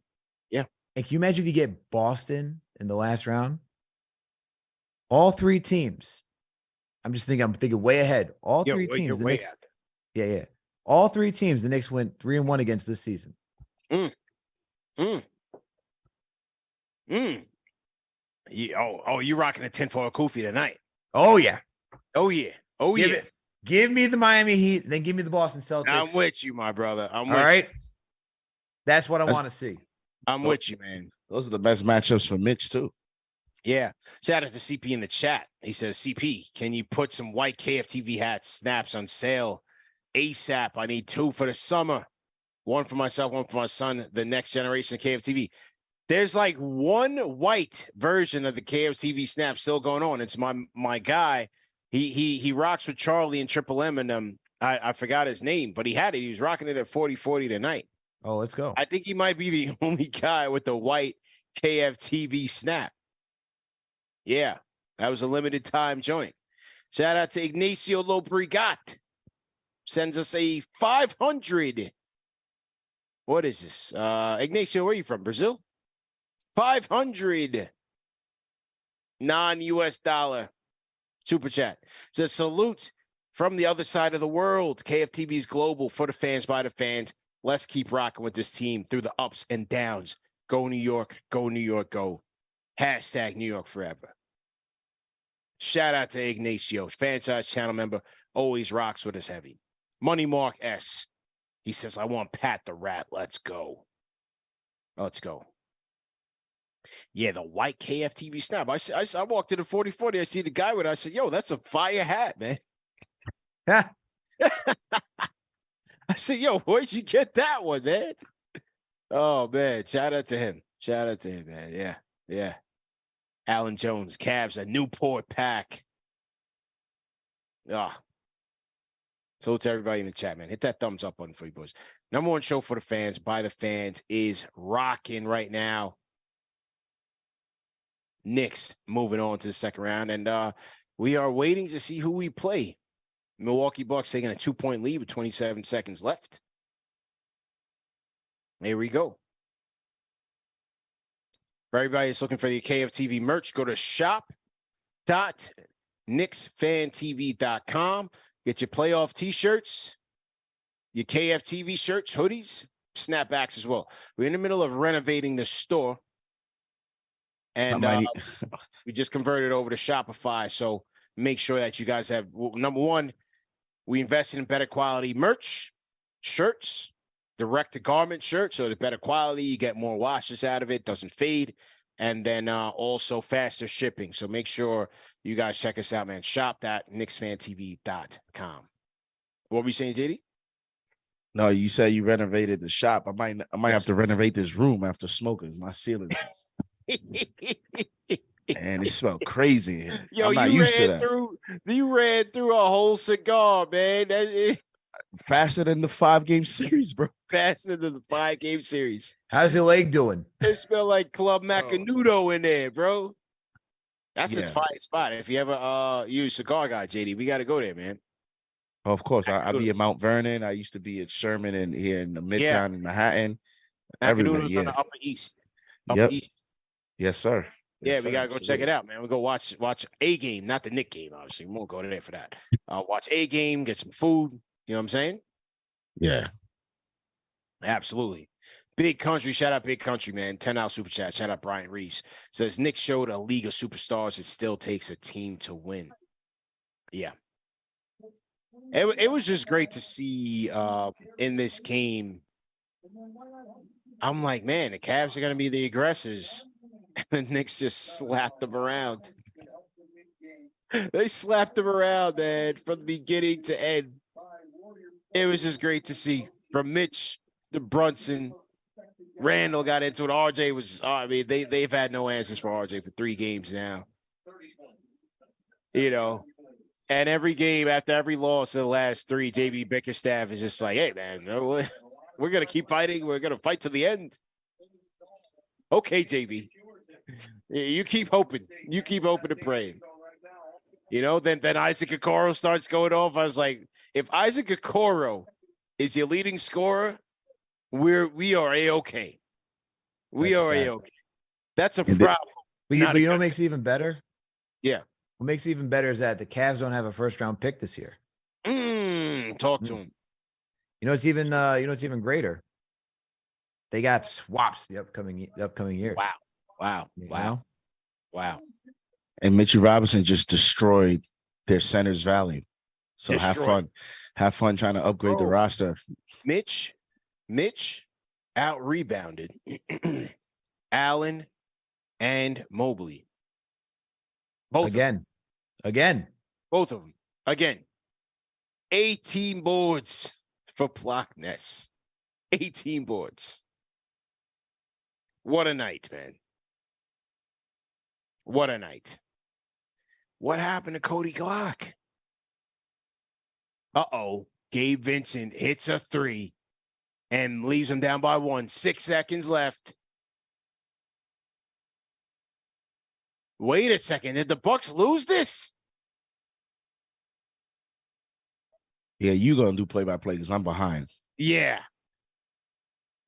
C: Yeah.
A: And can you imagine if you get Boston in the last round? All 3 teams. I'm thinking way ahead. All 3 teams. The Knicks. Yeah. All 3 teams. The Knicks went 3-1 against this season.
C: You're rocking a 10 for Kofi tonight.
A: Oh yeah.
C: Give
A: me the Miami Heat, then give me the Boston Celtics.
C: I'm with you, my brother.
A: All right. That's what I want to see.
C: I'm with you, man.
B: Those are the best matchups for Mitch too.
C: Yeah. Shout out to CP in the chat. He says, CP, can you put some white KFTV hats snaps on sale ASAP? I need 2 for the summer. 1 for myself, 1 for my son, the next generation of KFTV. There's like one white version of the KFTV snap still going on. It's my guy. He rocks with Charlie and Triple M and I forgot his name, but he had it. He was rocking it at 40-40 tonight.
A: Oh, let's go.
C: I think he might be the only guy with the white KFTV snap. Yeah, that was a limited time joint. Shout out to Ignacio Lobrigat. Sends us a 500. What is this? Ignacio, where are you from? Brazil? 500 non-US dollar super chat. Says salute from the other side of the world. KFTV's global for the fans, by the fans. Let's keep rocking with this team through the ups and downs. Go New York, go New York, go. Hashtag New York forever. Shout out to Ignacio, Fanchise channel member, always rocks with us heavy. Money Mark S. He says, I want Pat the Rat. Let's go. Let's go. Yeah, the white KFTV snap. I walked into 40-40. I see the guy with it. I said, yo, that's a fire hat, man.
A: Yeah.
C: I said, yo, where'd you get that one, man? Oh, man. Shout out to him. Shout out to him, man. Yeah. Yeah. Alan Jones, Cavs, a Newport pack. Ah. So to everybody in the chat, man, hit that thumbs up button for you boys. Number one show for the fans, by the fans, is rocking right now. Knicks moving on to the second round, and we are waiting to see who we play. Milwaukee Bucks taking a 2-point lead with 27 seconds left. Here we go. For everybody that's looking for the KFTV merch, go to shop.knicksfantv.com. Get your playoff t-shirts, your KFTV shirts, hoodies, snapbacks as well. We're in the middle of renovating the store. And we just converted over to Shopify. So make sure that you guys have, number one, we invested in better quality merch, shirts, direct-to-garment shirts. So the better quality, you get more washes out of it, doesn't fade. And then also faster shipping. So make sure you guys check us out, man. Shop.knicksfantv.com. What were you saying, JD?
B: No, you said you renovated the shop. I might have to renovate this room after smokers. My ceilings. And it smelled crazy in here.
C: Yo,
B: I'm not used to that.
C: You ran through a whole cigar, man.
B: Faster than the 5-game series, bro.
C: Faster than the 5-game series.
A: How's your leg doing?
C: It smelled like Club Macanudo in there, bro. That's a fire spot. If you ever use cigar guy, JD, we got to go there, man.
B: Oh, of course. I be in Mount Vernon. I used to be at Sherman and here in the Midtown in Manhattan. Everywhere,
C: Macanudo's on the Upper East.
B: Yep. Yes, sir.
C: Yeah, we gotta go check it out, man. We go watch a game, not the Knick game, obviously. We won't go there for that. Watch a game, get some food. You know what I'm saying?
B: Yeah.
C: Absolutely. Big Country, shout out Big Country, man. $10 super chat. Shout out Brian Reeves. Says Knicks showed a league of superstars. It still takes a team to win. Yeah. It was just great to see in this game. I'm like, man, the Cavs are gonna be the aggressors. And the Knicks just slapped them around. They slapped them around, man, from the beginning to end. It was just great to see. From Mitch to Brunson, Randle got into it. RJ was, I mean, they've had no answers for RJ for 3 games now. You know, and every game after every loss of the last 3, JB Bickerstaff is just like, hey, man, we're going to keep fighting. We're going to fight to the end. Okay, JB. You keep hoping. You keep hoping and praying. You know, then Isaac Okoro starts going off. I was like, if Isaac Okoro is your leading scorer, we are A-okay. We are A-okay. That's a problem.
A: But you know what makes it even better?
C: Yeah.
A: What makes it even better is that the Cavs don't have a first-round pick this year.
C: Talk to him.
A: You know, it's even greater. They got swaps the upcoming years.
C: Wow.
B: And Mitchell Robinson just destroyed their center's value. So have fun trying to upgrade the roster.
C: Mitch out rebounded Allen and Mobley. Both
A: again.
C: Both of them. Again. 18 boards for Blockness. 18 boards. What a night, man. What a night. What happened to Cody Glock? Uh-oh. Gabe Vincent hits a 3 and leaves him down by 1. 6 seconds left. Wait a second. Did the Bucks lose this?
B: Yeah, you gonna do play-by-play because I'm behind.
C: Yeah.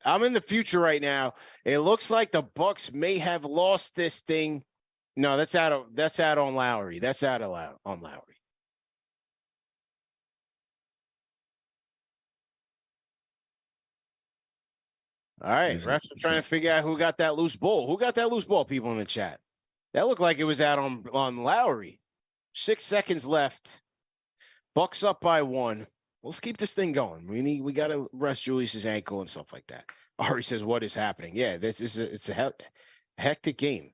C: I'm in the future right now. It looks like the Bucks may have lost this thing. No, that's out on Lowry. That's out on Lowry. All right, refs are trying to figure out who got that loose ball. Who got that loose ball, people in the chat? That looked like it was out on Lowry. 6 seconds left. Bucks up by 1. Let's keep this thing going. We got to rest Julius's ankle and stuff like that. Ari says, "What is happening?" Yeah, it's a hectic game.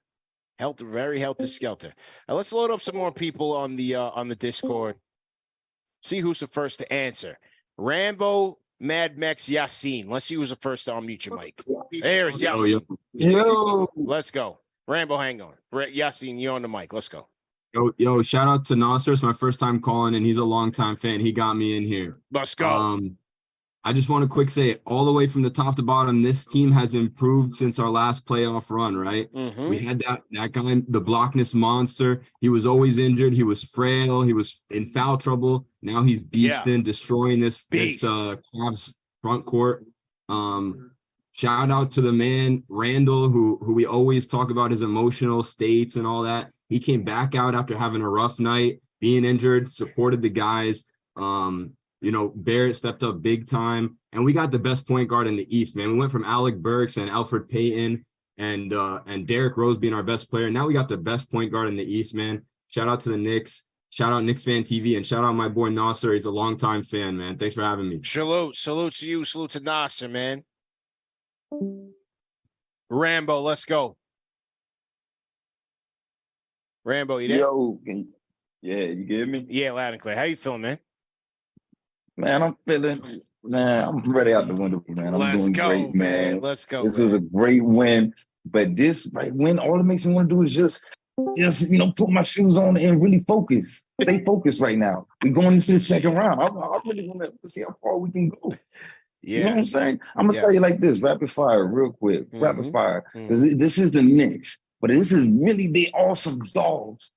C: Very helter-skelter. Now let's load up some more people on the Discord. See who's the first to answer. Rambo, Mad Mex, Yasin. Let's see who's the first to unmute your mic. There's Yasin.
M: Yo.
C: Let's go. Rambo, hang on. Yasin, you're on the mic. Let's go.
M: Yo, shout out to Nasser. It's my first time calling, and he's a longtime fan. He got me in here.
C: Let's go.
M: I just want to quick say, all the way from the top to bottom, this team has improved since our last playoff run, right?
C: Mm-hmm.
M: We had that guy, the blockness monster. He was always injured. He was frail. He was in foul trouble. Now he's beasting, destroying this Cavs front court. Shout out to the man, Randle, who we always talk about his emotional states and all that. He came back out after having a rough night, being injured, supported the guys. Barrett stepped up big time, and we got the best point guard in the East, man. We went from Alec Burks and Alfred Payton and Derrick Rose being our best player. Now we got the best point guard in the East, man. Shout out to the Knicks. Shout out KnicksFanTV, and shout out my boy Nasser. He's a longtime fan, man. Thanks for having me.
C: Salute to you. Salute to Nasser, man. Rambo, let's go. Rambo, you there?
N: Yo, you get me?
C: Yeah, loud and clear. How you feeling, man?
N: Man, I'm ready out the window, man. I'm doing great, man.
C: Let's go.
N: This was a great win, but this win, all it makes me want to do is just put my shoes on and really focus. Stay focused right now. We're going into the second round. I really want to see how far we can go.
C: Yeah.
N: You know what I'm saying? I'm gonna tell you like this, rapid fire, real quick. Rapid fire. This is the Knicks, but this is really they awesome dogs.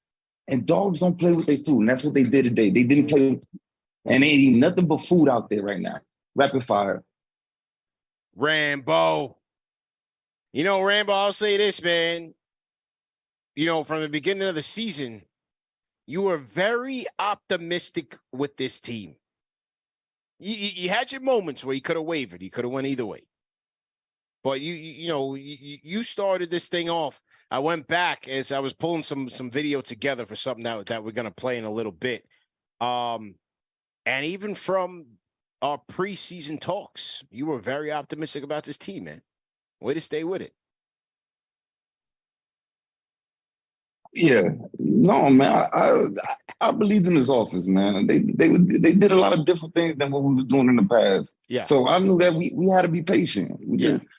N: And dogs don't play with their food. And that's what they did today. They didn't play. And they ain't eating nothing but food out there right now. Rapid fire.
C: Rambo. Rambo, I'll say this, man. From the beginning of the season, you were very optimistic with this team. You had your moments where you could have wavered. You could have went either way. But you started this thing off. I went back as I was pulling some video together for something that we're gonna play in a little bit. And even from our preseason talks, you were very optimistic about this team, man. Way to stay with it.
N: Yeah, no, man. I believe in this offense, man. They did a lot of different things than what we were doing in the past.
C: Yeah.
N: So I knew that we had to be patient.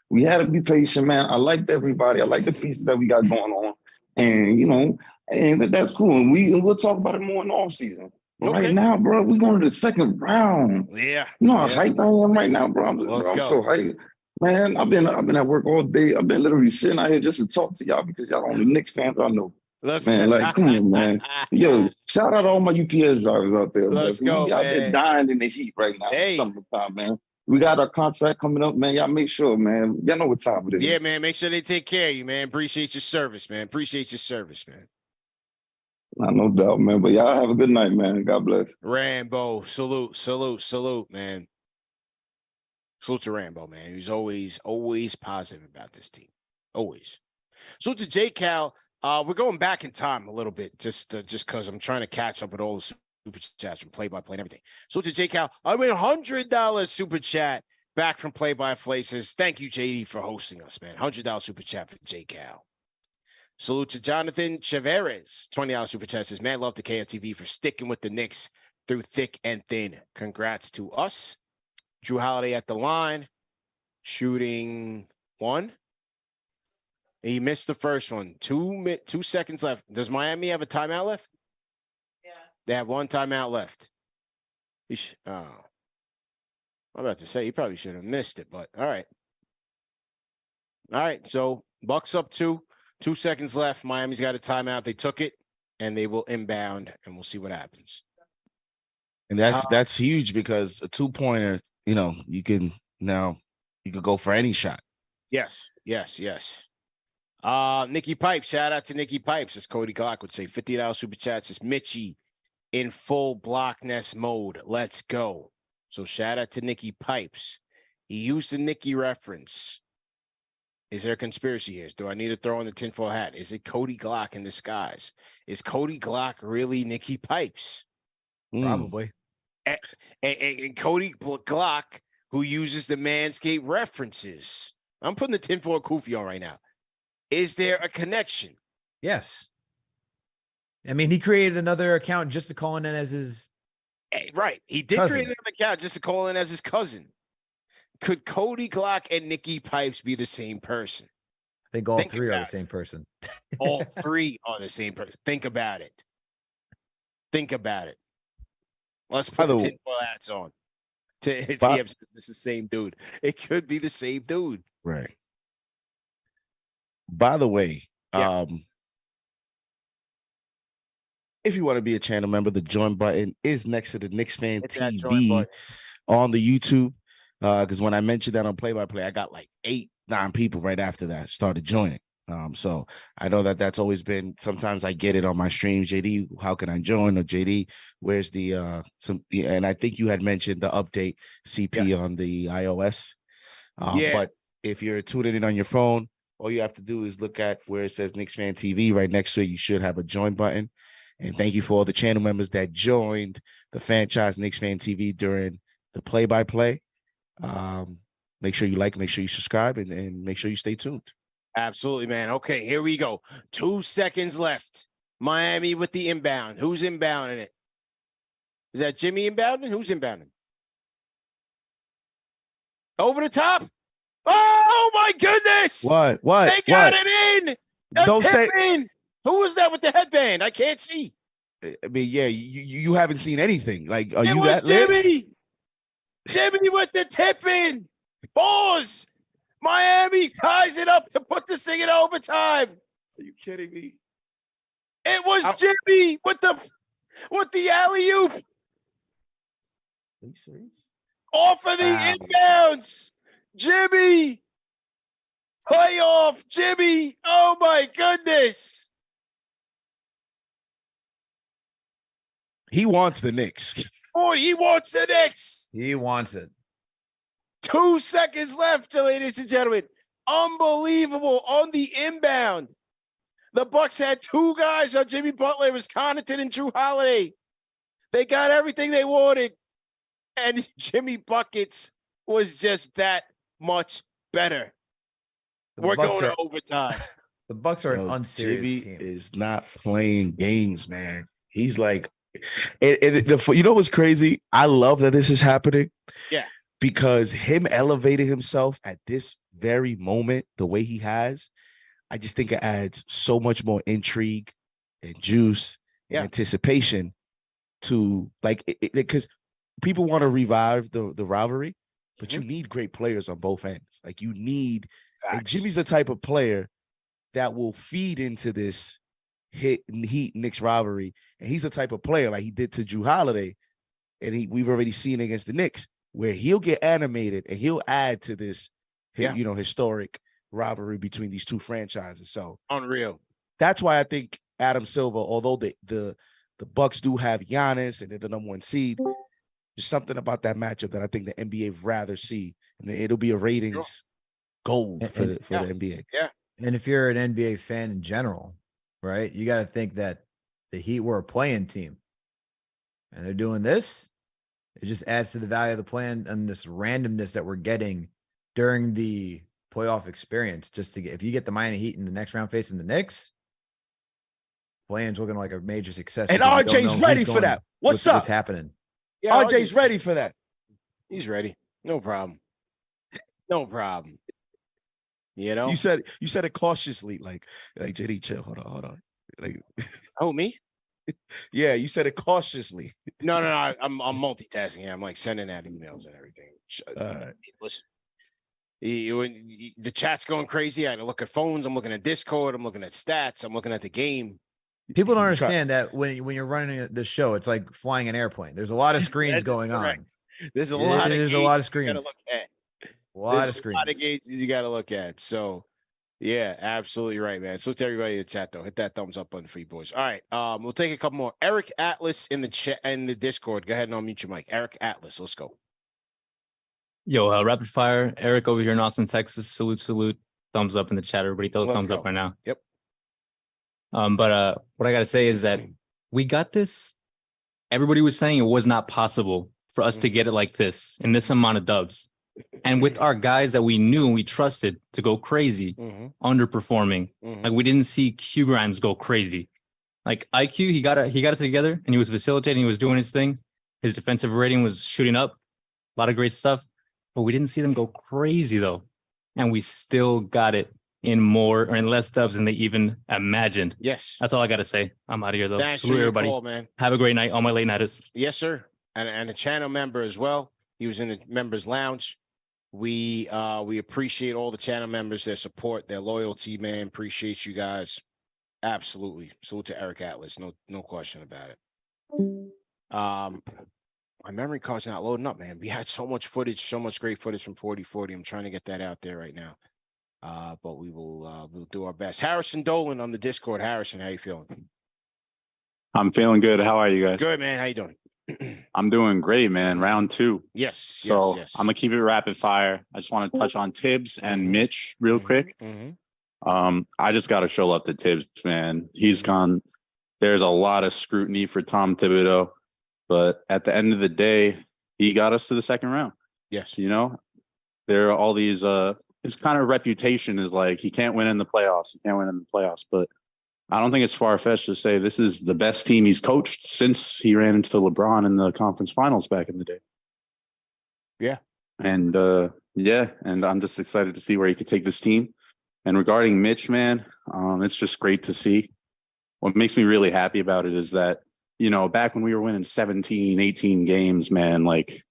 N: We had to be patient, man. I liked everybody. I like the pieces that we got going on, and and that's cool. And we'll talk about it more in the offseason. Okay. Right now, bro, we're going to the second round.
C: Yeah.
N: You know how hyped I am right now, bro. I'm so hyped. Man, I've been at work all day. I've been literally sitting out here just to talk to y'all because y'all only Knicks fans I know. Come on, man. Yo, shout out to all my UPS drivers out there.
C: Let's go,
N: y'all
C: man.
N: been dying in the heat right now.
C: Hey.
N: Summertime, man. We got our contract coming up, man. Y'all make sure, man. Y'all know what time it is.
C: Yeah, man. Make sure they take care of you, man. Appreciate your service, man.
N: No doubt, man. But y'all have a good night, man. God bless.
C: Rambo, salute, man. Salute to Rambo, man. He's always positive about this team. Always. Salute to J Cal. We're going back in time a little bit, just because I'm trying to catch up with all the super chats from play-by-play and everything. Salute to J Cal. I mean, $100 super chat back from play-by-play says, thank you, JD, for hosting us, man. $100 super chat for J Cal. Salute to Jonathan Chaveres, $20 super chat says, man, love to KFTV for sticking with the Knicks through thick and thin. Congrats to us. Drew Holiday at the line, shooting 1. He missed the first one. 2 seconds left. Does Miami have a timeout left? Yeah. They have one timeout left. I'm about to say he probably should have missed it, but all right. All right. So Bucks up 2. 2 seconds left. Miami's got a timeout. They took it, and they will inbound, and we'll see what happens.
B: And that's huge because a 2-pointer, you could go for any shot.
C: Yes. Nikki Pipes, shout out to Nikki Pipes, as Cody Glock would say. $50 super chats. It's Mitchy in full block nest mode. Let's go. So shout out to Nikki Pipes. He used the Nikki reference. Is there a conspiracy here? Do I need to throw on the tinfoil hat? Is it Cody Glock in disguise? Is Cody Glock really Nikki Pipes?
A: Probably.
C: And Cody Glock, who uses the Manscaped references. I'm putting the tinfoil kufi on right now. Is there a connection?
A: Yes. I mean, he created another account just to call in as his
C: right. He did
A: cousin.
C: create another account just to call in as his cousin. Could Cody Glock and Nikki Pipes be the same person?
A: I think all three are the same person.
C: All three are the same person. Think about it. Let's put the tinfoil hats on. This is the same dude. It could be the same dude.
B: Right. By the way, if you want to be a channel member, the join button is next to the KnicksFanTV on the YouTube. Because when I mentioned that on play-by-play, I got like 8-9 people right after that started joining. So I know that's always been. Sometimes I get it on my streams. JD, how can I join? Or JD, where's the and I think you had mentioned the update CP on the iOS. But if you're tuning in on your phone, all you have to do is look at where it says KnicksFanTV. Right next to it, you should have a join button. And thank you for all the channel members that joined the Fanchise KnicksFanTV during the play-by-play. Make sure you like, make sure you subscribe, and make sure you stay tuned.
C: Absolutely, man. Okay, here we go. 2 seconds left. Miami with the inbound. Who's inbounding it? Is that Jimmy inbounding? Who's inbounding? Over the top. Oh my goodness!
B: What?
C: They got it in.
B: Don't say.
C: In. Who was that with the headband? I can't see.
B: I mean, yeah, you haven't seen anything. Like, are
C: It
B: you
C: was
B: that lit?
C: Jimmy with the tip in. Pause. Miami ties it up to put this thing in overtime.
B: Are you kidding me?
C: It was Jimmy with the alley-oop.
B: Are you serious?
C: Off of the inbounds. Jimmy. Playoff Jimmy. Oh my goodness.
B: He wants the Knicks.
C: Boy, he wants the Knicks.
A: He wants it.
C: 2 seconds left, ladies and gentlemen. Unbelievable on the inbound. The Bucks had 2 guys on Jimmy Butler. It was Connaughton and Drew Holiday. They got everything they wanted. And Jimmy Buckets was just that much better. We're going to overtime.
A: The Bucks are an unserious
B: Jimmy
A: team.
B: is not playing games, man. He's like, you know what's crazy? I love that this is happening.
C: Yeah.
B: Because him elevating himself at this very moment, the way he has, I just think it adds so much more intrigue and juice and anticipation to because people want to revive the rivalry, but you need great players on both ends. Like you need, like Jimmy's the type of player that will feed into this Heat Knicks rivalry, and he's the type of player like he did to Drew Holiday, and we've already seen against the Knicks, where he'll get animated and he'll add to this, historic rivalry between these two franchises. So
C: unreal.
B: That's why I think Adam Silver, although the Bucks do have Giannis and they're the #1 seed, there's something about that matchup that I think the NBA would rather see, and it'll be a ratings gold for the NBA.
C: Yeah.
A: And if you're an NBA fan in general, right, you got to think that the Heat were a playing team, and they're doing this. It just adds to the value of the plan and this randomness that we're getting during the playoff experience. Just to get, if you get the Miami Heat in the next round facing the Knicks, play-in's looking like a major success.
B: And RJ's ready for that. What's up?
A: What's happening?
C: Yeah,
B: RJ's ready for that.
C: He's ready. No problem. No problem. You know,
B: You said it cautiously, like JD, chill. Hold on. Like,
C: oh, me?
B: yeah, you said it cautiously.
C: No. I'm multitasking here. I'm like sending out emails and everything. Listen, the chat's going crazy. I look at phones. I'm looking at Discord. I'm looking at stats. I'm looking at the game.
A: People don't understand that when you're running the show, it's like flying an airplane. There's a lot of screens going on.
C: There's a lot of
A: screens.
C: A lot of screens you got to look at. So, yeah, absolutely right, man. So to everybody in the chat, though, hit that thumbs up button for you boys. All right, we'll take a couple more. Eric Atlas in the chat in the Discord. Go ahead and unmute your mic. Eric Atlas, let's go.
O: Yo, rapid fire. Eric over here in Austin, Texas. Salute. Thumbs up in the chat. Everybody throw a thumbs up right now.
C: Yep.
O: But what I gotta say is that we got this. Everybody was saying it was not possible for us to get it like this in this amount of dubs. And with our guys that we knew and we trusted to go crazy, underperforming, like we didn't see Q Grimes go crazy. Like IQ, he got it together and he was facilitating, he was doing his thing. His defensive rating was shooting up, a lot of great stuff, but we didn't see them go crazy though. And we still got it in more or in less dubs than they even imagined.
C: Yes.
O: That's all I got to say. I'm out of here though.
C: Thanks
O: Salute
C: for your
O: everybody.
C: call, man.
O: Have a great night. All my late nighters.
C: Yes, sir. And a channel member as well. He was in the members lounge. We appreciate all the channel members, their support, their loyalty, man. Appreciate you guys. Absolutely. Salute to Eric Atlas. No question about it. My memory card's not loading up, man. We had so much footage, so much great footage from 4040. I'm trying to get that out there right now. But we'll do our best. Harrison Dolan on the Discord. Harrison, how you feeling?
P: I'm feeling good. How are you guys?
C: Good, man. How you doing?
P: I'm doing great, man. Round 2.
C: Yes.
P: So
C: yes.
P: I'm gonna keep it rapid fire. I just want to touch on Tibbs and Mitch real quick. I just got to show up to Tibbs, man. He's gone. There's a lot of scrutiny for Tom Thibodeau, but at the end of the day, he got us to the second round.
C: Yes.
P: You know, there are all these. His kind of reputation is like he can't win in the playoffs. But I don't think it's far-fetched to say this is the best team he's coached since he ran into LeBron in the conference finals back in the day.
C: Yeah.
P: And and I'm just excited to see where he could take this team. And regarding Mitch, man, it's just great to see. What makes me really happy about it is that, you know, back when we were winning 17, 18 games, man, like,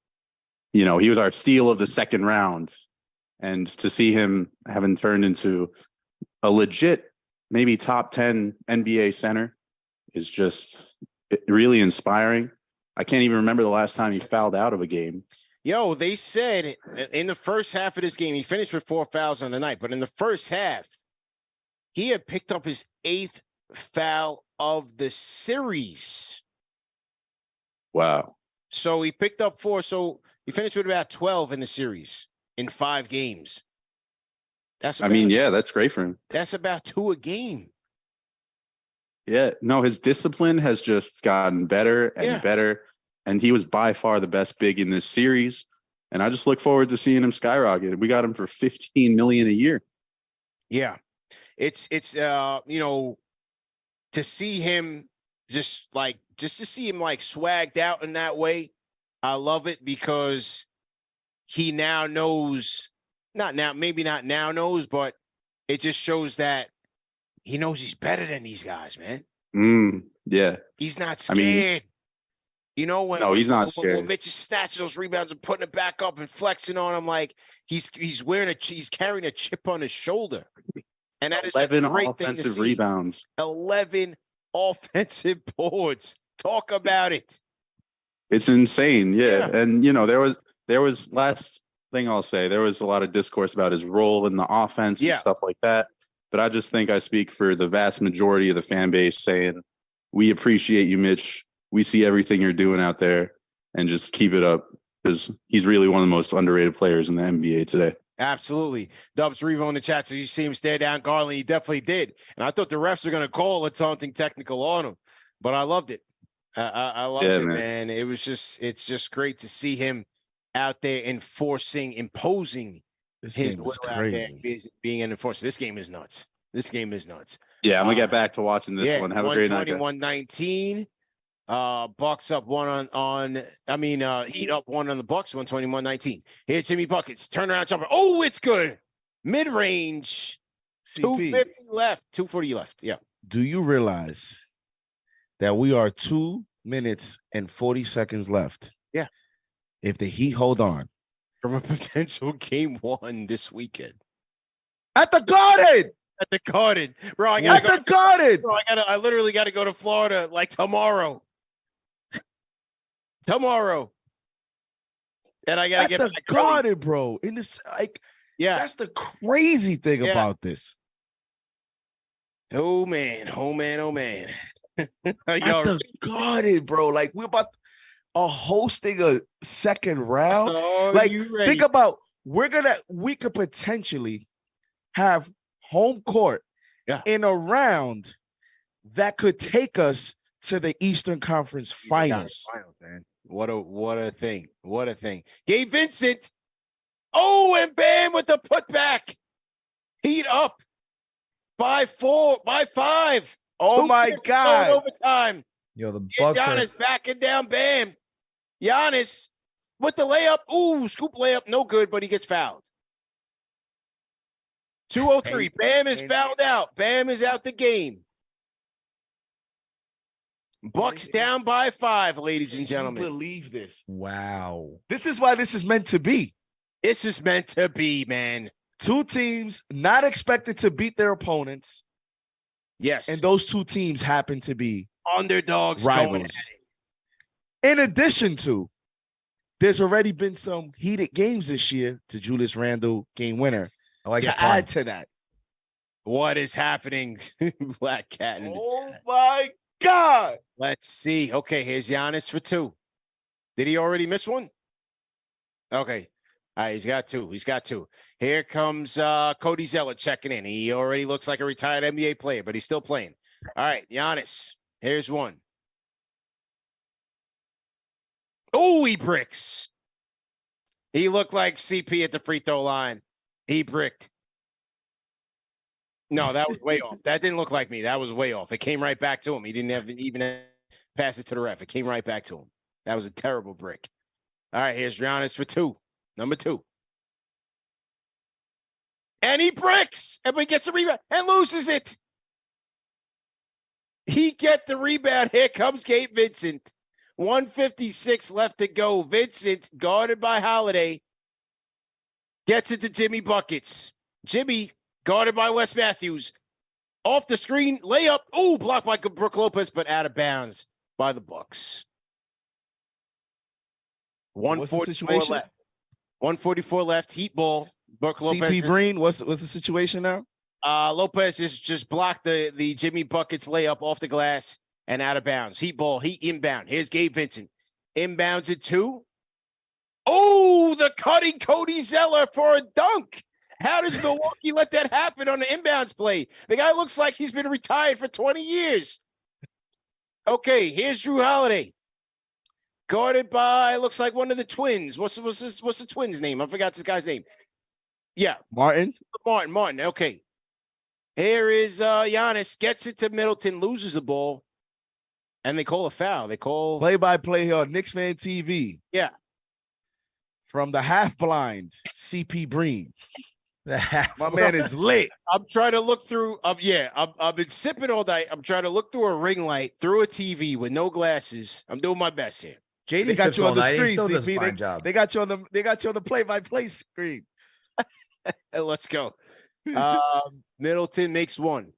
P: you know, he was our steal of the second round. And to see him having turned into a legit maybe top 10 NBA center is just really inspiring. I can't even remember the last time he fouled out of a game.
C: Yo, they said in the first half of this game, he finished with 4 fouls on the night, but in the first half, he had picked up his 8th foul of the series.
P: Wow.
C: So he picked up 4. So he finished with about 12 in the series in 5 games. That's
P: great for him.
C: That's about 2 a game.
P: Yeah, no, his discipline has just gotten better and better. And he was by far the best big in this series. And I just look forward to seeing him skyrocket. We got him for $15 million a year.
C: Yeah. It's you know, to see him just to see him like swagged out in that way. I love it because he now knows. Maybe not now knows, but it just shows that he knows he's better than these guys, man.
P: Yeah.
C: He's not scared. You know,
P: he's not scared.
C: When Mitch is snatching those rebounds and putting it back up and flexing on him, like he's carrying a chip on his shoulder. And that is
P: 11
C: a great
P: offensive
C: thing to
P: rebounds.
C: 11 offensive boards. Talk about it.
P: It's insane. Yeah. And you know, there was last thing I'll say, there was a lot of discourse about his role in the offense and stuff like that. But I just think I speak for the vast majority of the fan base saying, we appreciate you, Mitch. We see everything you're doing out there and just keep it up because he's really one of the most underrated players in the NBA today.
C: Absolutely. Dubs Revo in the chat. So you see him stare down Garland. He definitely did. And I thought the refs were going to call a taunting technical on him, but I loved it. I loved it, man. It's just great to see him out there imposing
B: this
C: his
B: game was
C: will out
B: crazy.
C: there, being an enforcer. This game is nuts.
P: Yeah, I'm gonna get back to watching this one. Have a great night.
C: 121-19. Bucks up one Heat up 1 on the Bucks. 121-19. Here's Jimmy Buckets. Turnaround jumper. Oh, it's good. Mid-range.
B: CP.
C: 250 left. 240 left. Yeah.
B: Do you realize that we are 2 minutes and 40 seconds left?
C: Yeah.
B: If the Heat hold on.
C: From a potential game 1 this weekend.
B: At the Garden!
C: At the Garden. Bro, I gotta
B: At the Garden!
C: Bro, I literally gotta go to Florida like tomorrow. Tomorrow. And I gotta
B: At
C: get
B: the
C: back
B: Garden, bro. In this, like,
C: yeah,
B: that's the crazy thing about this.
C: Oh man, oh man, oh man.
B: At the Garden, bro. Like, we're about hosting a second round.
C: Oh,
B: like,
C: you ready?
B: think about we could potentially have home court in a round that could take us to the Eastern Conference Finals.
C: Man. What a thing. What a thing. Gabe Vincent. Oh, and Bam with the putback. Heat up by 5.
B: Oh,
C: 2
B: my
C: minutes
B: God.
C: going overtime.
A: Yo, the
C: Here's
A: Bucks are
C: Giannis backing down Bam. Giannis with the layup. Ooh, scoop layup. No good, but he gets fouled. 2:03. Bam is fouled out. Bam is out the game. Bucks down by 5, ladies and gentlemen.
B: Believe this.
A: Wow.
B: This is why this is meant to be.
C: This is meant to be, man.
B: 2 teams not expected to beat their opponents.
C: Yes.
B: And those 2 teams happen to be
C: underdogs
B: rivals.
C: going at
B: In addition to, there's already been some heated games this year to Julius Randle game winner.
A: I like
B: to add to that.
C: What is happening? Black Cat in the chat.
B: My God.
C: Let's see. Okay, here's Giannis for 2. Did he already miss one? Okay. All right, he's got 2. He's got 2. Here comes Cody Zeller checking in. He already looks like a retired NBA player, but he's still playing. All right, Giannis. Here's 1. Oh, he bricks. He looked like CP at the free throw line. He bricked. No, that was way off. That didn't look like me. That was way off. It came right back to him. He didn't even pass it to the ref. It came right back to him. That was a terrible brick. All right, here's Giannis for 2. Number 2. And he bricks. And he gets a rebound and loses it. He get the rebound. Here comes Gabe Vincent. 1:56 left to go. Vincent, guarded by Holiday, gets it to Jimmy Buckets. Jimmy, guarded by Wes Matthews. Off the screen, layup. Oh, blocked by Brook Lopez, but out of bounds by the Bucks. 144 left. 144 left. Heat ball. Brook Lopez.
B: CP Breen, what's the situation now?
C: Lopez just blocked the Jimmy Buckets layup off the glass and out of bounds. Heat ball. Heat inbound. Here's Gabe Vincent. Inbounds it 2. Oh, the cutting Cody Zeller for a dunk. How does Milwaukee let that happen on the inbounds play? The guy looks like he's been retired for 20 years. Okay, here's Drew Holiday. Guarded by, looks like one of the twins. What's the twins' name? I forgot this guy's name. Yeah.
B: Martin.
C: Okay. Here is Giannis. Gets it to Middleton. Loses the ball. And they call a foul. They call
B: play-by-play here on KnicksFanTV.
C: Yeah.
B: From the half-blind CP Breen. My man is lit.
C: I'm trying to look through. I've been sipping all night. I'm trying to look through a ring light, through a TV with no glasses. I'm doing my best here.
B: They got you on the screen, CP. They got you on the play-by-play screen.
C: Let's go. Middleton makes 1.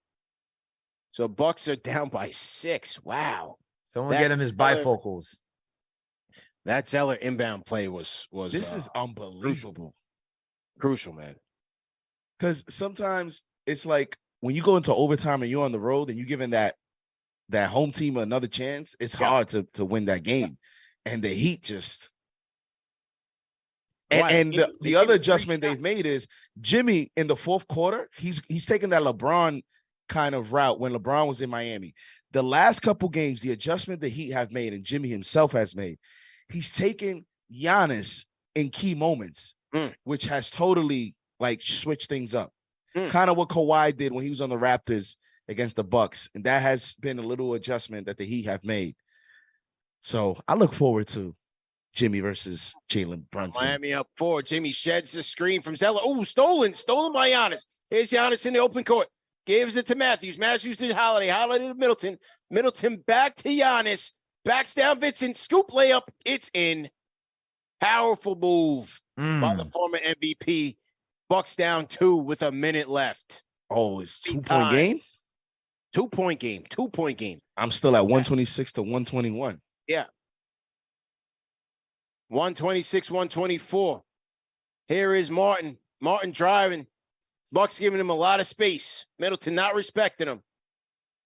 C: So Bucks are down by 6. Wow.
A: Someone get him his bifocals.
C: That Zeller inbound play was
B: This is unbelievable.
C: Crucial, man.
B: Because sometimes it's like when you go into overtime and you're on the road and you're giving that home team another chance, it's hard to win that game. And the Heat just and the other adjustment they've made is Jimmy in the 4th quarter, he's taking that LeBron kind of route when LeBron was in Miami. The last couple games, the adjustment the Heat have made and Jimmy himself has made, he's taken Giannis in key moments, which has totally like switch things up. Kind of what Kawhi did when he was on the Raptors against the Bucks. And that has been a little adjustment that the Heat have made. So I look forward to Jimmy versus Jalen Brunson.
C: Miami up 4. Jimmy sheds the screen from Zeller. Oh, stolen by Giannis. Here's Giannis in the open court. Gives it to Matthews. Matthews to Holiday. Holiday to Middleton. Middleton back to Giannis. Backs down Vincent. Scoop layup. It's in. Powerful move by the former MVP. Bucks down 2 with a minute left.
B: Oh, it's 2-point game?
C: 2-point game. 2-point game.
B: I'm still at 126 to 121.
C: Yeah. 126, 124. Here is Martin. Martin driving. Bucks giving him a lot of space. Middleton not respecting him.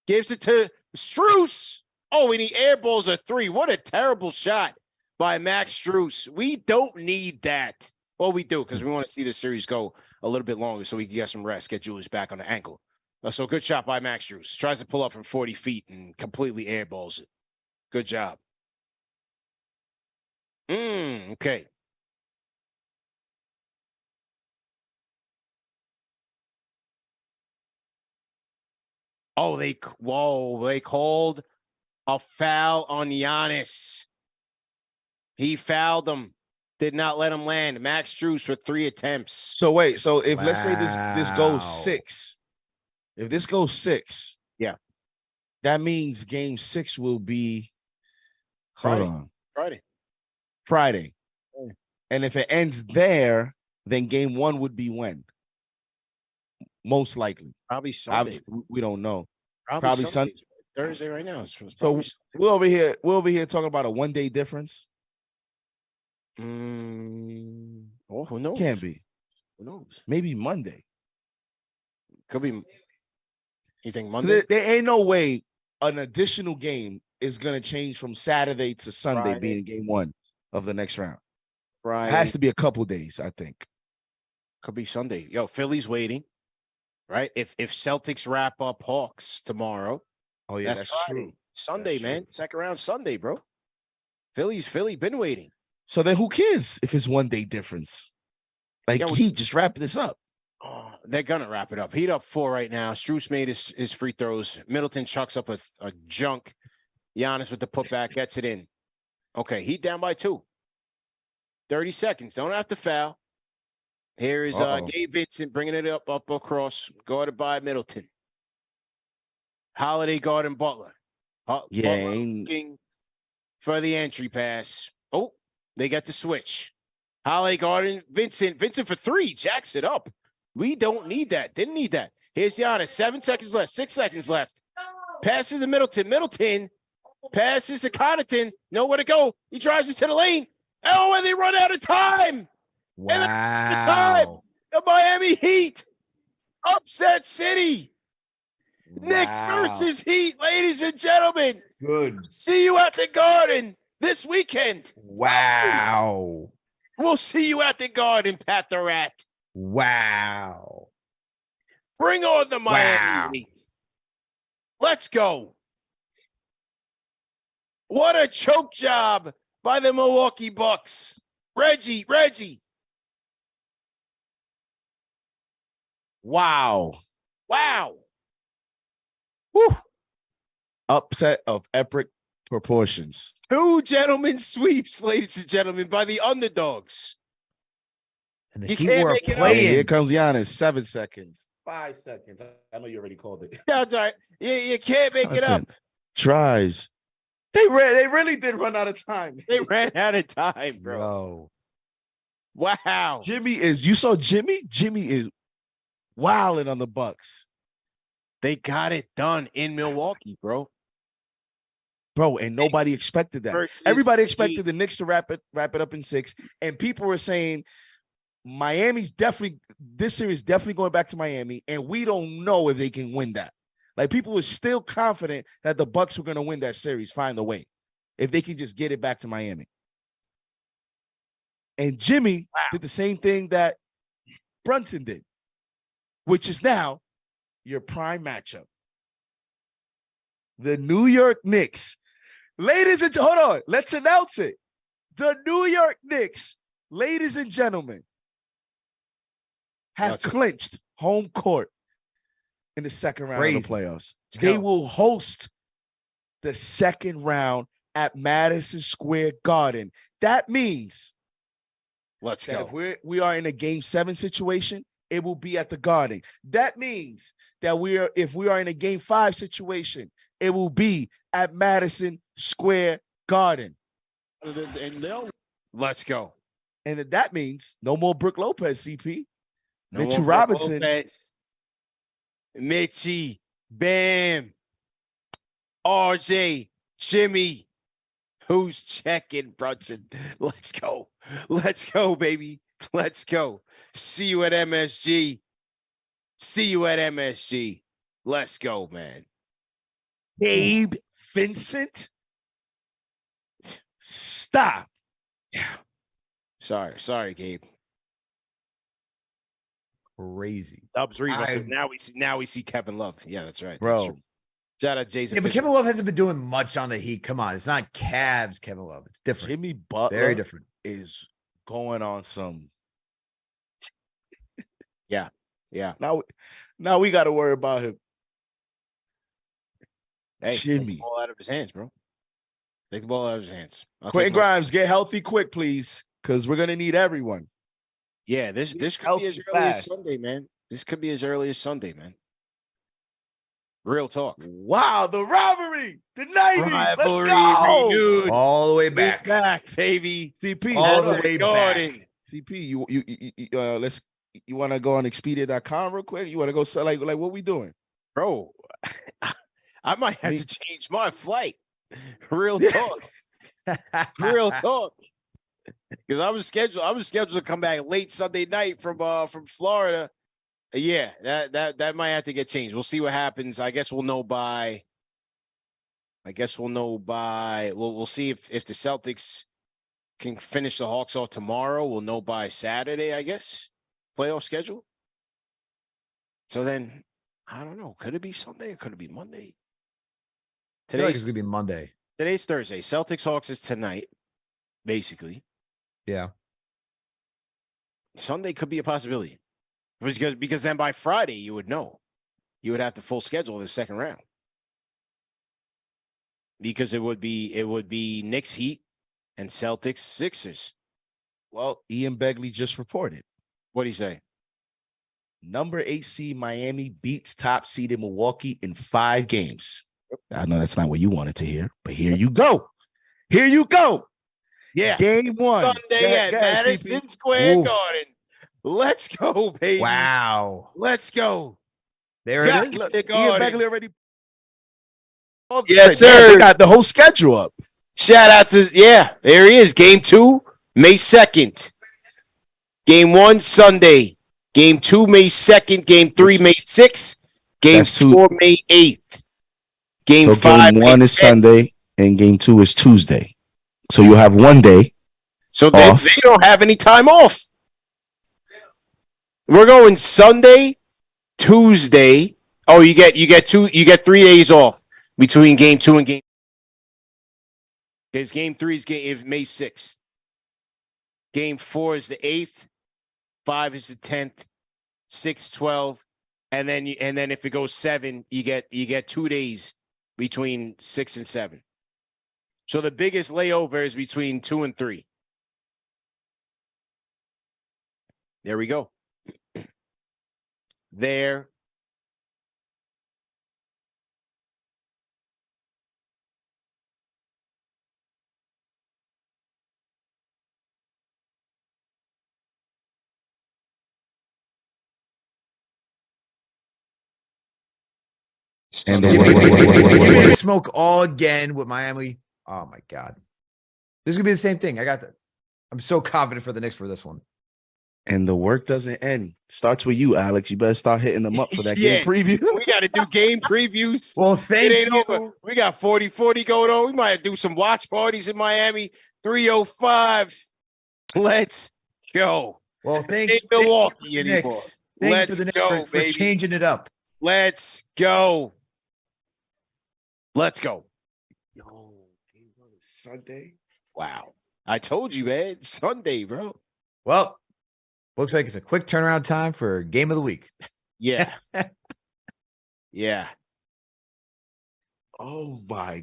C: Gives it to Strus. Oh, and he airballs a 3. What a terrible shot by Max Strus. We don't need that. Well, we do, because we want to see the series go a little bit longer so we can get some rest, get Julius back on the ankle. So good shot by Max Strus. Tries to pull up from 40 feet and completely airballs it. Good job. Okay. Oh, they called a foul on Giannis. He fouled him. Did not let him land. Max Strus with 3 attempts.
B: So wait, so if let's say this goes 6, if this goes 6,
C: yeah,
B: that means game 6 will be
C: Friday.
B: Friday. And if it ends there, then game 1 would be when? Most likely.
C: Probably Sunday.
B: Obviously, we don't know.
C: Probably Sunday. Thursday right now.
B: So we're over here talking about a 1-day difference.
C: Oh, who knows?
B: Can't be.
C: Who knows?
B: Maybe Monday.
C: Could be. You think Monday?
B: There ain't no way an additional game is gonna change from Saturday to Sunday
C: Friday.
B: being game 1 of the next round.
C: Friday.
B: It has to be a couple days, I think.
C: Could be Sunday. Yo, Philly's waiting. Right? If Celtics wrap up Hawks tomorrow.
B: Oh, yeah, that's true.
C: Sunday,
B: That's
C: man.
B: true.
C: Second round Sunday, bro. Philly been waiting.
B: So then who cares if it's 1 day difference? Like, he just wrapped this up.
C: Oh, they're gonna wrap it up. Heat up 4 right now. Strus made his free throws. Middleton chucks up a junk. Giannis with the putback gets it in. Okay, Heat down by 2. 30 seconds. Don't have to foul. Here is Gabe Vincent bringing it up across, guarded by Middleton. Holiday guarding Butler. Butler looking for the entry pass. Oh, they got the switch. Holiday guarding Vincent. Vincent for 3. Jacks it up. We don't need that. Didn't need that. Here's Giannis. 7 seconds left. 6 seconds left. Passes to Middleton. Middleton passes to Connaughton. Nowhere to go. He drives into the lane. Oh, and they run out of time.
A: Wow.
C: The Miami Heat. Upset City. Knicks versus Heat, ladies and gentlemen.
A: Good.
C: See you at the Garden this weekend.
A: Wow.
C: We'll see you at the Garden, Pat the Rat.
A: Wow.
C: Bring on the Miami Heat. Let's go. What a choke job by the Milwaukee Bucks. Reggie.
B: Wow.
C: Woo.
B: Upset of epic proportions.
C: 2 gentlemen sweeps, ladies and gentlemen, by the underdogs.
A: And the
C: You
A: Heat
C: can't
A: were
C: make it up.
A: playing.
B: Here comes Giannis. 7 seconds. 5 seconds. I know you already called it.
C: That's all right. You can't make it up.
B: Drives. They really did run out of time.
C: They ran out of time, bro.
A: Bro.
C: Wow.
B: You saw Jimmy? Jimmy is wilding on the Bucks.
C: They got it done in Milwaukee, bro.
B: Bro, and nobody expected that. Everybody expected the Knicks to wrap it up in 6. And people were saying this series definitely going back to Miami, and we don't know if they can win that. Like, people were still confident that the Bucks were going to win that series, find a way, if they can just get it back to Miami. And Jimmy did the same thing that Brunson did, which is now your prime matchup. The New York Knicks. Ladies and hold on, let's announce it. The New York Knicks, ladies and gentlemen, have clinched home court in the second round of the playoffs. They will host the second round at Madison Square Garden. That means
C: let's
B: that
C: go.
B: if we are in a game 7 situation, it will be at the Garden. That means that if we are in a game 5 situation, it will be at Madison Square Garden.
C: Let's go.
B: And that means no more Brook Lopez, CP.
C: No
B: Mitchell
C: more Brook
B: Robinson.
C: Lopez. Mitchie, Bam, RJ, Jimmy. Who's checking, Brunson? Let's go. Let's go, baby. Let's go. See you at MSG. See you at MSG. Let's go, man.
B: Gabe Vincent. Stop.
C: Yeah. Sorry, Gabe.
A: Crazy.
C: Dubs Reva says now we see Kevin Love. Yeah, that's right.
A: Bro.
C: That's true. Shout out Jason.
A: Yeah, but
C: Fisher.
A: Kevin Love hasn't been doing much on the Heat. Come on, it's not Cavs Kevin Love. It's different.
B: Jimmy Butler
A: Very different.
B: is going on some.
C: Yeah.
B: Now we got to worry about him.
C: Hey, take
B: Jimmy.
C: the ball out of his hands, bro. Take the ball out of his hands.
B: Quentin Grimes, get healthy quick, please, because we're gonna need everyone.
C: Yeah, this could be as
B: healthy
C: early
B: fast.
C: as Sunday, man. This could be as early as Sunday, man. Real talk.
B: Wow, the rivalry, the 90s.
C: Rivalry
B: Let's go.
C: renewed.
A: All the way
C: We're
A: back.
C: back, baby.
B: CP,
A: All
B: hold
A: the
B: on.
A: way
C: Garden.
A: back.
B: CP, you want to go on Expedia.com real quick? You want to go sell like what we doing?
C: Bro, I might have to change my flight. Real talk. Real talk. Because I was scheduled to come back late Sunday night from Florida. Yeah, that might have to get changed. We'll see what happens. I guess we'll know by. We'll see if the Celtics can finish the Hawks off tomorrow. We'll know by Saturday, I guess. Playoff schedule. So then, I don't know. Could it be Sunday or could it be Monday?
A: I feel like it's gonna be Monday.
C: Today's Thursday. Celtics Hawks is tonight, basically.
A: Yeah.
C: Sunday could be a possibility. Because then by Friday you would know. You would have the full schedule of the second round. Because it would be Knicks Heat and Celtics Sixers.
B: Well, Ian Begley just reported.
C: What'd he say?
B: Number 8 seed Miami beats top seeded Milwaukee in 5 games. I know that's not what you wanted to hear, but here you go. Here you go.
C: Yeah.
B: Game 1.
C: Sunday at Madison Square
A: Ooh.
C: Garden. Let's go, baby.
A: Wow.
C: Let's go.
A: There
C: Yeah,
A: it is.
C: the
B: Ian
C: Garden.
B: Begley already.
C: Yes,
B: Yeah,
C: sir.
B: they got the whole schedule up.
C: Shout out to, there he is. Game 2, May 2nd. Game 1, Sunday. Game 2, May 2nd. Game 3, May 6th. Game
B: That's 2.
C: 4, May 8th. Game
B: So
C: 5,
B: game
C: May
B: 1 is
C: 10th.
B: Sunday and game 2 is Tuesday. So you'll have one day.
C: So they don't have any time off. We're going Sunday, Tuesday. Oh, you get 3 days off between game 2 and game. Because game 3 is May 6th. Game 4 is the 8th. 5 is the 10th. 6, 12. And then if it goes 7, you get 2 days between 6 and 7. So the biggest layover is between 2 and 3. There we go. There.
B: And
A: Give me the smoke all again with Miami. Oh my God. This is gonna be the same thing. I'm so confident for the Knicks for this one.
B: And the work doesn't end. Starts with you, Alex. You better start hitting them up for that
C: Yeah.
B: game preview.
C: We got to do game previews.
A: Well, thank
C: It ain't
A: you.
C: over. We got 40-40 going on. We might do some watch parties in Miami. 305. Let's go.
A: Well, thank
C: Ain't
A: you,
C: Milwaukee anymore.
A: Knicks. Thank you
C: Let's
A: for the Knicks
C: go,
A: for
C: baby.
A: changing it up.
C: Let's go. Let's go.
B: Sunday.
C: Wow. I told you, man. Sunday, bro.
A: Well, looks like it's a quick turnaround time for game of the week.
C: Yeah. Yeah.
B: Oh my.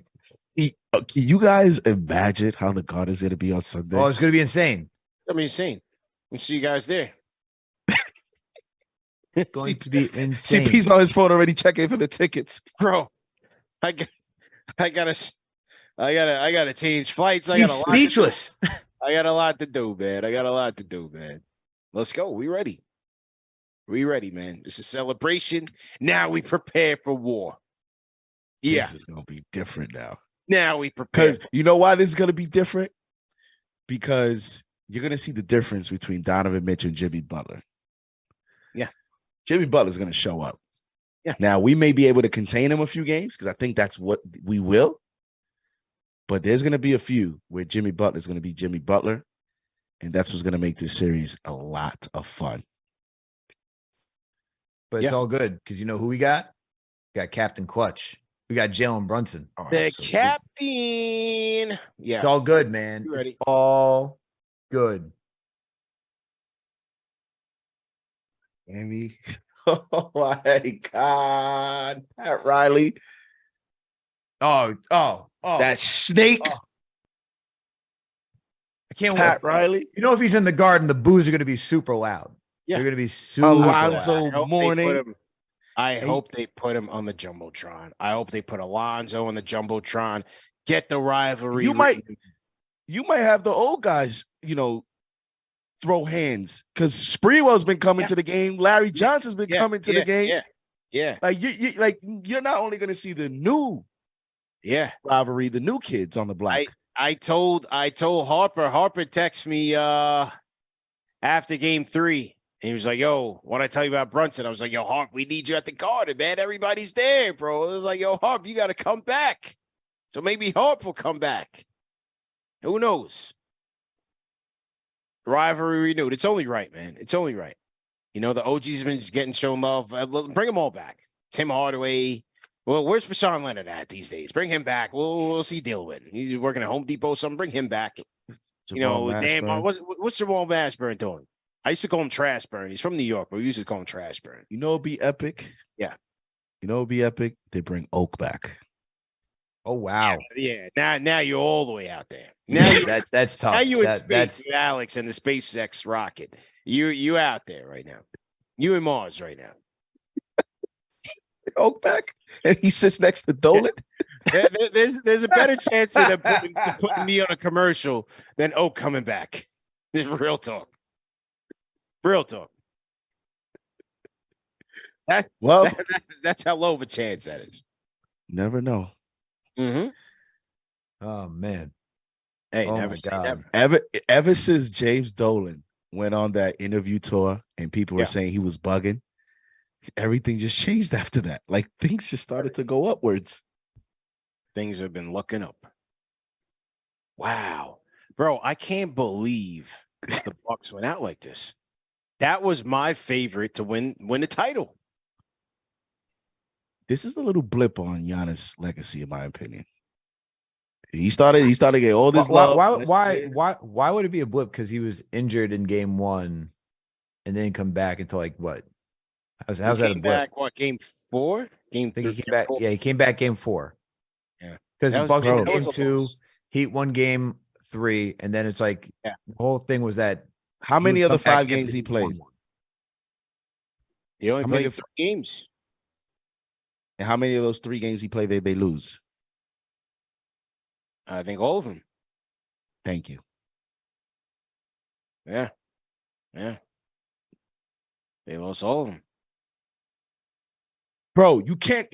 B: Can you guys imagine how the Garden is going to be on Sunday?
A: Oh, it's going to be insane.
C: I mean, insane. We'll see you guys there.
A: It's going to be insane.
B: CP's on his phone already checking for the tickets.
C: Bro, I gotta change flights.
A: He's speechless.
C: I got a lot to do, man. Let's go. We ready. We ready, man. It's a celebration. Now we prepare for war. Yeah.
B: This is going to be different now.
C: Now we prepare.
B: Because you know why this is going to be different? Because you're going to see the difference between Donovan Mitchell and Jimmy Butler.
C: Yeah.
B: Jimmy Butler's going to show up.
C: Yeah.
B: Now, we may be able to contain him a few games because I think that's what we will. But there's going to be a few where Jimmy Butler is going to be Jimmy Butler. And that's what's going to make this series a lot of fun.
A: But it's all good because you know who we got? We got Captain Clutch. We got Jalen Brunson.
C: The captain. Yeah.
A: It's all good, man.
C: You ready?
A: It's all good.
B: Amy. Oh my God. Pat Riley.
A: Oh.
B: That snake.
A: Oh. I can't
B: Pat
A: wait.
B: Riley.
A: You know, if he's in the Garden, the boos are going to be super loud.
C: Yeah.
A: They're going to be super
B: Alonzo
A: loud.
B: Mourning.
C: I hope they put him on the Jumbotron. I hope they put Alonzo on the Jumbotron. Get the rivalry.
B: You might have the old guys, throw hands because Sprewell's been coming to the game. Larry Johnson's been coming to the game.
C: Yeah.
B: Like you're not only going to see the new rivalry, the new kids on the block.
C: I told Harper. Harper texted me after game 3. And he was like, yo, what I tell you about Brunson? I was like, yo, Harp, we need you at the Garden, man. Everybody's there, bro. It was like, yo, Harp, you got to come back. So maybe Harp will come back. Who knows? Rivalry renewed. It's only right, man. It's only right. The OG's been getting shown love. Bring them all back. Tim Hardaway. Well, where's Rashawn Leonard at these days? Bring him back. We'll see deal with. He's working at Home Depot or something. Bring him back. Damn, what's Jamal Mashburn doing? I used to call him Trashburn. He's from New York, but we used to call him Trashburn.
B: You know it'd be epic?
C: Yeah.
B: You know it'd be epic? They bring Oak back.
A: Oh, wow.
C: Yeah. Now you're all the way out there. Now
A: that's tough.
C: Now you in space with Alex and the SpaceX rocket. You out there right now. You in Mars right now.
B: Oak back? And he sits next to Dolan?
C: There's a better chance of them putting me on a commercial than Oak coming back. It's real talk. Real talk. That's how low of a chance that is.
B: Never know.
C: Mm-hmm.
A: Oh man.
C: Hey,
A: oh
C: never say never.
B: Ever since James Dolan went on that interview tour and people were saying he was bugging, everything just changed after that. Like things just started to go upwards.
C: Things have been looking up. Wow. Bro, I can't believe the Bucks went out like this. That was my favorite to win the title.
B: This is a little blip on Giannis' legacy, in my opinion. He started getting all this love.
A: Why would it be a blip? Because he was injured in game 1 and then come back until like what? How's that a blip?
C: Back, what, game 4? Game 3?
A: He came back. Yeah, he came back game 4.
C: Yeah.
A: Because the Bucks won game 2, Heat won game 3, and then it's like the whole thing was that.
B: How many of the 5 games he played?
C: He only played 3 games.
B: And how many of those 3 games he played they lose?
C: I think all of them.
B: Thank you.
C: Yeah. They lost all of them.
B: Bro, you can't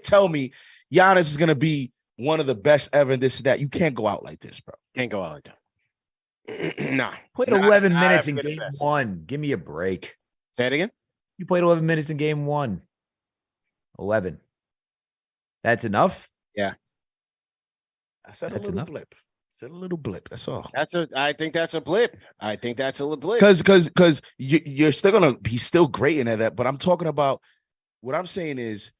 B: tell me Giannis is gonna be one of the best ever. This and that. You can't go out like this, bro.
C: Can't go out like that. Nah.
A: Played 11 minutes in game 1. Give me a break.
C: Say it again.
A: You played 11 minutes in game 1. 11. That's enough?
C: Yeah.
B: I said a little blip. Said a little blip. That's all.
C: I think that's a blip. I think that's a little blip.
B: Because you're still gonna. He's still great in that. But I'm talking about. What I'm saying is,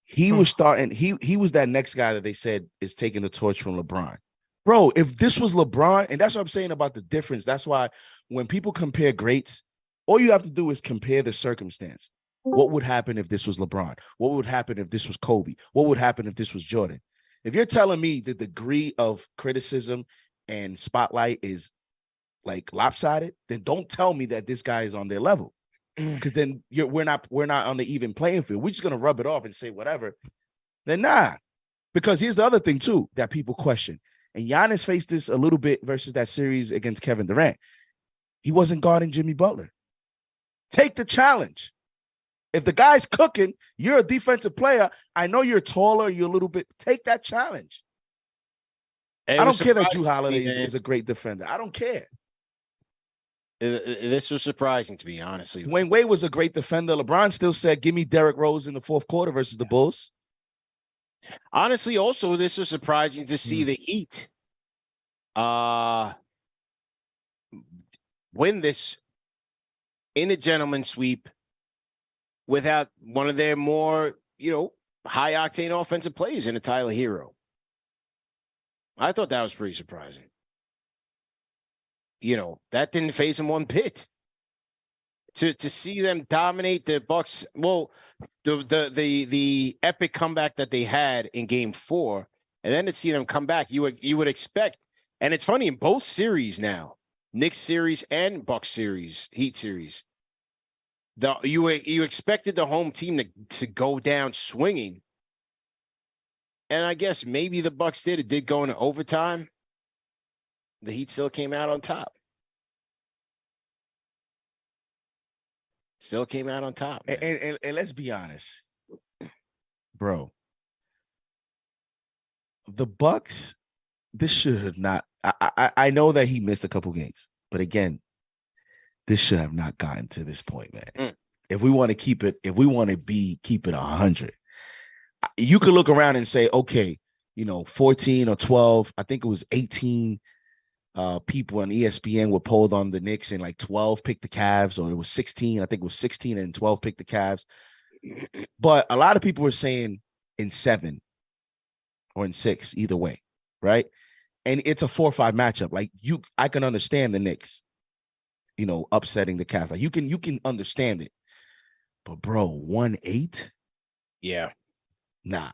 B: he was starting. He was that next guy that they said is taking the torch from LeBron. Bro, if this was LeBron, and that's what I'm saying about the difference. That's why when people compare greats, all you have to do is compare the circumstance. What would happen if this was LeBron? What would happen if this was Kobe? What would happen if this was Jordan? If you're telling me the degree of criticism and spotlight is like lopsided, then don't tell me that this guy is on their level. Because then we're not on the even playing field. We're just gonna rub it off and say whatever. Then nah. Because here's the other thing too that people question. And Giannis faced this a little bit versus that series against Kevin Durant. He wasn't guarding Jimmy Butler. Take the challenge. If the guy's cooking, you're a defensive player. I know you're taller, you're a little bit. Take that challenge. I don't care that Drew Holiday is a great defender. I don't care.
C: This was surprising to me, honestly.
B: Wayne Wade was a great defender. LeBron still said, give me Derrick Rose in the fourth quarter versus the Bulls.
C: Honestly, also, this was surprising to see the Heat win this in a gentleman's sweep without one of their more, high-octane offensive players in a Tyler Hero. I thought that was pretty surprising. That didn't phase him one bit. To see them dominate the Bucks, well, the epic comeback that they had in Game 4, and then to see them come back, you would expect. And it's funny in both series now, Knicks series and Bucks series, Heat series. You expected the home team to go down swinging, and I guess maybe the Bucks did. It did go into overtime. The Heat still came out on top. Still came out on top.
B: And let's be honest, bro. The Bucks, this should have not. I know that he missed a couple games, but again, this should have not gotten to this point, man. If we want to keep it, keep it 100. You could look around and say, okay, 14 or 12. I think it was 18 people on ESPN were polled on the Knicks, and like 12 picked the Cavs, or it was 16. I think it was 16 and 12 picked the Cavs. But a lot of people were saying in 7 or in 6, either way, right? And it's a 4-5 matchup. Like I can understand the Knicks, upsetting the Cavs. Like you can understand it. But bro, 1-8?
C: Yeah.
B: Nah,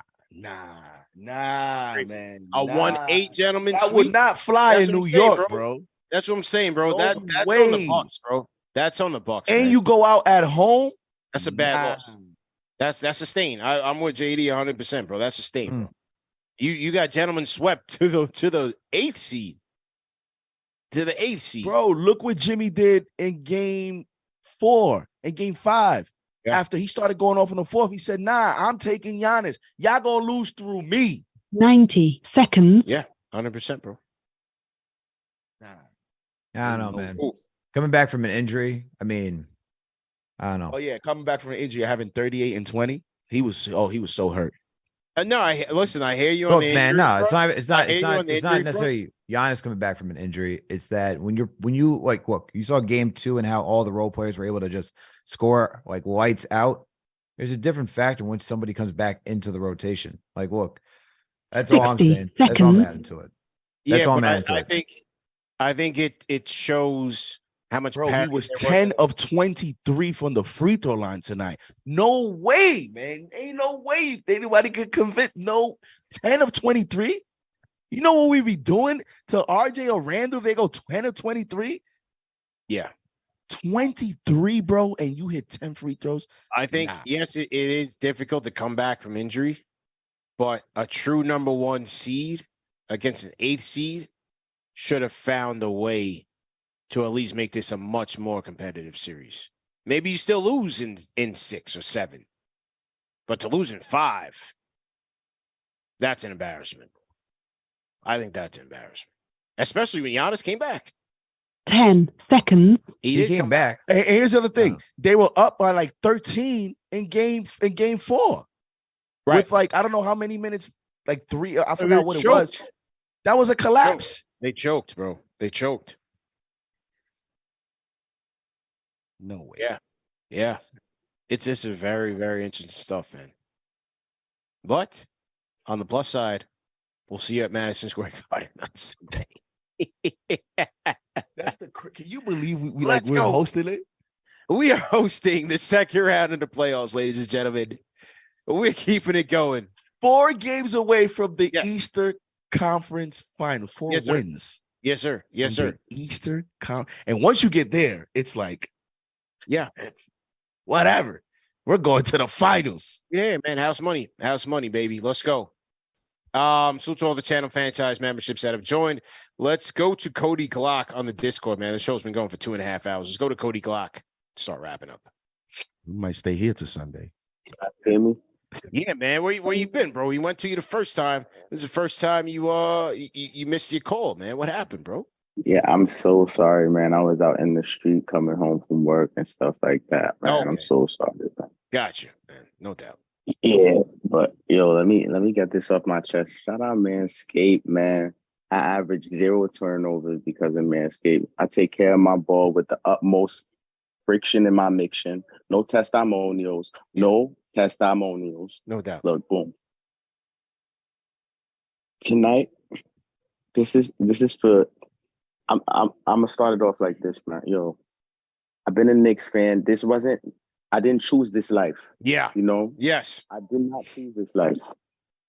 B: man.
C: A 1-8 gentleman
B: that
C: sweep
B: would not fly in New York, bro.
C: That's what I'm saying, bro.
B: No
C: That's
B: way.
C: on the Bucks, bro. That's on the Bucks.
B: And
C: man.
B: you go out at home.
C: That's a bad loss. That's a stain. I'm with JD 100%, bro. That's a stain, bro. You got gentlemen swept to the 8th seed. To the 8th seed.
B: Bro, look what Jimmy did in Game 4 and Game 5. Yeah. After he started going off in the 4th, he said, nah, I'm taking Giannis. Y'all gonna lose through me.
D: 90 seconds.
C: Yeah, 100%, bro.
A: Nah. I don't know, man. Coming back from an injury, I mean, I don't know.
B: Oh, yeah, coming back from an injury, having 38 and 20. He was so hurt.
C: No, I hear you
A: Look,
C: on the
A: man,
C: injury,
A: no,
C: bro.
A: it's not necessarily Giannis coming back from an injury. It's that when you like, look, you saw Game 2 and how all the role players were able to just score like lights out. There's a different factor when somebody comes back into the rotation. Like, look, that's all I'm saying. That's all I'm adding to it. That's all I'm adding to it.
C: I think it shows how much.
B: Bro, he was 10 of 23 from the free throw line tonight. No way, man. Ain't no way anybody could convince. No, 10 of 23. You know what we be doing to RJ or Randle? They go 10 of 23.
C: Yeah.
B: 23, bro, and you hit 10 free throws.
C: I think, yes, it is difficult to come back from injury, but a true number 1 seed against an 8th seed should have found a way to at least make this a much more competitive series. Maybe you still lose in 6 or 7, but to lose in 5, that's an embarrassment. I think that's an embarrassment, especially when Giannis came back.
D: 10 seconds.
A: He came back.
B: And here's the other thing. They were up by like 13 in game 4.
C: Right.
B: With like, I don't know how many minutes, like 3. I forgot what it was. That was a collapse.
C: They choked, bro. They choked.
B: No way.
C: Yeah. Yeah. It's just a very, very interesting stuff, man. But on the plus side, we'll see you at Madison Square Garden on Sunday.
B: That's can you believe we're hosting it?
C: We are hosting the second round of the playoffs, ladies and gentlemen. We're keeping it going.
B: 4 games away from the Eastern Conference Final. 4
C: Yes, sir.
B: wins.
C: Yes, sir. Yes,
B: from
C: sir.
B: the Eastern Conference. And once you get there, it's like,
C: yeah,
B: whatever. We're going to the finals.
C: Yeah, man. House money, baby. Let's go. So to all the channel franchise memberships that have joined, let's go to Cody Glock on the Discord, man. The show's been going for 2.5 hours. Let's go to Cody Glock. Start wrapping up.
B: We might stay here till Sunday.
C: Yeah, man. Where you been, bro? You went to you the first time. This is the first time you missed your call, man. What happened, bro?
Q: Yeah, I'm so sorry, man. I was out in the street coming home from work and stuff like that, man.
C: Okay.
Q: I'm so sorry, man.
C: Gotcha, man. No doubt.
Q: Yeah, but yo, let me get this off my chest. Shout out Manscaped, man. I average 0 turnovers because of Manscaped. I take care of my ball with the utmost friction in my mixtion. No testimonials. No testimonials.
C: No doubt.
Q: Look, boom. Tonight, this is for. I'm gonna start it off like this, man. Yo, I've been a Knicks fan. I didn't choose this life.
C: Yeah.
Q: You know?
C: Yes.
Q: I did not choose this life.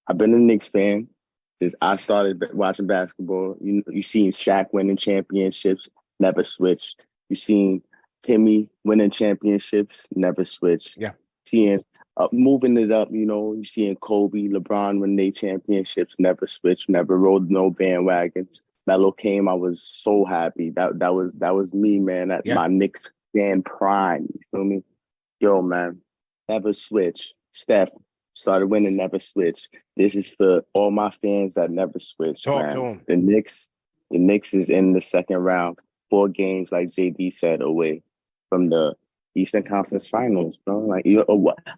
Q: I've been a Knicks fan since I started watching basketball. You seen Shaq winning championships, never switched. You seen Timmy winning championships, never switched.
C: Yeah.
Q: Seeing moving it up, you seeing Kobe, LeBron win their championships, never switched, never rode no bandwagons. Melo came, I was so happy. That was me, man. At my Knicks fan prime. You feel me? Yo, man, never switch. Steph started winning, never switch. This is for all my fans that never switch, man. The Knicks is in the second round, 4 games, like JD said, away from the Eastern Conference Finals, bro. Like,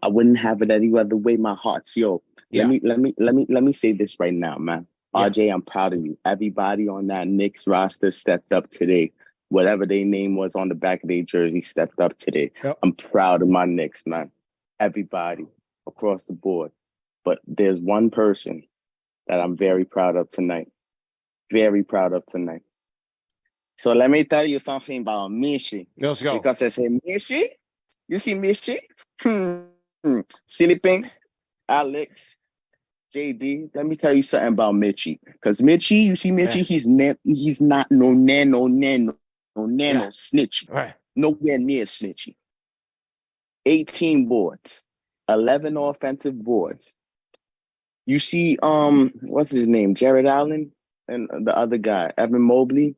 Q: I wouldn't have it any other way. My heart's let me say this right now, man. Yeah. RJ, I'm proud of you. Everybody on that Knicks roster stepped up today. Whatever their name was on the back of their jersey stepped up today. Yep. I'm proud of my Knicks, man. Everybody across the board. But there's one person that I'm very proud of tonight. Very proud of tonight. So let me tell you something about Michi.
C: Let's go.
Q: Because I say, Michi, you see Michi? Sleeping, Alex, JD, let me tell you something about Mitchie. Because Mitchie, you see Mitchie, he's not no nano snitchy.
C: Right.
Q: Nowhere near snitchy. 18 boards, 11 offensive boards. You see, what's his name? Jared Allen and the other guy, Evan Mobley.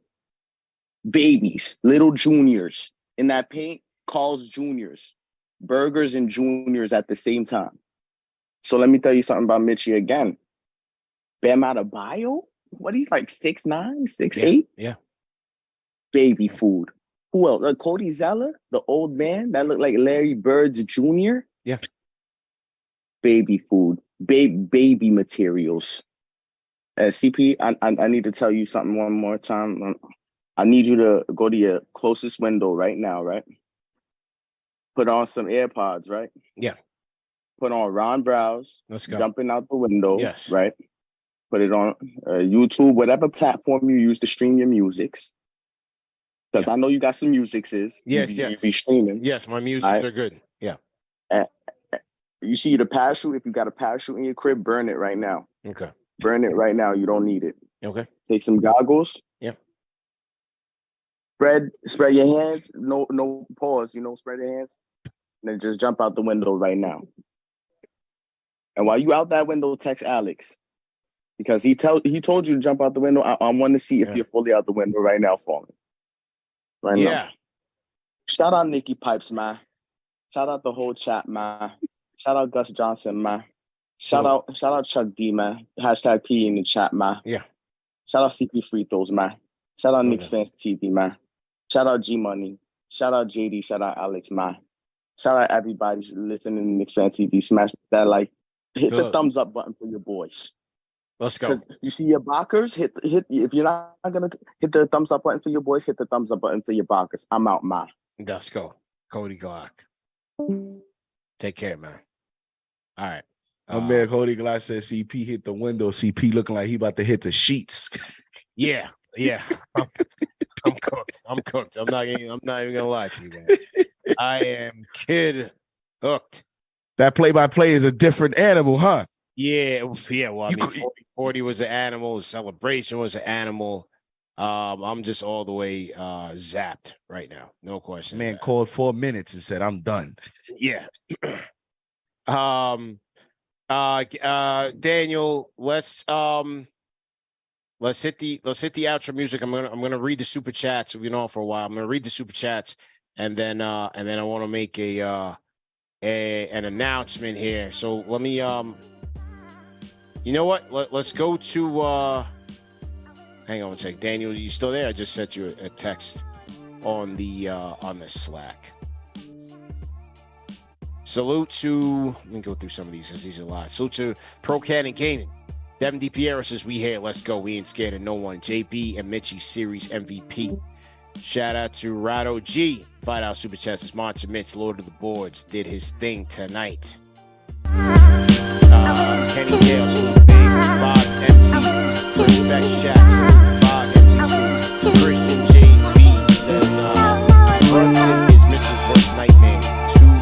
Q: Babies, little juniors in that paint, Carl's juniors, burgers and juniors at the same time. So let me tell you something about Mitchie again. Bam Adebayo? What, he's like 6'9", 6'8"?
C: Yeah.
Q: Baby food. Who else? Cody Zeller, the old man that looked like Larry Bird's Jr.
C: Yeah.
Q: Baby food. Baby materials. CP, I need to tell you something one more time. I need you to go to your closest window right now, right? Put on some AirPods, right?
C: Yeah.
Q: Put on Ron Browse.
C: Let's go.
Q: Jumping out the window.
C: Yes.
Q: Right? Put it on YouTube, whatever platform you use to stream your musics. Because I know you got some musics.
C: Yes,
Q: you be streaming.
C: Yes, my music are good. Yeah.
Q: You see the parachute? If you got a parachute in your crib, burn it right now.
C: Okay.
Q: Burn it right now. You don't need it.
C: Okay.
Q: Take some goggles.
C: Yeah.
Q: Spread your hands. No pause. Spread your hands. And then just jump out the window right now. And while you out that window, text Alex. Because he told you to jump out the window. I want to see if you're fully out the window right now for me. Right now. Shout out Nikki Pipes, man. Shout out the whole chat, man. Shout out Gus Johnson, man. Shout out Chuck D, man. Hashtag P in the chat, man.
C: Yeah.
Q: Shout out CP Free Throws, man. Shout out KnicksFanTV, man. Shout out G Money. Shout out JD. Shout out Alex, man. Shout out everybody listening to KnicksFanTV. Smash that like. Hit the thumbs up button for your boys.
C: Let's go.
Q: You see your backers, hit. If you're not gonna hit the thumbs up button for your boys, hit the thumbs up button for your backers. I'm out, man.
C: Let's go. Cody Glock. Take care, man. All right.
B: My man Cody Glock said CP hit the window. CP looking like he about to hit the sheets.
C: Yeah. I'm cooked. I'm not even gonna lie to you, man. I am kid hooked.
B: That play-by-play is a different animal, huh?
C: Yeah, yeah. Well, I mean, 40 was an animal. Celebration was an animal. I'm just all the way zapped right now. No question.
B: Man called 4 minutes and said, "I'm done."
C: Yeah. Daniel, let's hit the outro music. I'm gonna read the super chats. We've been on for a while. I'm gonna read the super chats, and then I want to make an announcement here. So let me you know what? Let's go to hang on a sec. Daniel, you still there? I just sent you a text on the Slack. Salute to, let me go through some of these because these are a lot. Salute to Pro Cannon Gaming. Devin DiPiero says, we here, let's go. We ain't scared of no one. JB and Mitchie Series MVP. Shout out to Rado G. $5 Super Chat says, Monster Mitch, Lord of the Boards, did his thing tonight. Kenny Gale, salute Big, Bob MC, Respect Shaq, salute Bob MC, salute Christian JB says, Brunson is Mitchell's worst nightmare.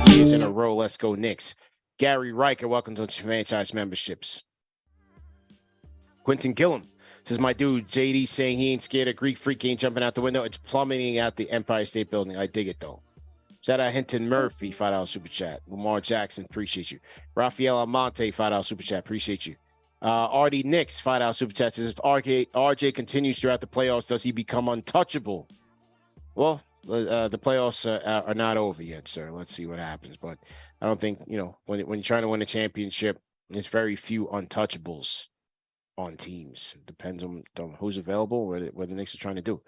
C: 2 years in a row. Let's go, Knicks. Gary Riker, welcome to Fanchise memberships. Quentin Gillum says, my dude, JD saying he ain't scared of Greek freak, ain't jumping out the window. It's plummeting out the Empire State Building. I dig it, though. Shout out Hinton Murphy, $5 super chat. Lamar Jackson, appreciate you. Rafael Almonte, $5 super chat, appreciate you. RD Knicks, $5 super chat says, if RJ continues throughout the playoffs, does he become untouchable? Well, the playoffs are not over yet, sir. Let's see what happens. But I don't think, when you're trying to win a championship, there's very few untouchables on teams. It depends on who's available, what the Knicks are trying to do.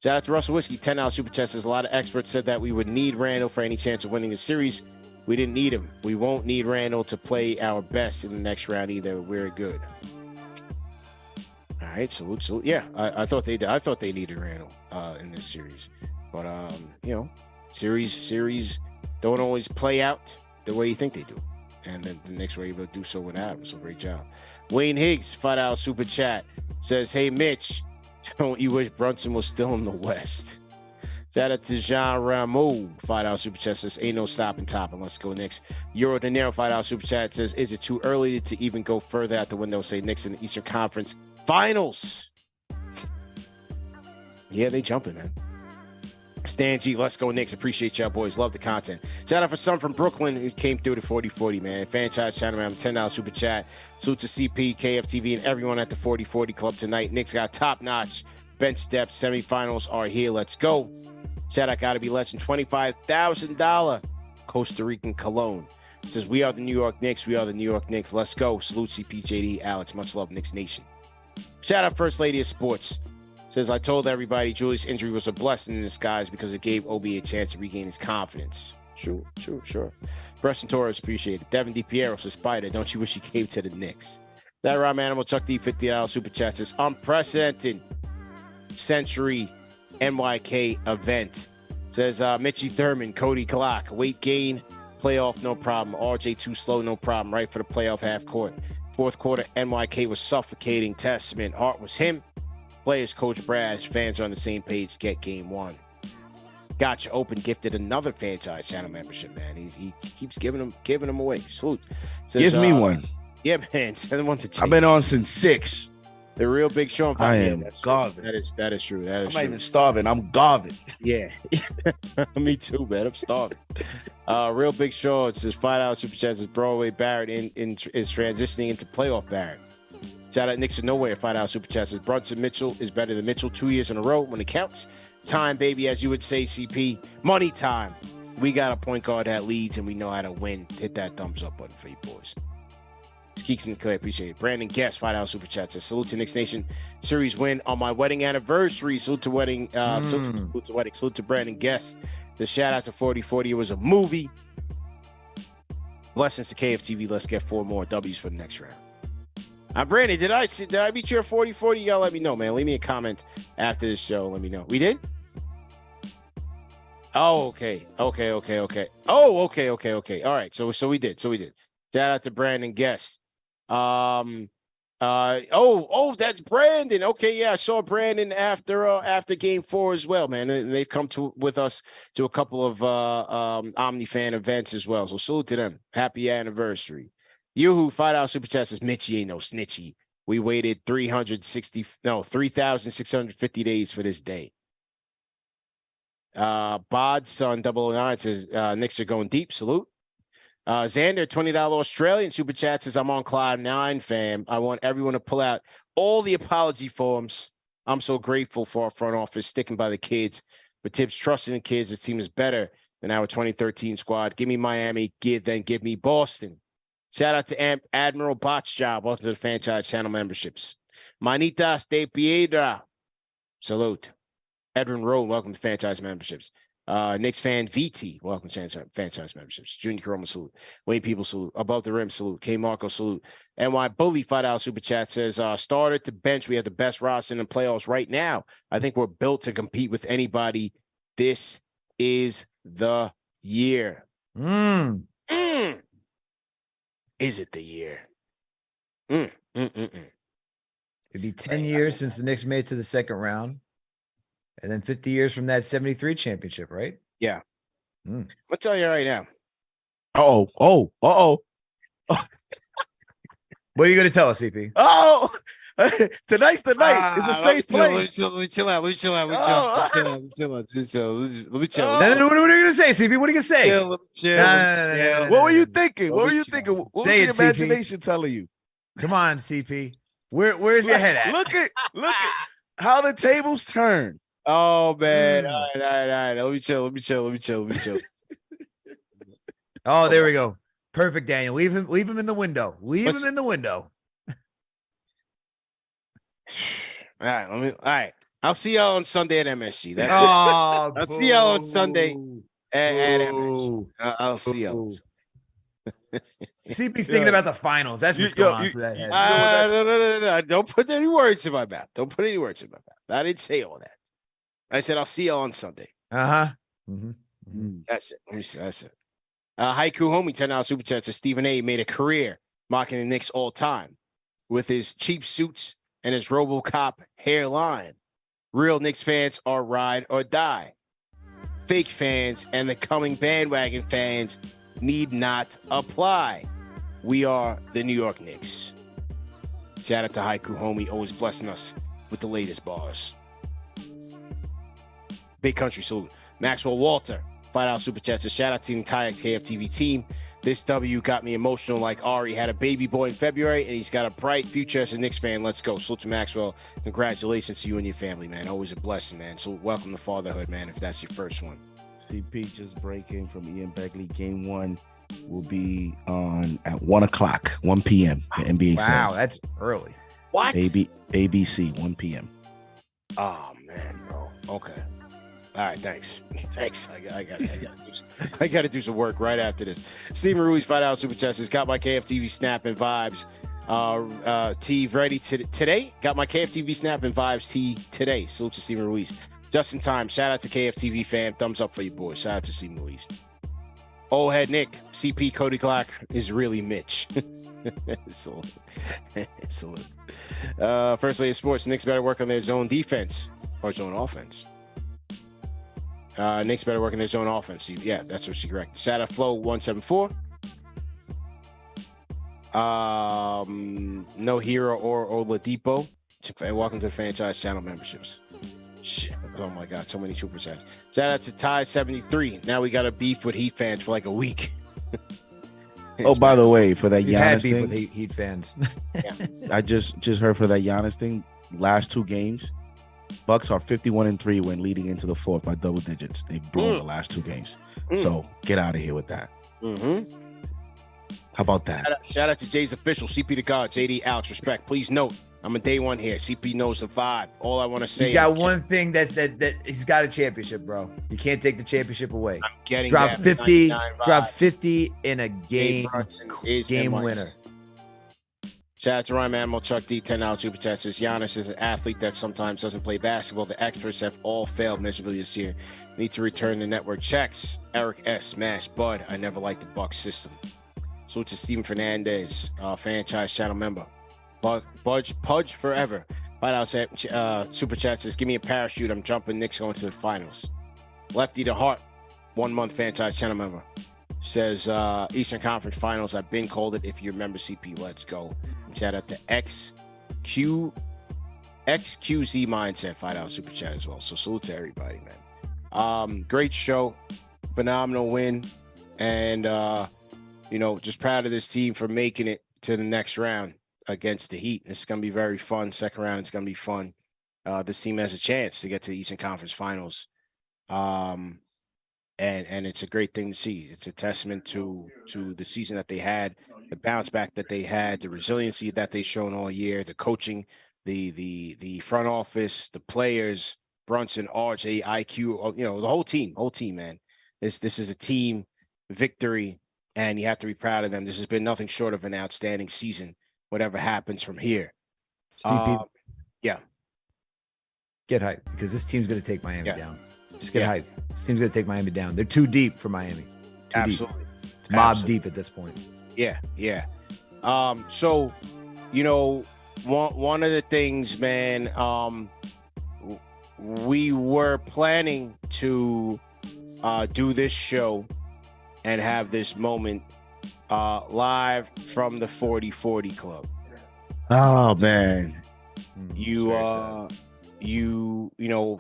C: Shout out to Russell Whiskey, $10 super chat says, a lot of experts said that we would need Randle for any chance of winning the series. We didn't need him. We won't need Randle to play our best in the next round either. We're good. All right, salute. Yeah, I thought they did. I thought they needed Randle in this series. But series don't always play out the way you think they do. And then the Knicks were able to do so without him. So great job. Wayne Higgs, $5 super chat, says, hey, Mitch, don't you wish Brunson was still in the West? Shout out to Jean Rameau, $5 super chat, says, ain't no stopping topping. Let's go, Knicks. Euro De Niro, $5 super chat, says, is it too early to even go further out the window? Say Knicks in the Eastern Conference Finals. Yeah, they jumping, man. Stan G, let's go, Knicks. Appreciate y'all, boys. Love the content. Shout out for some from Brooklyn who came through the 4040, man. Fanchise channel, man. $10 super chat. Salute to CP, KFTV, and everyone at the 4040 Club tonight. Knicks got top-notch bench depth. Semifinals are here. Let's go. Shout out, gotta be less than $25,000. Costa Rican cologne. Says, we are the New York Knicks. We are the New York Knicks. Let's go. Salute CP, JD, Alex. Much love, Knicks Nation. Shout out First Lady of Sports. Says, I told everybody Julius' injury was a blessing in disguise because it gave Obi a chance to regain his confidence. Sure. Preston Torres, appreciate it. Devin DiPiero says, Spider, don't you wish you came to the Knicks? That Rhyme Animal, Chuck D, $50 super chat says, unprecedented century NYK event. Says, Mitchie Thurman, Cody Glock, weight gain, playoff, no problem. RJ too slow, no problem. Right for the playoff half court. Fourth quarter, NYK was suffocating. Testament. Hart was him. Players, Coach Brash, fans are on the same page. Get game one. Gotcha. Open gifted another Fanchise channel membership, man. He keeps giving them away. Salute. Says,
B: Give me one.
C: Yeah, man. Send one to Chase.
B: I've been on since 6.
C: The real Big Sean.
B: I am garvin'.
C: That is true.
B: I'm not even starving. I'm garvin'.
C: Yeah. Me too, man. I'm starving. Real Big Sean says $5 super chat says Broadway Barrett is transitioning into playoff Barrett. Shout out Knicks of Nowhere, $5 super chat says Brunson Mitchell is better than Mitchell 2 years in a row when it counts. Time, baby, as you would say, CP. Money time. We got a point guard that leads and we know how to win. Hit that thumbs up button for you boys. Keeks and Clay, appreciate it. Brandon Guest, $5 super chat says salute to Knicks Nation series win on my wedding anniversary. Salute to wedding. Salute to Brandon Guest. The shout out to 4040. It was a movie. Blessings to KFTV. Let's get 4 more W's for the next round. Brandon, did I beat you at 4040? You gotta let me know, man. Leave me a comment after the show. Let me know. We did? Oh, okay. Oh, okay. All right. So we did. Shout out to Brandon Guest. That's Brandon. Okay, yeah, I saw Brandon after game 4 as well, man. And they've come with us to a couple of OmniFan events as well. So salute to them. Happy anniversary. Yoo-hoo, $5 super chat says, Mitchie ain't no snitchy. We waited 3,650 days for this day. Bod Son 009 says, Knicks are going deep. Salute. Xander, $20 Australian super chat says, I'm on cloud 9, fam. I want everyone to pull out all the apology forms. I'm so grateful for our front office sticking by the kids. But Tibbs trusting the kids, the team is better than our 2013 squad. Give me Miami, then give me Boston. Shout out to Admiral Botchjob. Welcome to the Fanchise channel memberships. Manitas de Piedra. Salute. Edwin Rowe, welcome to Fanchise memberships. Knicks fan VT, welcome to Fanchise memberships. Junior Coroma, salute. Wayne People, salute. Above the Rim, salute. K Marco, salute. NY Bully, $5 super chat says, starter to bench, we have the best roster in the playoffs right now. I think we're built to compete with anybody. This is the year. Is it the year?
A: It'd be 10 years since the Knicks made it to the second round. And then 50 years from that 73 championship, right?
C: Yeah. I'll tell you right now.
B: Oh.
A: What are you going to tell us, CP?
B: Oh, tonight's the night. It's a safe place.
C: Let me chill out. Let me chill.
A: No, what are you going to say, CP? What are you going to say?
C: Chill.
B: No. What were you thinking? What was the imagination telling you?
A: Come on, CP. Where's your head at?
B: Look at how the tables turn.
C: Oh man! All right. Let me chill.
A: Oh, there we go. Perfect, Daniel. Leave him in the window. Leave him in the window.
C: All right. I'll see y'all on Sunday at MSG. That's it. I'll see y'all on Sunday at MSG. I'll see y'all.
A: CP's thinking about the finals. That's what's going on for that head.
C: No. Don't put any words in my mouth. I didn't say all that. I said I'll see y'all on Sunday.
A: That's
C: it. Let me see. That's it. Haiku Homie, $10 super chat says Stephen A made a career mocking the Knicks all time with his cheap suits and his RoboCop hairline. Real Knicks fans are ride or die. Fake fans and the coming bandwagon fans need not apply. We are the New York Knicks. Shout out to Haiku Homie, always blessing us with the latest bars. Big country salute. Maxwell Walter, $5 super chat says, shout out to the entire KFTV team. This W got me emotional like Ari had a baby boy in February, and he's got a bright future as a Knicks fan. Let's go. Salute to Maxwell. Congratulations to you and your family, man. Always a blessing, man. So welcome to fatherhood, man, if that's your first one.
B: CP just breaking from Ian Begley. Game 1 will be on at 1 o'clock, 1 p.m. The NBA says.
A: Wow, that's early.
C: What?
B: ABC, 1 p.m.
C: Oh, man, bro. Okay. All right, thanks. I got to do some work right after this. Steven Ruiz, $5 super chat says, got my KFTV snap and vibes tee ready today. Got my KFTV snap and vibes tee today. Salute to Steven Ruiz. Just in time. Shout out to KFTV fam. Thumbs up for you boys. Shout out to Steven Ruiz. Old head Nick, CP Cody Glock is really Mitch. Salute. First Lady of Sports, Knicks better work on their zone defense or zone offense. Knicks better work in their zone offense. Yeah, that's what she correct. Shout out Flow 174. No Hero or Oladipo. Welcome to the Fanchise channel memberships. Shit. Oh my God, so many super chats. Shout out to Ty 73. Now we got a beef with Heat fans for like a week.
B: Oh, by the way, for that
A: We've
B: Giannis
A: had beef
B: thing,
A: with Heat fans.
C: Yeah.
B: I just heard for that Giannis thing. Last 2 games, Bucks are 51-3 when leading into the fourth by double digits. They've blown the last 2 games. So get out of here with that. How about that?
C: Shout out to Jay's official, CP to God, JD Alex, respect. Please note, I'm a day one here. CP knows the vibe. All I want to say,
A: he got one thing that he's got a championship, bro. You can't take the championship away.
C: I'm getting
A: drop
C: that
A: 50,
C: 99
A: drop
C: vibe.
A: 50 in a game
C: NYC.
A: winner.
C: Shout out to Ryan Animal Chuck D, $10 super chat says Giannis is an athlete that sometimes doesn't play basketball. The experts have all failed miserably this year. Need to return the network checks. Eric S. Smash Bud. I never liked the Bucks system. Salute to Steven Fernandez, Fanchise channel member. Pudge forever. $5 super chat says, give me a parachute. I'm jumping. Knicks going to the finals. Lefty to Hart, 1 month Fanchise channel member. says Eastern Conference Finals. I've been called it. If you remember CP, let's go. Shout out to XQZ Mindset, $5 super chat as well. So salute to everybody, man. Great show, phenomenal win, and just proud of this team for making it to the next round against the Heat. It's going to be very fun. Second round, it's going to be fun. This team has a chance to get to the Eastern Conference Finals. And it's a great thing to see. It's a testament to the season that they had, the bounce back that they had, the resiliency that they've shown all year, the coaching, the front office, the players, Brunson, RJ, IQ, the whole team, man. This is a team victory, and you have to be proud of them. This has been nothing short of an outstanding season, whatever happens from here.
A: CP,
C: yeah.
A: Get hyped, because this team's going to take Miami down. Just get hyped. This team's going to take Miami down. They're too deep for Miami.
C: Absolutely.
A: It's mob deep at this point.
C: Yeah. So, one of the things, man, we were planning to do this show and have this moment live from the 40-40 Club.
B: Oh, man.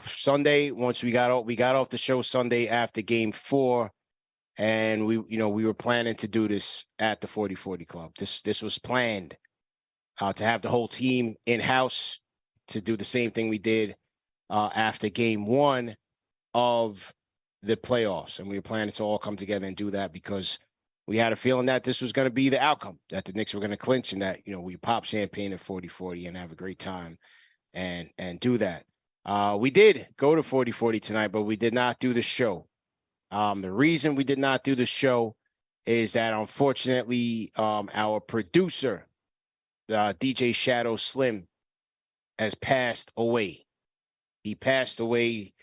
C: Sunday, once we got off the show Sunday after game 4, and we were planning to do this at the 40-40 Club. This was planned to have the whole team in-house to do the same thing we did after game 1 of the playoffs. And we were planning to all come together and do that because we had a feeling that this was going to be the outcome, that the Knicks were going to clinch, and that, we pop champagne at 40-40 and have a great time and do that. We did go to 40-40 tonight, but we did not do the show. The reason we did not do the show is that, unfortunately, our producer, DJShadowSlim, has passed away. He passed away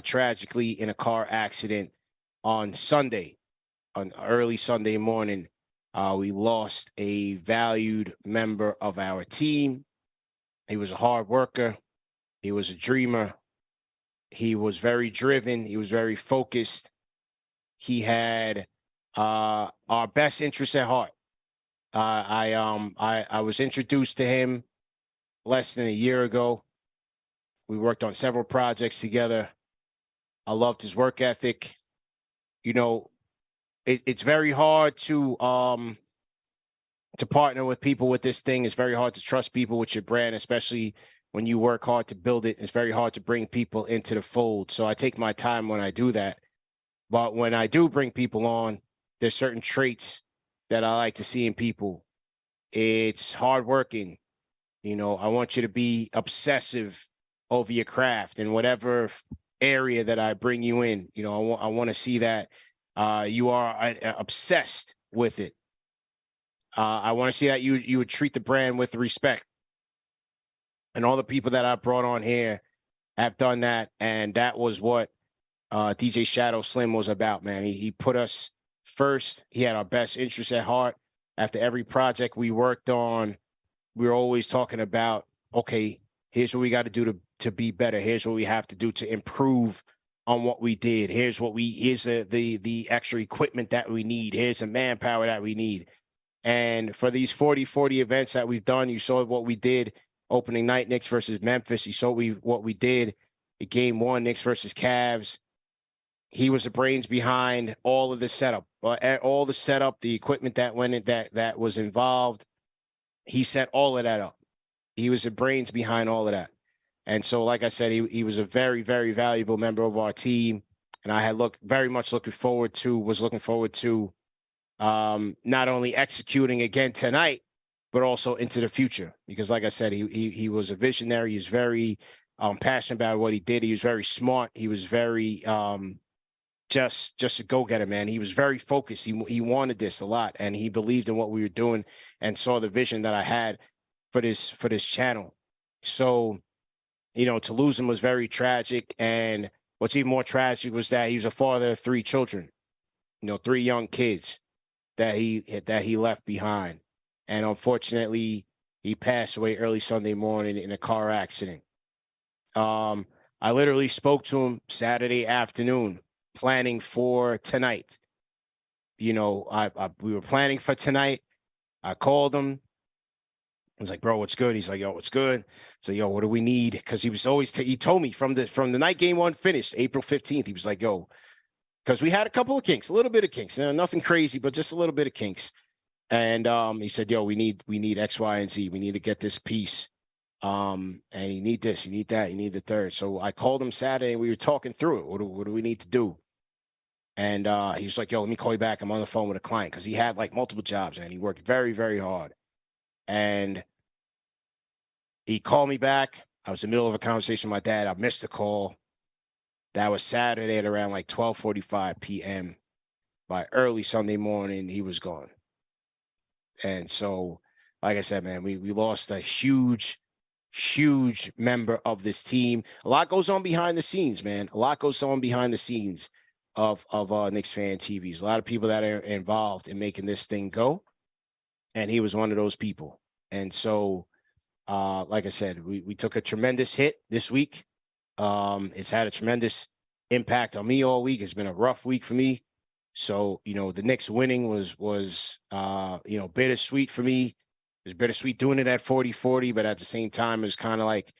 C: tragically in a car accident on early Sunday morning. We lost a valued member of our team. He was a hard worker. He was a dreamer. He was very driven. He was very focused. He had our best interests at heart. I was introduced to him less than a year ago. We worked on several projects together. I loved his work ethic. It's very hard to partner with people with this thing. It's very hard to trust people with your brand, especially when you work hard to build it. It's very hard to bring people into the fold. So I take my time when I do that. But when I do bring people on, there's certain traits that I like to see in people. It's hardworking. I want you to be obsessive over your craft in whatever area that I bring you in. I want to see that you are obsessed with it. I want to see that you would treat the brand with respect. And all the people that I brought on here have done that. And that was what DJShadowSlim was about, man. He put us first. He had our best interests at heart. After every project we worked on, we were always talking about, okay, here's what we got to do to be better. Here's what we have to do to improve on what we did. Here's the extra equipment that we need. Here's the manpower that we need. And for these 40-40 events that we've done, you saw what we did opening night, Knicks versus Memphis. You saw what we did at game 1, Knicks versus Cavs. He was the brains behind all of the setup, the equipment that went in, that was involved. He set all of that up. He was the brains behind all of that. And so, like I said, he was a very, very valuable member of our team. And I had looking forward to not only executing again tonight, but also into the future. Because like I said, he was a visionary. He was very passionate about what he did. He was very smart. He was very just a go-getter, man. He was very focused. He wanted this a lot, and he believed in what we were doing and saw the vision that I had for this channel. So, to lose him was very tragic. And what's even more tragic was that he was a father of 3 children, 3 young kids that he left behind. And unfortunately, he passed away early Sunday morning in a car accident. I literally spoke to him Saturday afternoon, planning for tonight. you know, we were planning for tonight. I called him. I was like, bro, what's good? He's like, yo, what's good? So, yo, what do we need? Because he was always, he told me from the night game one finished, April 15th, he was like, yo, because we had a couple of kinks, a little bit of kinks. Nothing crazy, but just a little bit of kinks. And he said, yo, we need X, Y, and Z. We need to get this piece. And you need this, you need that, you need the third. So I called him Saturday and we were talking through it. What do we need to do? And he was like, yo, let me call you back. I'm on the phone with a client because he had like multiple jobs and he worked very, very hard. And he called me back. I was in the middle of a conversation with my dad. I missed the call. That was Saturday at around like 12:45 p.m. By early Sunday morning, he was gone. And so, like I said, man, we lost a huge member of this team. A lot goes on behind the scenes, man. A lot goes on behind the scenes of Knicks Fan TV. There's a lot of people that are involved in making this thing go. And he was one of those people. And so, like I said, we took a tremendous hit this week. It's had a tremendous impact on me all week. It's been a rough week for me. So, you know, the Knicks winning was you know, bittersweet for me. It was bittersweet doing it at 40-40, but at the same time, it's kind of like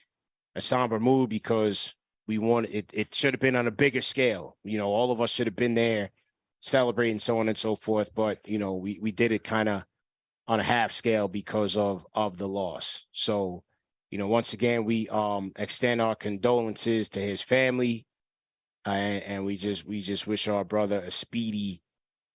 C: a somber mood because we won. It should have been on a bigger scale. You know, all of us should have been there celebrating, so on and so forth. But, you know, we did it kind of on a half scale because of the loss. So, you know, once again, we extend our condolences to his family. And we just wish our brother a speedy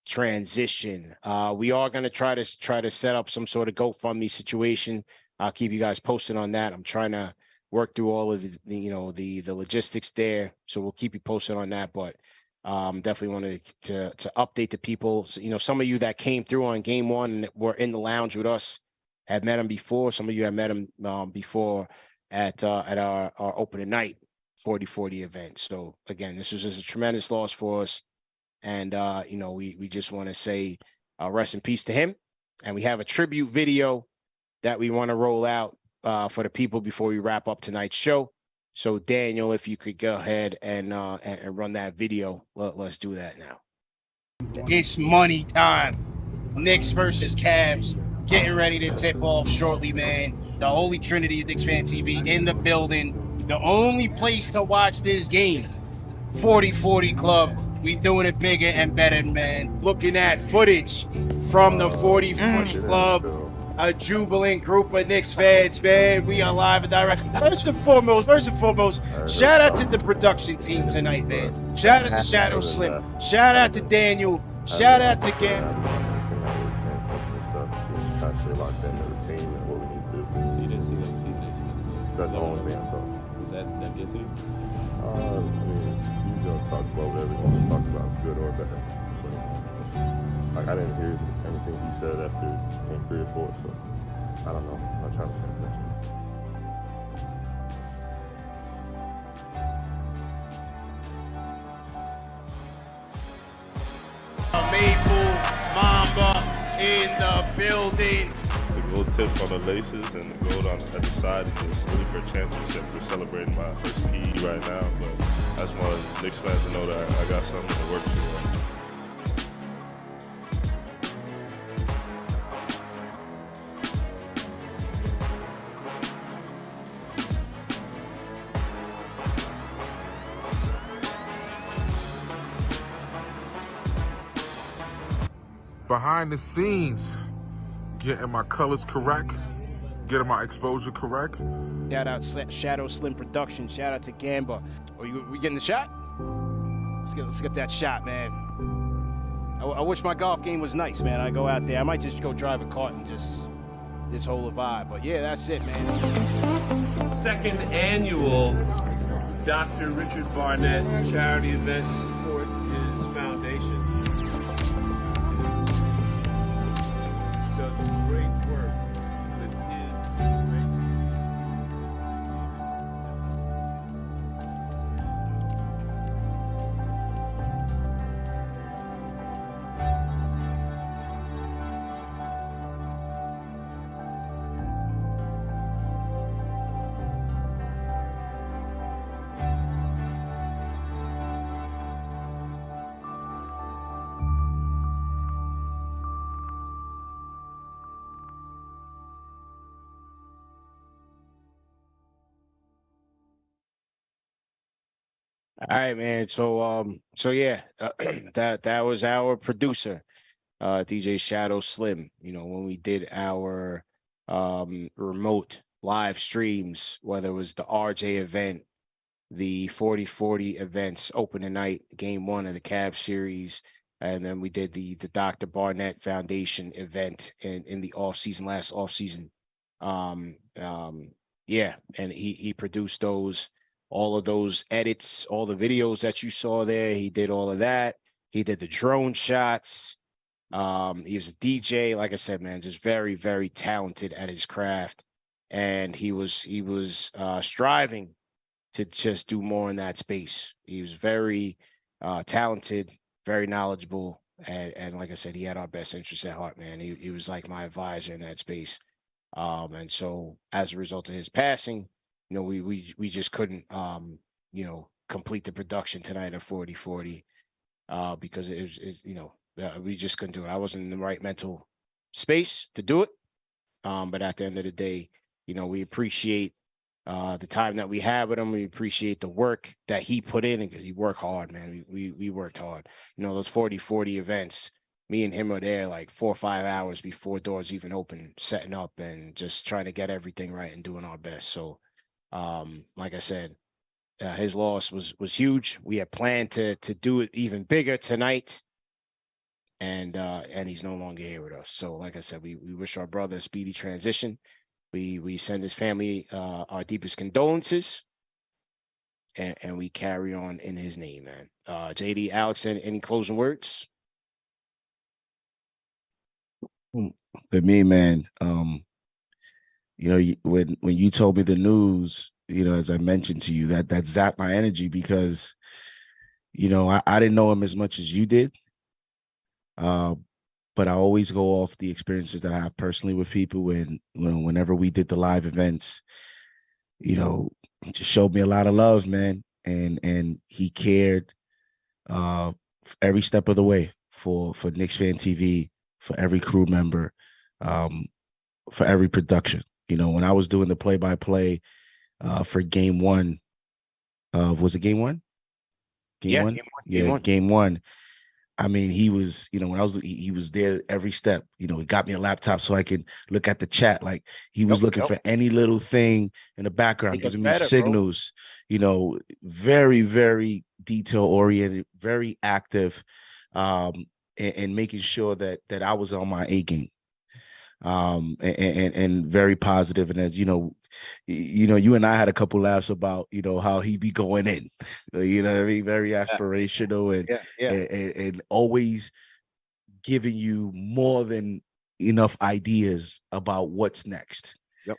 C: transition. We are going to try to set up some sort of GoFundMe situation. I'll keep you guys posted on that. I'm trying to work through all of the logistics there. So we'll keep you posted on that. But definitely wanted to update the people. So, you know, some of you that came through on game one and were in the lounge with us had met him before. Some of you had met him before at our opening night 40-40 event. So again, this was just a tremendous loss for us. And, you know, we just want to say rest in peace to him. And we have a tribute video that we want to roll out for the people before we wrap up tonight's show. So, Daniel, if you could go ahead and run that video, let's do that now. It's money time. Knicks versus Cavs. Getting ready to tip off shortly, man. The Holy Trinity of Knicks Fan TV in the building. The only place to watch this game, 40-40 Club. We doing it bigger and better, man. Looking at footage from the 40-40 Club. A jubilant group of Knicks fans, man. We are live and direct. First and foremost, shout out to the production team tonight, man. Shout out to ShadowSlim. Shout out to Daniel. Shout out to Gam.
R: That's the only thing I saw. Was that your team? I mean, you don't talk about whatever you want to talk about, good or bad. So, like, I didn't hear anything he said after game 3 or 4, so I don't know. I'm not trying to pay attention.
C: Maple Mamba in the building.
R: The gold tip on the laces and the gold at the side is just really for a championship. We're celebrating my first PE right now, but I just want Knicks fans to know that I got something to work for.
S: Behind the scenes, getting my colors correct, getting my exposure correct.
C: Shout out ShadowSlim Production. Shout out to Gamba. We getting the shot? Let's get that shot, man. I wish my golf game was nice, man. I go out there. I might just go drive a cart and just hold a vibe. But yeah, that's it, man.
T: Second annual Dr. Richard Barnett charity event to support his foundation.
C: All right, man. So yeah, that was our producer, DJ ShadowSlim. You know, when we did our remote live streams, whether it was the RJ event, the 40-40 events, opening night, game 1 of the Cavs series, and then we did the Dr. Barnett Foundation event in the last off season. Yeah, and he produced all of those edits, all the videos that you saw there. He did all of that. He did the drone shots. He was a DJ, like I said, man, just very, very talented at his craft. And he was striving to just do more in that space. He was very talented, very knowledgeable. And like I said, he had our best interests at heart, man. He was like my advisor in that space. And so as a result of his passing, you know, we just couldn't, you know, complete the production tonight at 40-40 because it was, you know, we just couldn't do it. I wasn't in the right mental space to do it. But at the end of the day, you know, we appreciate the time that we had with him. We appreciate the work that he put in, because he worked hard, man. We worked hard. You know, those 40-40 events, me and him are there like 4 or 5 hours before doors even open, setting up and just trying to get everything right and doing our best. So, like I said, his loss was huge. We had planned to do it even bigger tonight, and he's no longer here with us. So, like I said, we wish our brother a speedy transition. We send his family our deepest condolences, and we carry on in his name, man. JD, Alex, any closing words?
B: For me, man, you know, when you told me the news, you know, as I mentioned to you, that zapped my energy, because, you know, I didn't know him as much as you did. But I always go off the experiences that I have personally with people. And, you know, whenever we did the live events, you know, he just showed me a lot of love, man. And he cared every step of the way for KnicksFanTV, for every crew member, for every production. You know, when I was doing the play-by-play for game 1, was it game 1? Game 1? Game 1. I mean, he was, you know, when he was there every step. You know, he got me a laptop so I could look at the chat. Like, he was looking for any little thing in the background, giving me signals, you know, very, very detail oriented, very active, and making sure that I was on my A game. And very positive. And as you know, you and I had a couple laughs about, you know, how he be going in, you know what I mean? Very aspirational and always giving you more than enough ideas about what's next.
C: Yep.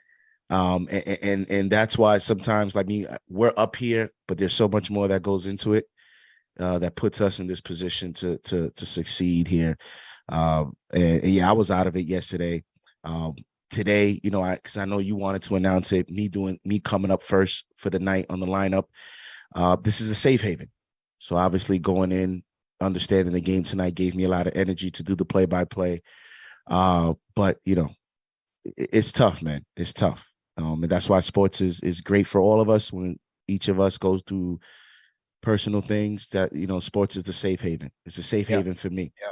B: And that's why sometimes, like me, we're up here, but there's so much more that goes into it, that puts us in this position to succeed here. And yeah, I was out of it yesterday. Today, you know, because I know you wanted to announce it, me coming up first for the night on the lineup. This is a safe haven. So obviously going in, understanding the game tonight gave me a lot of energy to do the play-by-play. But, you know, it's tough, man. It's tough. And that's why sports is great for all of us. When each of us goes through personal things, that, you know, sports is the safe haven. It's a safe haven for me.
C: Yeah.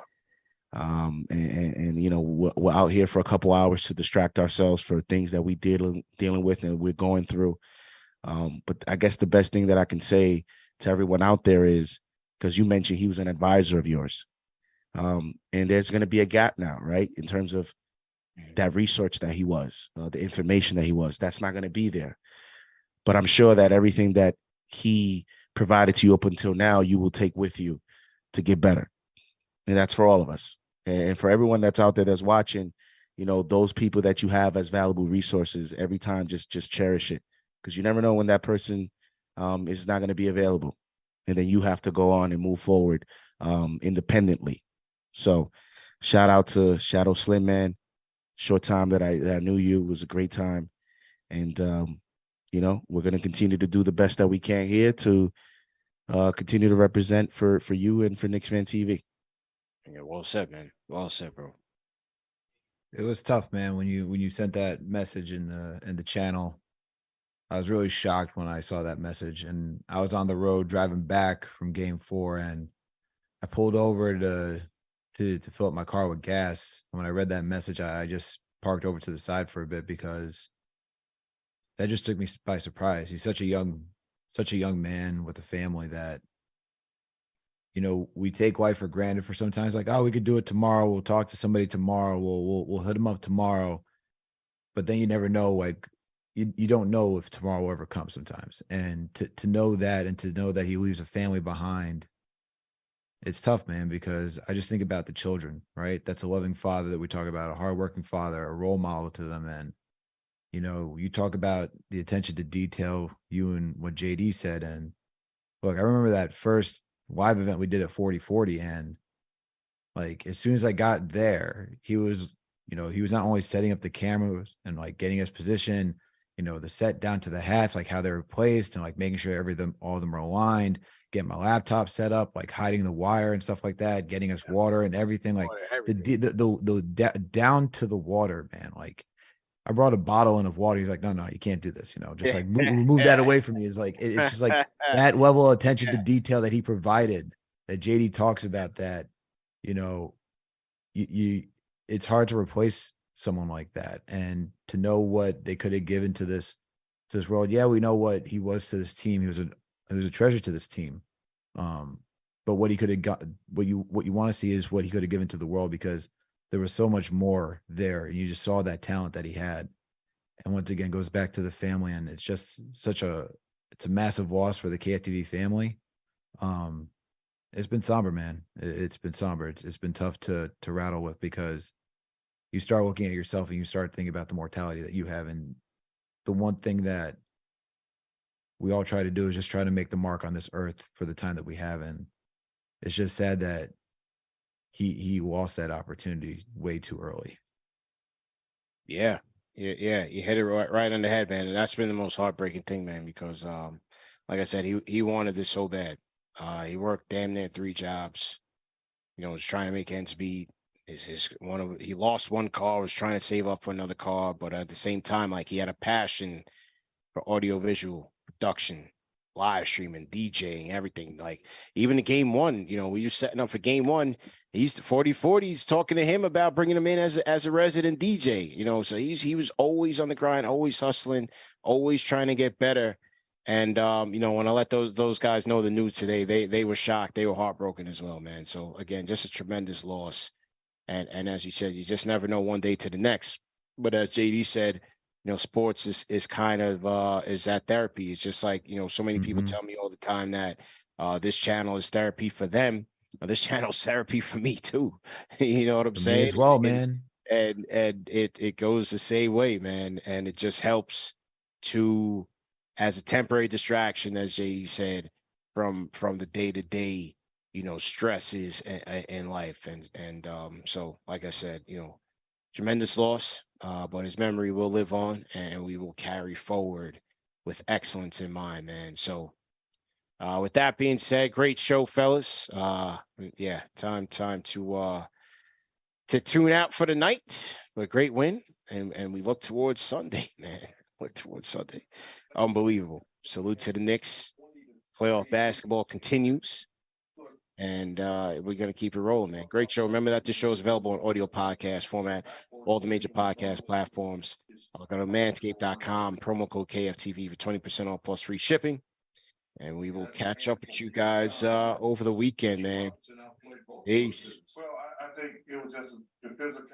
B: And you know, we're out here for a couple hours to distract ourselves for things that we dealing with and we're going through. But I guess the best thing that I can say to everyone out there is, because you mentioned he was an advisor of yours, and there's going to be a gap now, right, in terms of that research that he was, the information that he was. That's not going to be there. But I'm sure that everything that he provided to you up until now, you will take with you to get better. And that's for all of us. And for everyone that's out there that's watching, you know, those people that you have as valuable resources, every time, just cherish it, because you never know when that person is not going to be available. And then you have to go on and move forward independently. So shout out to ShadowSlim, man. Short time that I knew you was a great time. And, you know, we're going to continue to do the best that we can here to continue to represent for you and for KnicksFanTV.
C: Yeah, well said, man. Well said, bro.
A: It was tough, man, when you sent that message in the channel. I was really shocked when I saw that message, and I was on the road driving back from Game 4, and I pulled over to fill up my car with gas. And when I read that message, I just parked over to the side for a bit because that just took me by surprise. He's such a young man with a family that, you know, we take life for granted for sometimes, like, oh, we could do it tomorrow. We'll talk to somebody tomorrow. We'll hit him up tomorrow. But then you never know, like, you don't know if tomorrow will ever come sometimes. And to know that, and to know that he leaves a family behind, it's tough, man, because I just think about the children, right? That's a loving father that we talk about, a hardworking father, a role model to them. And, you know, you talk about the attention to detail, you and what JD said. And look, I remember that first live event we did at 4040. And like, as soon as I got there, he was not only setting up the cameras and like getting us position, you know, the set down to the hats, like how they were placed, and like making sure all of them are aligned, getting my laptop set up, like hiding the wire and stuff like that, getting us water and everything, like the down to the water, man. Like, I brought a bottle in of water. He's like, no, you can't do this. You know, just like remove that away from me. It's like, it's just like that level of attention to detail that he provided, that JD talks about, that, you know, it's hard to replace someone like that. And to know what they could have given to this world. Yeah, we know what he was to this team. He was a treasure to this team. But what he could have got, what you want to see is what he could have given to the world, because there was so much more there. And you just saw that talent that he had. And once again, goes back to the family. And it's just it's a massive loss for the KFTV family. It's been somber, man. It's been somber. It's been tough to rattle with, because you start looking at yourself and you start thinking about the mortality that you have. And the one thing that we all try to do is just try to make the mark on this earth for the time that we have. And it's just sad that he lost that opportunity way too early.
C: Yeah. You hit it right on the head, man. And that's been the most heartbreaking thing, man, because like I said, he wanted this so bad. He worked damn near 3 jobs, you know, was trying to make ends meet. He lost one car, was trying to save up for another car, but at the same time, like, he had a passion for audiovisual production, live streaming, DJing, everything. Like, even the Game 1, you know, we were setting up for Game 1. He's 4040's talking to him about bringing him in as a resident DJ, you know. So he was always on the grind, always hustling, always trying to get better. And you know, when I let those guys know the news today, they were shocked, they were heartbroken as well, man. So again, just a tremendous loss. And as you said, you just never know one day to the next. But as JD said, you know, sports is kind of is that therapy. It's just like, you know, so many people tell me all the time that this channel is therapy for them. This channel's therapy for me too. You know what I'm saying?
A: Me as well, man.
C: And it goes the same way, man. And it just helps to, as a temporary distraction, as JD said, from the day-to-day, you know, stresses in life. And so, like I said, you know, tremendous loss, but his memory will live on, and we will carry forward with excellence in mind, man. So with that being said, great show, fellas. Yeah, time to tune out for the night, but great win. And we look towards Sunday, man. Look towards Sunday. Unbelievable. Salute to the Knicks. Playoff basketball continues. And we're going to keep it rolling, man. Great show. Remember that this show is available in audio podcast format, all the major podcast platforms. Go to manscaped.com, promo code KFTV for 20% off plus free shipping. And we will catch up with you guys over the weekend, man. Peace.
S: Well, I think it was just the physical.